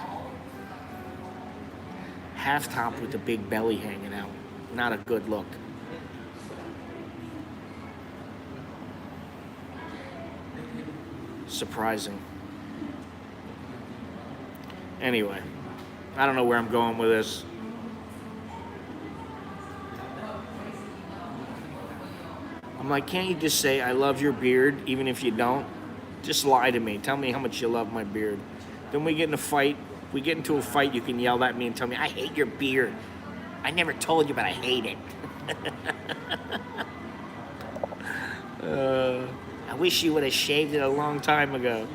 Half top with the big belly hanging out. Not a good look. Surprising. Anyway, I don't know where I'm going with this. I'm like, can't you just say, I love your beard, even if you don't? Just lie to me. Tell me how much you love my beard. Then we get in a fight. If we get into a fight, you can yell at me and tell me, I hate your beard. I never told you, but I hate it. I wish you would have shaved it a long time ago.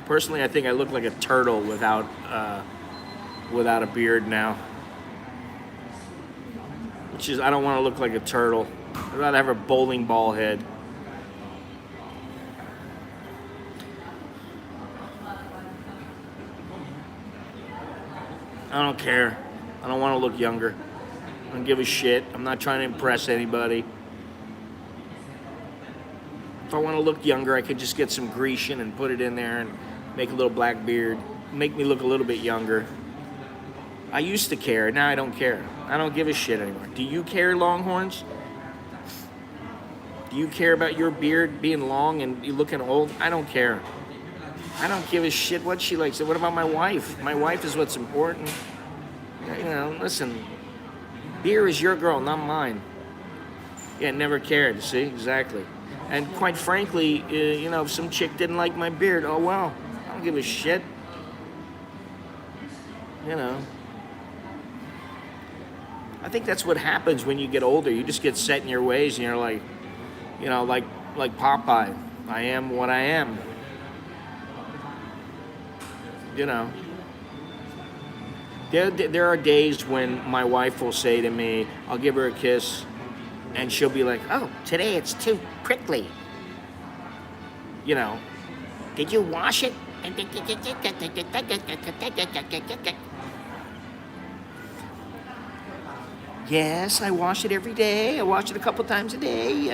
Personally, I think I look like a turtle without a beard now. Which is, I don't want to look like a turtle. I'd rather have a bowling ball head. I don't care. I don't want to look younger. I don't give a shit. I'm not trying to impress anybody. If I want to look younger, I could just get some Grecian and put it in there and make a little black beard. Make me look a little bit younger. I used to care. Now I don't care. I don't give a shit anymore. Do you care, Longhorns? Do you care about your beard being long and you looking old? I don't care. I don't give a shit what she likes. What about my wife? My wife is what's important. You know, listen. Beer is your girl, not mine. Yeah, never cared. See, exactly. And quite frankly, you know, if some chick didn't like my beard, oh well. I don't give a shit. You know. I think that's what happens when you get older. You just get set in your ways and you're like, you know, like Popeye. I am what I am. You know. There are days when my wife will say to me, I'll give her a kiss, and she'll be like, oh, today it's too prickly. You know, did you wash it? Yes, I wash it every day. I wash it a couple times a day.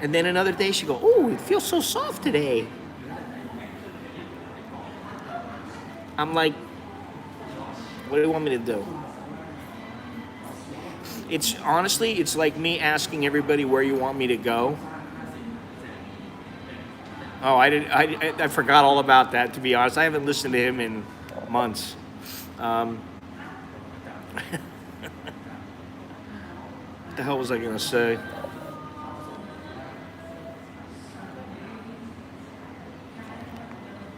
And then another day she go, oh, it feels so soft today. I'm like, what do you want me to do? It's honestly, it's like me asking everybody where you want me to go. Oh, I forgot all about that, to be honest. I haven't listened to him in months. What the hell was I gonna say?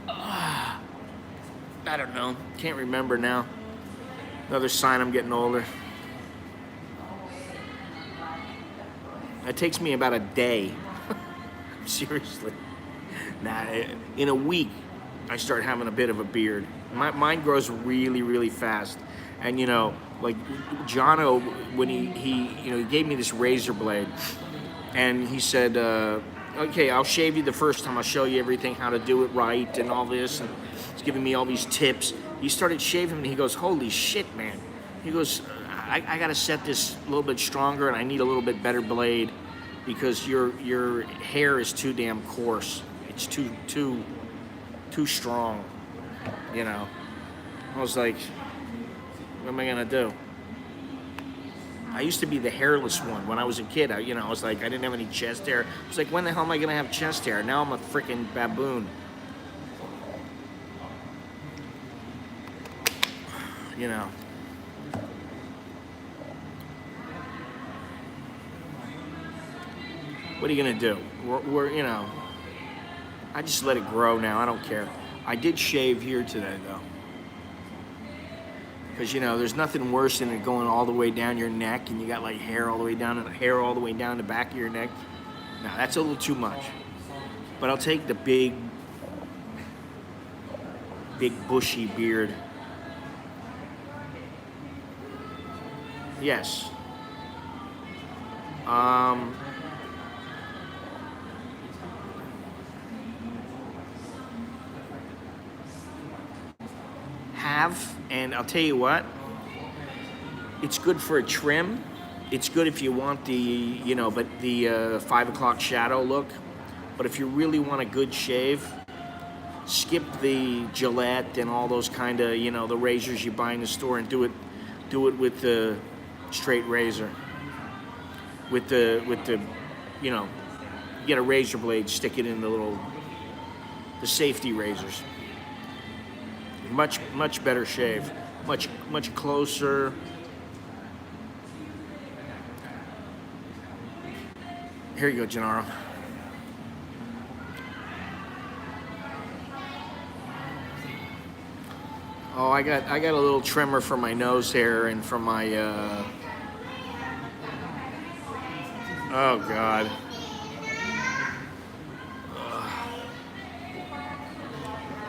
I don't know. Can't remember now. Another sign I'm getting older. It takes me about a day. Seriously. Nah, in a week, I start having a bit of a beard. Mine grows really, really fast. And you know, like Jono, when he gave me this razor blade, and he said, okay, I'll shave you the first time. I'll show you everything, how to do it right and all this. And he's giving me all these tips. He started shaving and he goes, holy shit, man. He goes, I got to set this a little bit stronger and I need a little bit better blade because your hair is too damn coarse. It's too strong, you know. I was like, what am I going to do? I used to be the hairless one when I was a kid. I was like, I didn't have any chest hair. I was like, when the hell am I gonna have chest hair? Now I'm a freaking baboon. What are you gonna do? We're I just let it grow now. I don't care. I did shave here today though. Because there's nothing worse than it going all the way down your neck and you got like hair all the way down and hair all the way down the back of your neck. Now that's a little too much. But I'll take the big bushy beard. Yes. And I'll tell you what, it's good for a trim. It's good if you want the 5 o'clock shadow look. But if you really want a good shave, skip the Gillette and all those kind of, the razors you buy in the store, and do it with the straight razor. With the you get a razor blade, stick it in the safety razors. Much better shave, much closer. Here you go, Gennaro. Oh, I got a little trimmer for my nose hair and for my oh God.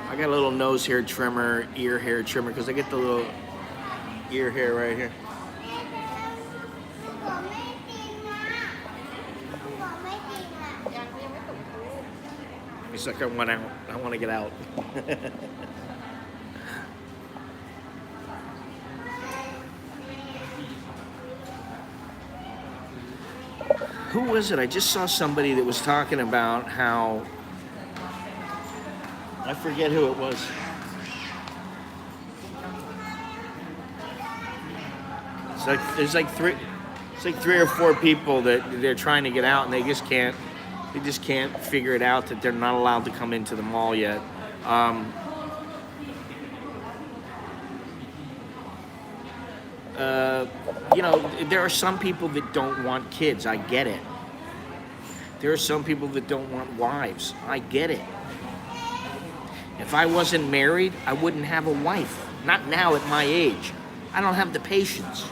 I got a little nose hair trimmer, ear hair trimmer, because I get the little ear hair right here. It's like I want out. I want to get out. Who was it? I just saw somebody that was talking about how, I forget who it was. There's like three or four people that they're trying to get out, and they just can't figure it out that they're not allowed to come into the mall yet. There are some people that don't want kids. I get it. There are some people that don't want wives. I get it. If I wasn't married, I wouldn't have a wife. Not now at my age. I don't have the patience.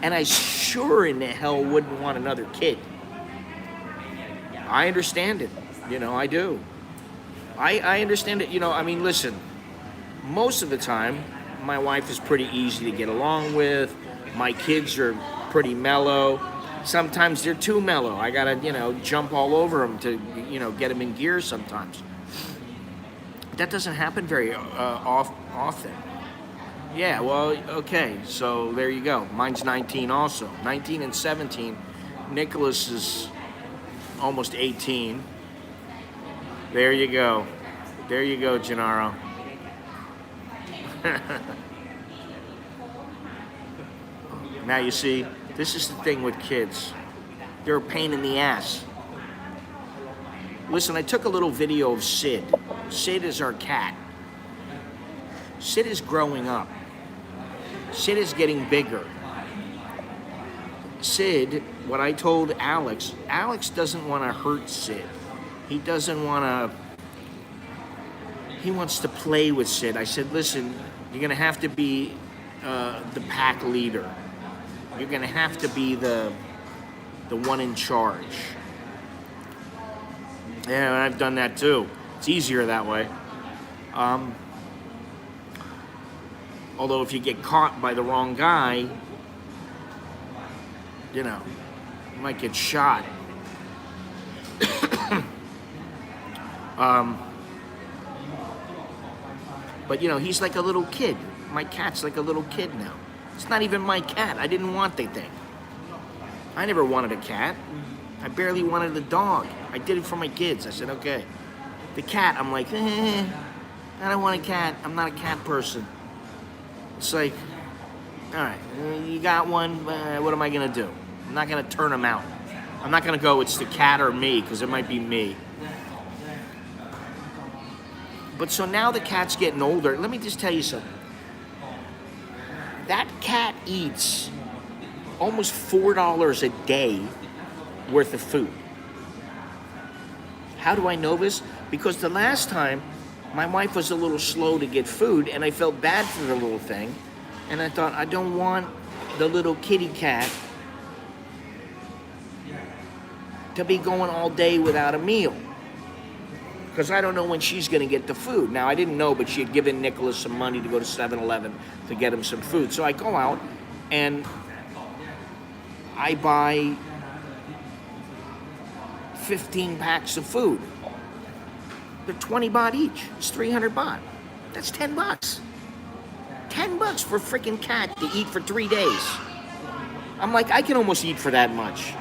And I sure in the hell wouldn't want another kid. I understand it. I do. I understand it. Listen, most of the time, my wife is pretty easy to get along with. My kids are pretty mellow. Sometimes they're too mellow. I gotta, jump all over them to, get them in gear sometimes. That doesn't happen very often. Yeah, well, okay, so there you go. Mine's 19 also. 19 and 17. Nicholas is almost 18. There you go. There you go, Gennaro. Now you see, this is the thing with kids. They're a pain in the ass. Listen, I took a little video of Sid. Sid is our cat. Sid is growing up. Sid is getting bigger. Sid, what I told Alex doesn't want to hurt Sid. He doesn't want to, he wants to play with Sid. I said, listen, you're going to have to be the pack leader. You're going to have to be the one in charge. Yeah, I've done that too. It's easier that way. Although if you get caught by the wrong guy, you might get shot. But he's like a little kid. My cat's like a little kid now. It's not even my cat. I didn't want the thing. I never wanted a cat. I barely wanted a dog. I did it for my kids. I said, okay. The cat, I'm like, I don't want a cat. I'm not a cat person. It's like, All right, you got one. What am I gonna do? I'm not gonna turn them out. I'm not gonna go, it's the cat or me, because it might be me. But so now the cat's getting older. Let me just tell you something. That cat eats almost $4 a day worth of food. How do I know this? Because the last time, my wife was a little slow to get food, and I felt bad for the little thing. And I thought, I don't want the little kitty cat to be going all day without a meal. Because I don't know when she's going to get the food. Now, I didn't know, but she had given Nicholas some money to go to 7-Eleven to get him some food. So I go out, and I buy 15 packs of food. They're 20 baht each. It's 300 baht. That's 10 bucks. 10 bucks for a freaking cat to eat for 3 days. I'm like, I can almost eat for that much.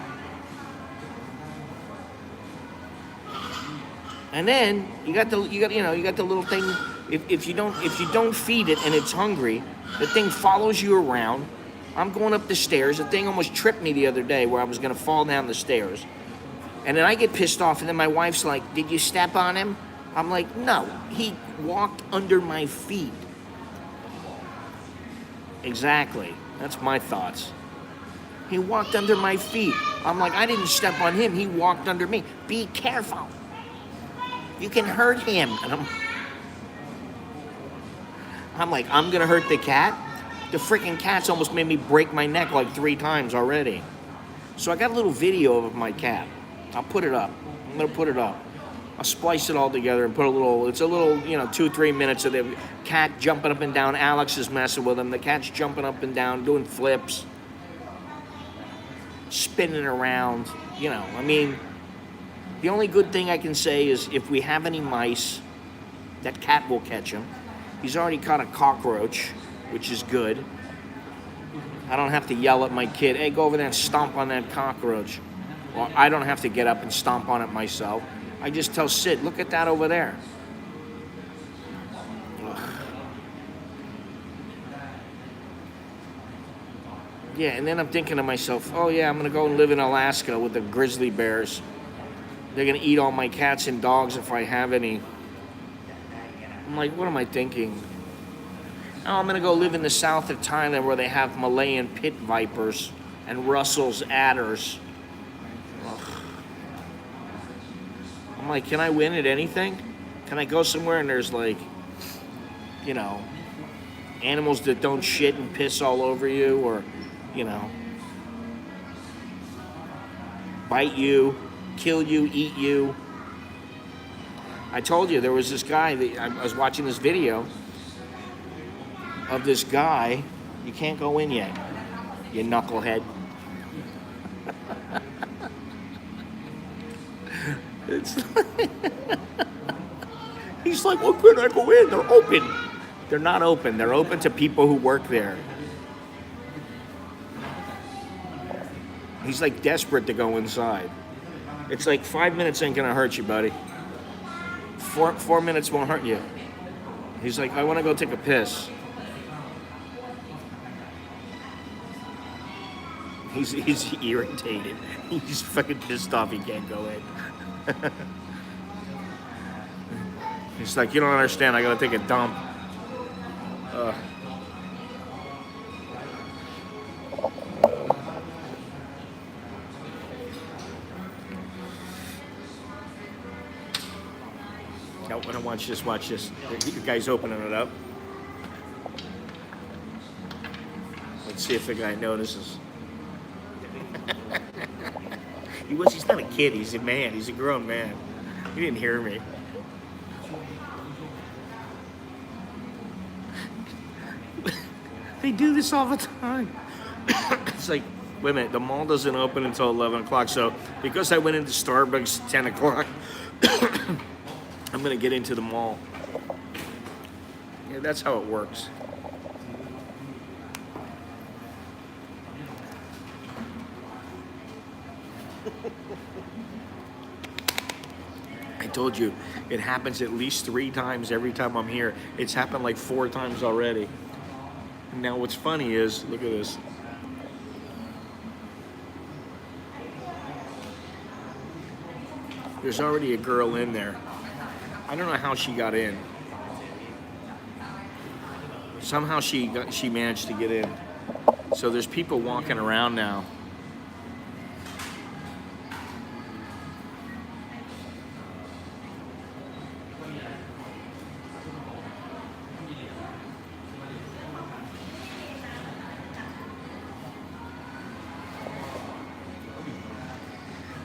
And then you got the little thing. If you don't feed it and it's hungry, the thing follows you around. I'm going up the stairs. The thing almost tripped me the other day where I was gonna fall down the stairs. And then I get pissed off, and then my wife's like, "Did you step on him?" I'm like, "No, he walked under my feet." Exactly. That's my thoughts. He walked under my feet. I'm like, I didn't step on him. He walked under me. Be careful. You can hurt him. And I'm like, I'm gonna hurt the cat? The freaking cat's almost made me break my neck like 3 times already. So I got a little video of my cat. I'll put it up. I'm gonna put it up. I'll splice it all together and put it's a little, 2-3 minutes of the cat jumping up and down. Alex is messing with him. The cat's jumping up and down, doing flips, spinning around. The only good thing I can say is if we have any mice, that cat will catch them. He's already caught a cockroach, which is good. I don't have to yell at my kid, "Hey, go over there and stomp on that cockroach." Or I don't have to get up and stomp on it myself. I just tell Sid, "Look at that over there." Ugh. Yeah, and then I'm thinking to myself, oh yeah, I'm gonna go and live in Alaska with the grizzly bears. They're gonna eat all my cats and dogs if I have any. I'm like, what am I thinking? Oh, I'm gonna go live in the south of Thailand where they have Malayan pit vipers and Russell's adders. Ugh. I'm like, can I win at anything? Can I go somewhere and there's animals that don't shit and piss all over you, or, bite you, kill you, eat you? I told you there was this guy that I was watching this video of this guy. You can't go in yet, you knucklehead. He's like, "Well, could I go in? They're open." They're not open. They're open to people who work there. He's like desperate to go inside. It's like 5 minutes ain't gonna hurt you, buddy. Four minutes won't hurt you. He's like, "I want to go take a piss." He's irritated. He's fucking pissed off he can't go in. He's like, "You don't understand. I gotta take a dump." No, I don't want you to watch this. The guy's opening it up. Let's see if the guy notices. He's not a kid, he's a man. He's a grown man. He didn't hear me. They do this all the time. It's like, wait a minute, the mall doesn't open until 11 o'clock, so because I went into Starbucks 10 o'clock, I'm gonna get into the mall. Yeah, that's how it works. I told you, it happens at least 3 times every time I'm here. It's happened like 4 times already. Now what's funny is, look at this. There's already a girl in there. I don't know how she got in. Somehow she managed to get in. So there's people walking around now.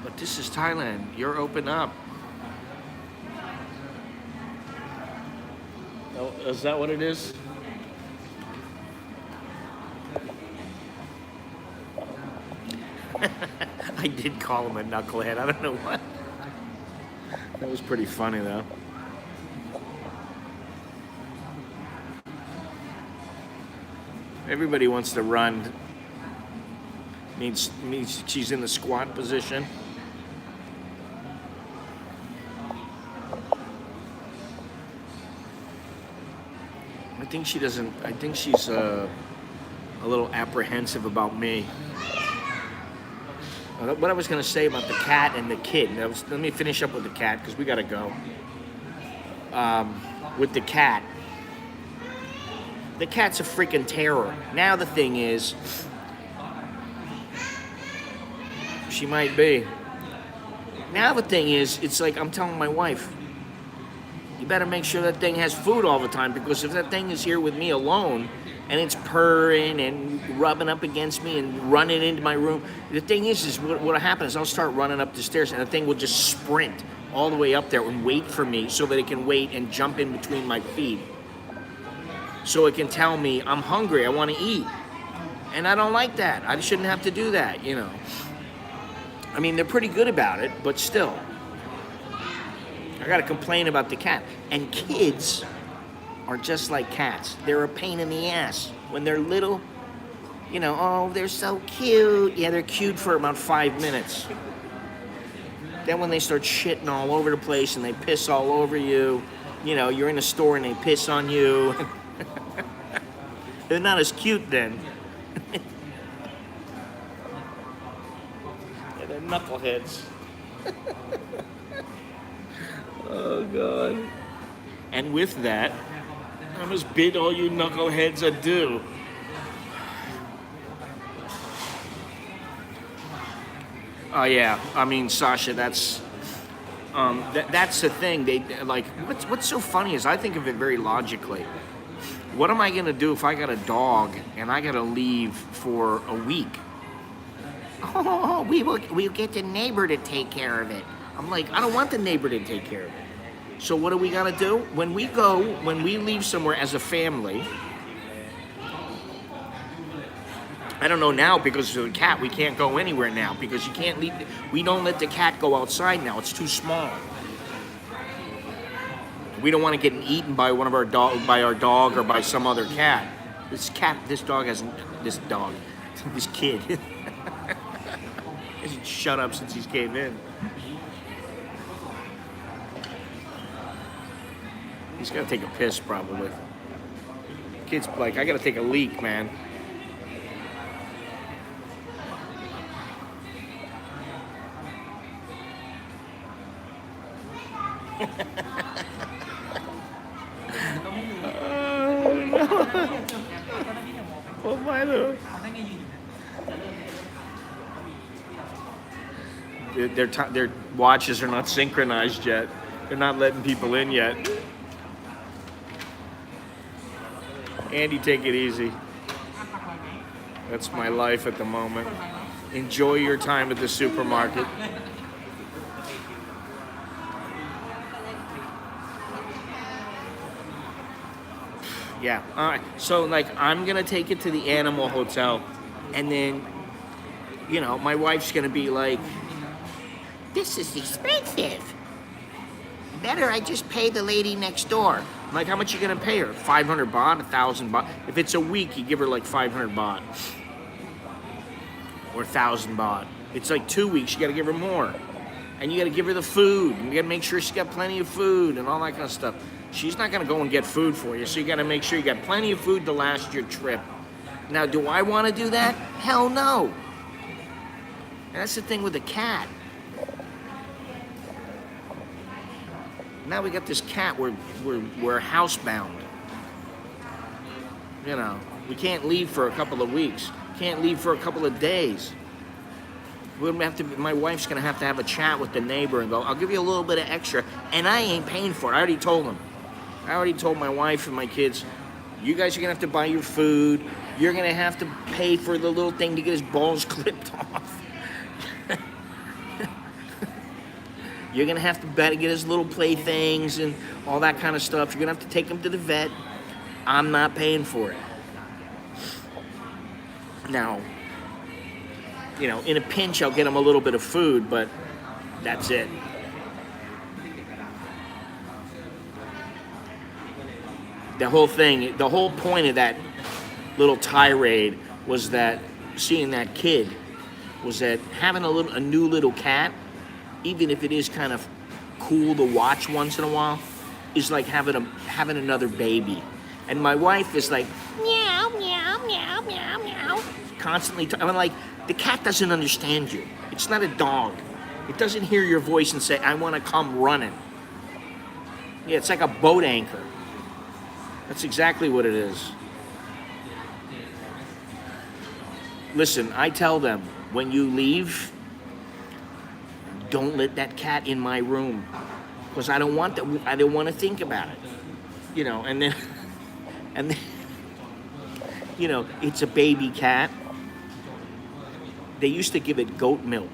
But this is Thailand. You're open up. Oh, is that what it is? I did call him a knucklehead. I don't know what. That was pretty funny though. Everybody wants to run. Means she's in the squat position. I think she doesn't. I think she's a little apprehensive about me. What I was going to say about the cat and the kid. Let me finish up with the cat because we got to go. With the cat's a freaking terror. Now the thing is, she might be. Now the thing is, it's like I'm telling my wife, you better make sure that thing has food all the time, because if that thing is here with me alone and it's purring and rubbing up against me and running into my room, the thing is what'll happen is I'll start running up the stairs and the thing will just sprint all the way up there and wait for me so that it can wait and jump in between my feet. So it can tell me I'm hungry, I want to eat. And I don't like that. I shouldn't have to do that, you know. I mean, they're pretty good about it, but still. I gotta complain about the cat. And kids are just like cats. They're a pain in the ass. When they're little, you know, oh, they're so cute. Yeah, they're cute for about 5 minutes. Then when they start shitting all over the place and they piss all over you, you know, you're in a store and they piss on you. They're not as cute then. Yeah, they're knuckleheads. Oh, God. And with that, I must bid all you knuckleheads adieu. Oh, yeah. I mean, Sasha, that's the thing. They like, what's so funny is I think of it very logically. What am I going to do if I got a dog and I got to leave for a week? Oh, we'll get the neighbor to take care of it. I'm like, I don't want the neighbor to take care of it. So what do we got to do? When we leave somewhere as a family, I don't know now because of the cat, we can't go anywhere now because you can't leave. We don't let the cat go outside now. It's too small. We don't want to get eaten by one of our our dog or by some other cat. This kid. He's shut up since he's came in. He's got to take a piss, probably. Kid's like, I got to take a leak, man. Oh, no. Their watches are not synchronized yet. They're not letting people in yet. Andy, take it easy. That's my life at the moment. Enjoy your time at the supermarket. Yeah, all right. So, like, I'm going to take it to the animal hotel. And then, you know, my wife's going to be like, this is expensive. Better I just pay the lady next door. I'm like, how much you going to pay her? 500 baht, 1,000 baht? If it's a week, you give her like 500 baht. Or 1,000 baht. It's like 2 weeks, you got to give her more. And you got to give her the food. You got to make sure she's got plenty of food and all that kind of stuff. She's not going to go and get food for you, so you got to make sure you got plenty of food to last your trip. Now, do I want to do that? Hell no. And that's the thing with the cat. Now we got this cat, we're housebound. You know, we can't leave for a couple of weeks. Can't leave for a couple of days. We're gonna have to, my wife's gonna have a chat with the neighbor and go, I'll give you a little bit of extra, and I ain't paying for it. I already told him. I already told my wife and my kids, you guys are gonna have to buy your food. You're gonna have to pay for the little thing to get his balls clipped off. You're gonna have to get his little playthings and all that kind of stuff. You're gonna have to take him to the vet. I'm not paying for it. Now, you know, in a pinch, I'll get him a little bit of food, but that's it. The whole thing, the whole point of that little tirade was that seeing that kid was that having a new little cat, even if it is kind of cool to watch once in a while, is like having another baby. And my wife is like, meow, meow, meow, meow, meow. Constantly, I'm like, the cat doesn't understand you. It's not a dog. It doesn't hear your voice and say, I want to come running. Yeah, it's like a boat anchor. That's exactly what it is. Listen, I tell them, when you leave, don't let that cat in my room, because I don't want to think about it. You know, and then, you know, it's a baby cat. They used to give it goat milk,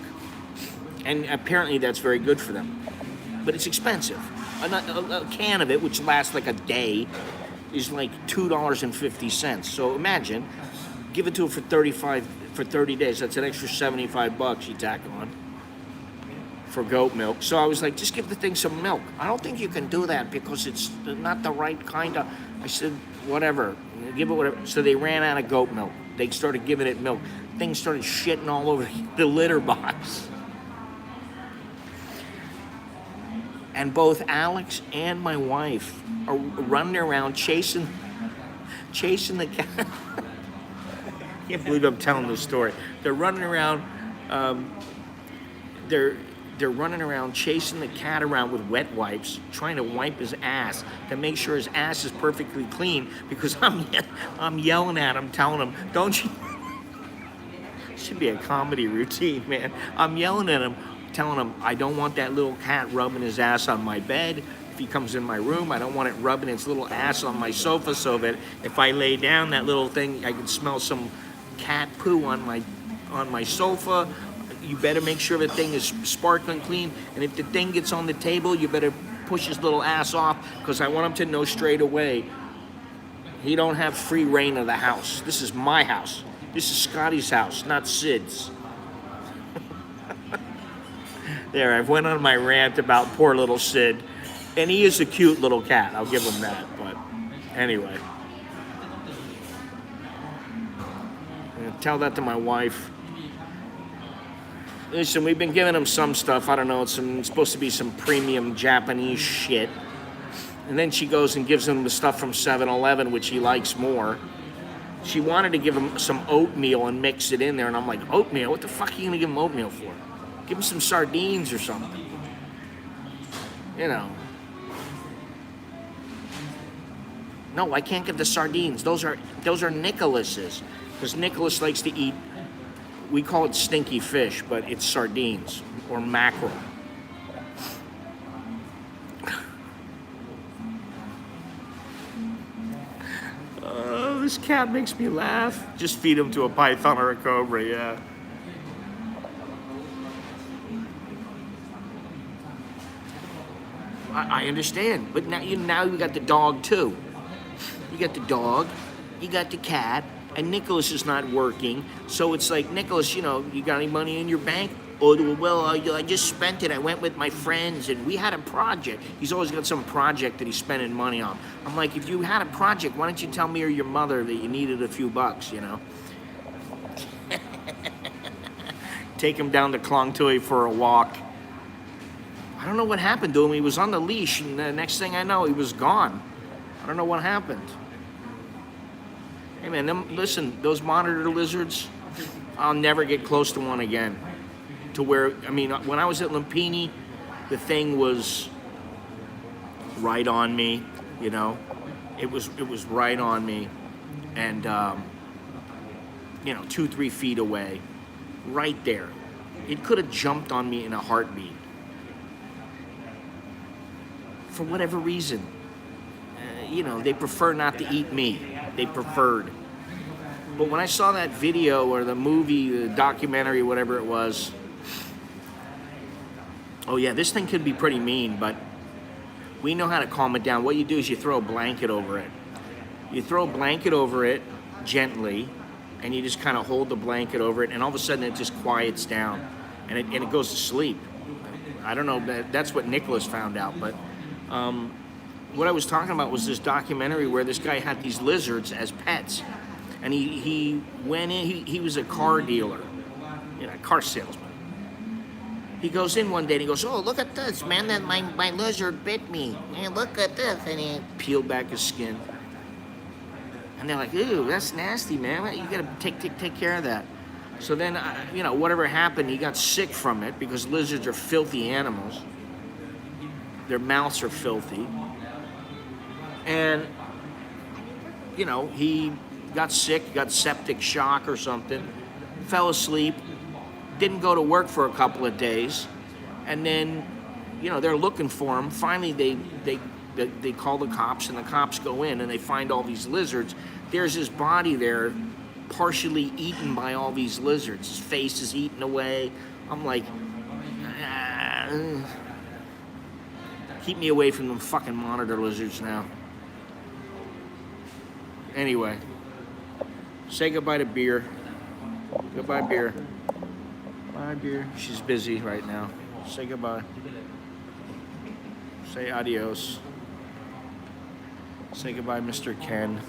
and apparently that's very good for them, but it's expensive. A can of it, which lasts like a day, is like $2.50. So imagine, give it to it for 30 days. That's an extra $75 you tack on for goat milk. So I was like, just give the thing some milk. I don't think you can do that because it's not the right kind of. I said, whatever, give it whatever. So they ran out of goat milk. They started giving it milk. Things started shitting all over the litter box. And both Alex and my wife are running around chasing the cat. I can't believe I'm telling this story. They're running around. They're running around chasing the cat around with wet wipes, trying to wipe his ass to make sure his ass is perfectly clean. Because I'm yelling at him, telling him, "Don't you?" Should be a comedy routine, man. I'm yelling at him, telling him, I don't want that little cat rubbing his ass on my bed. If he comes in my room, I don't want it rubbing its little ass on my sofa, so that if I lay down, that little thing, I can smell some cat poo on my sofa. You better make sure the thing is sparkling clean. And if the thing gets on the table, you better push his little ass off, because I want him to know straight away he don't have free reign of the house. This is my house. This is Scotty's house, not Sid's. There, I've went on my rant about poor little Sid. And he is a cute little cat, I'll give him that. But anyway. I'm gonna tell that to my wife. Listen, we've been giving him some stuff. I don't know, it's supposed to be some premium Japanese shit. And then she goes and gives him the stuff from 7-Eleven, which he likes more. She wanted to give him some oatmeal and mix it in there, and I'm like, oatmeal? What the fuck are you gonna give him oatmeal for? Give him some sardines or something. You know. No, I can't give the sardines. Those are Nicholas's. Because Nicholas likes to eat, we call it stinky fish, but it's sardines or mackerel. This cat makes me laugh. Just feed him to a python or a cobra, yeah. I understand, but now you got the dog too. You got the dog, you got the cat, and Nicholas is not working. So it's like, Nicholas, you got any money in your bank? Oh, well, I just spent it. I went with my friends, and we had a project. He's always got some project that he's spending money on. I'm like, if you had a project, why don't you tell me or your mother that you needed a few bucks, Take him down to Klongchan for a walk. I don't know what happened to him. He was on the leash, and the next thing I know, he was gone. I don't know what happened. Hey man, listen, those monitor lizards, I'll never get close to one again. To where, I mean, when I was at Lumpini, the thing was right on me, you know. It was right on me, and 2-3 feet away, right there. It could have jumped on me in a heartbeat. For whatever reason, they prefer not to eat me. They preferred. But when I saw that video or the movie, the documentary, whatever it was, oh yeah, this thing could be pretty mean, but we know how to calm it down. What you do is you throw a blanket over it. You throw a blanket over it gently, and you just kind of hold the blanket over it, and all of a sudden it just quiets down, and it goes to sleep. I don't know, that's what Nicholas found out, but what I was talking about was this documentary where this guy had these lizards as pets, and he went in, he was a car dealer, a car salesman. He goes in one day and he goes, "Oh, look at this, man, that my lizard bit me. Man, look at this." And he peeled back his skin. And they're like, "Ooh, that's nasty, man. You gotta take care of that." So then, whatever happened, he got sick from it because lizards are filthy animals. Their mouths are filthy. And, he got sick, got septic shock or something, fell asleep, didn't go to work for a couple of days, and then, they're looking for him. Finally, they call the cops, and the cops go in, and they find all these lizards. There's his body there, partially eaten by all these lizards. His face is eaten away. I'm like, keep me away from them fucking monitor lizards now. Anyway, say goodbye to Beer. Goodbye, Beer. Bye, Beer. She's busy right now. Say goodbye. Say adios. Say goodbye, Mr. Ken,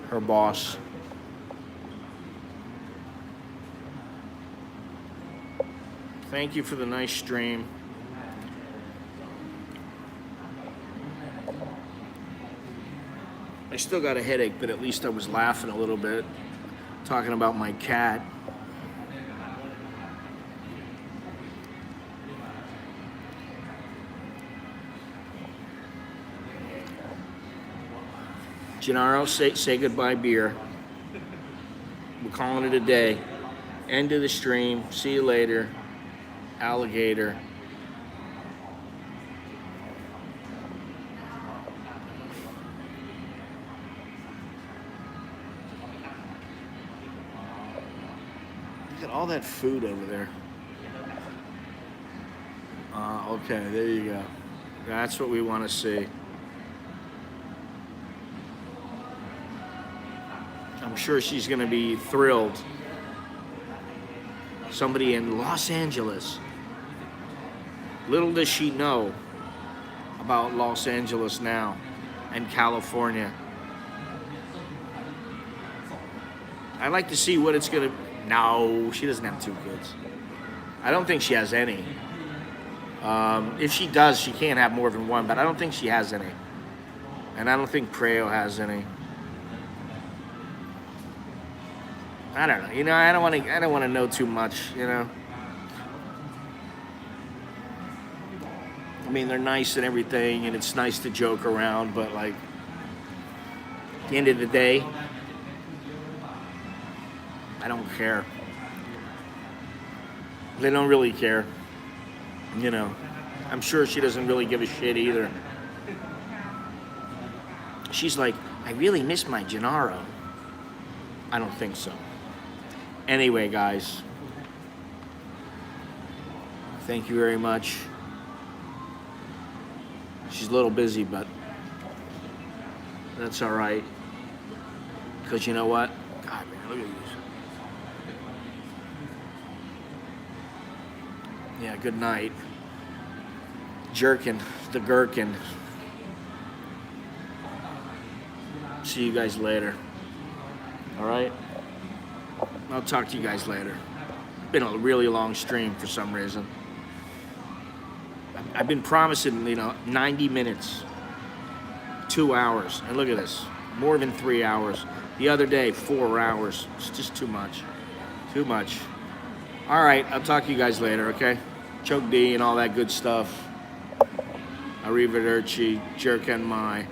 her boss. Thank you for the nice stream. I still got a headache, but at least I was laughing a little bit, talking about my cat. Gennaro, say goodbye, Beer. We're calling it a day. End of the stream. See you later. Alligator. Look at all that food over there. Okay, there you go. That's what we want to see. I'm sure she's going to be thrilled. Somebody in Los Angeles. Little does she know about Los Angeles now and California. I'd like to see what it's going to... No, she doesn't have 2 kids. I don't think she has any. If she does, she can't have more than 1, but I don't think she has any. And I don't think Preo has any. I don't know. I don't want to know too much, I mean, they're nice and everything, and it's nice to joke around, but like at the end of the day, I don't care. They don't really care. I'm sure she doesn't really give a shit either. She's like, "I really miss my Gennaro." I don't think so. Anyway, guys, thank you very much. She's a little busy, but that's all right. Because you know what? God, man, look at these. Yeah, good night. Jerkin, the gherkin. See you guys later. All right? I'll talk to you guys later. Been a really long stream for some reason. I've been promising, 90 minutes, 2 hours, and look at this. more than 3 hours. The other day, 4 hours. It's just too much. Too much. All right, I'll talk to you guys later, okay? Choke D and all that good stuff. Arrivederci, jerk and my.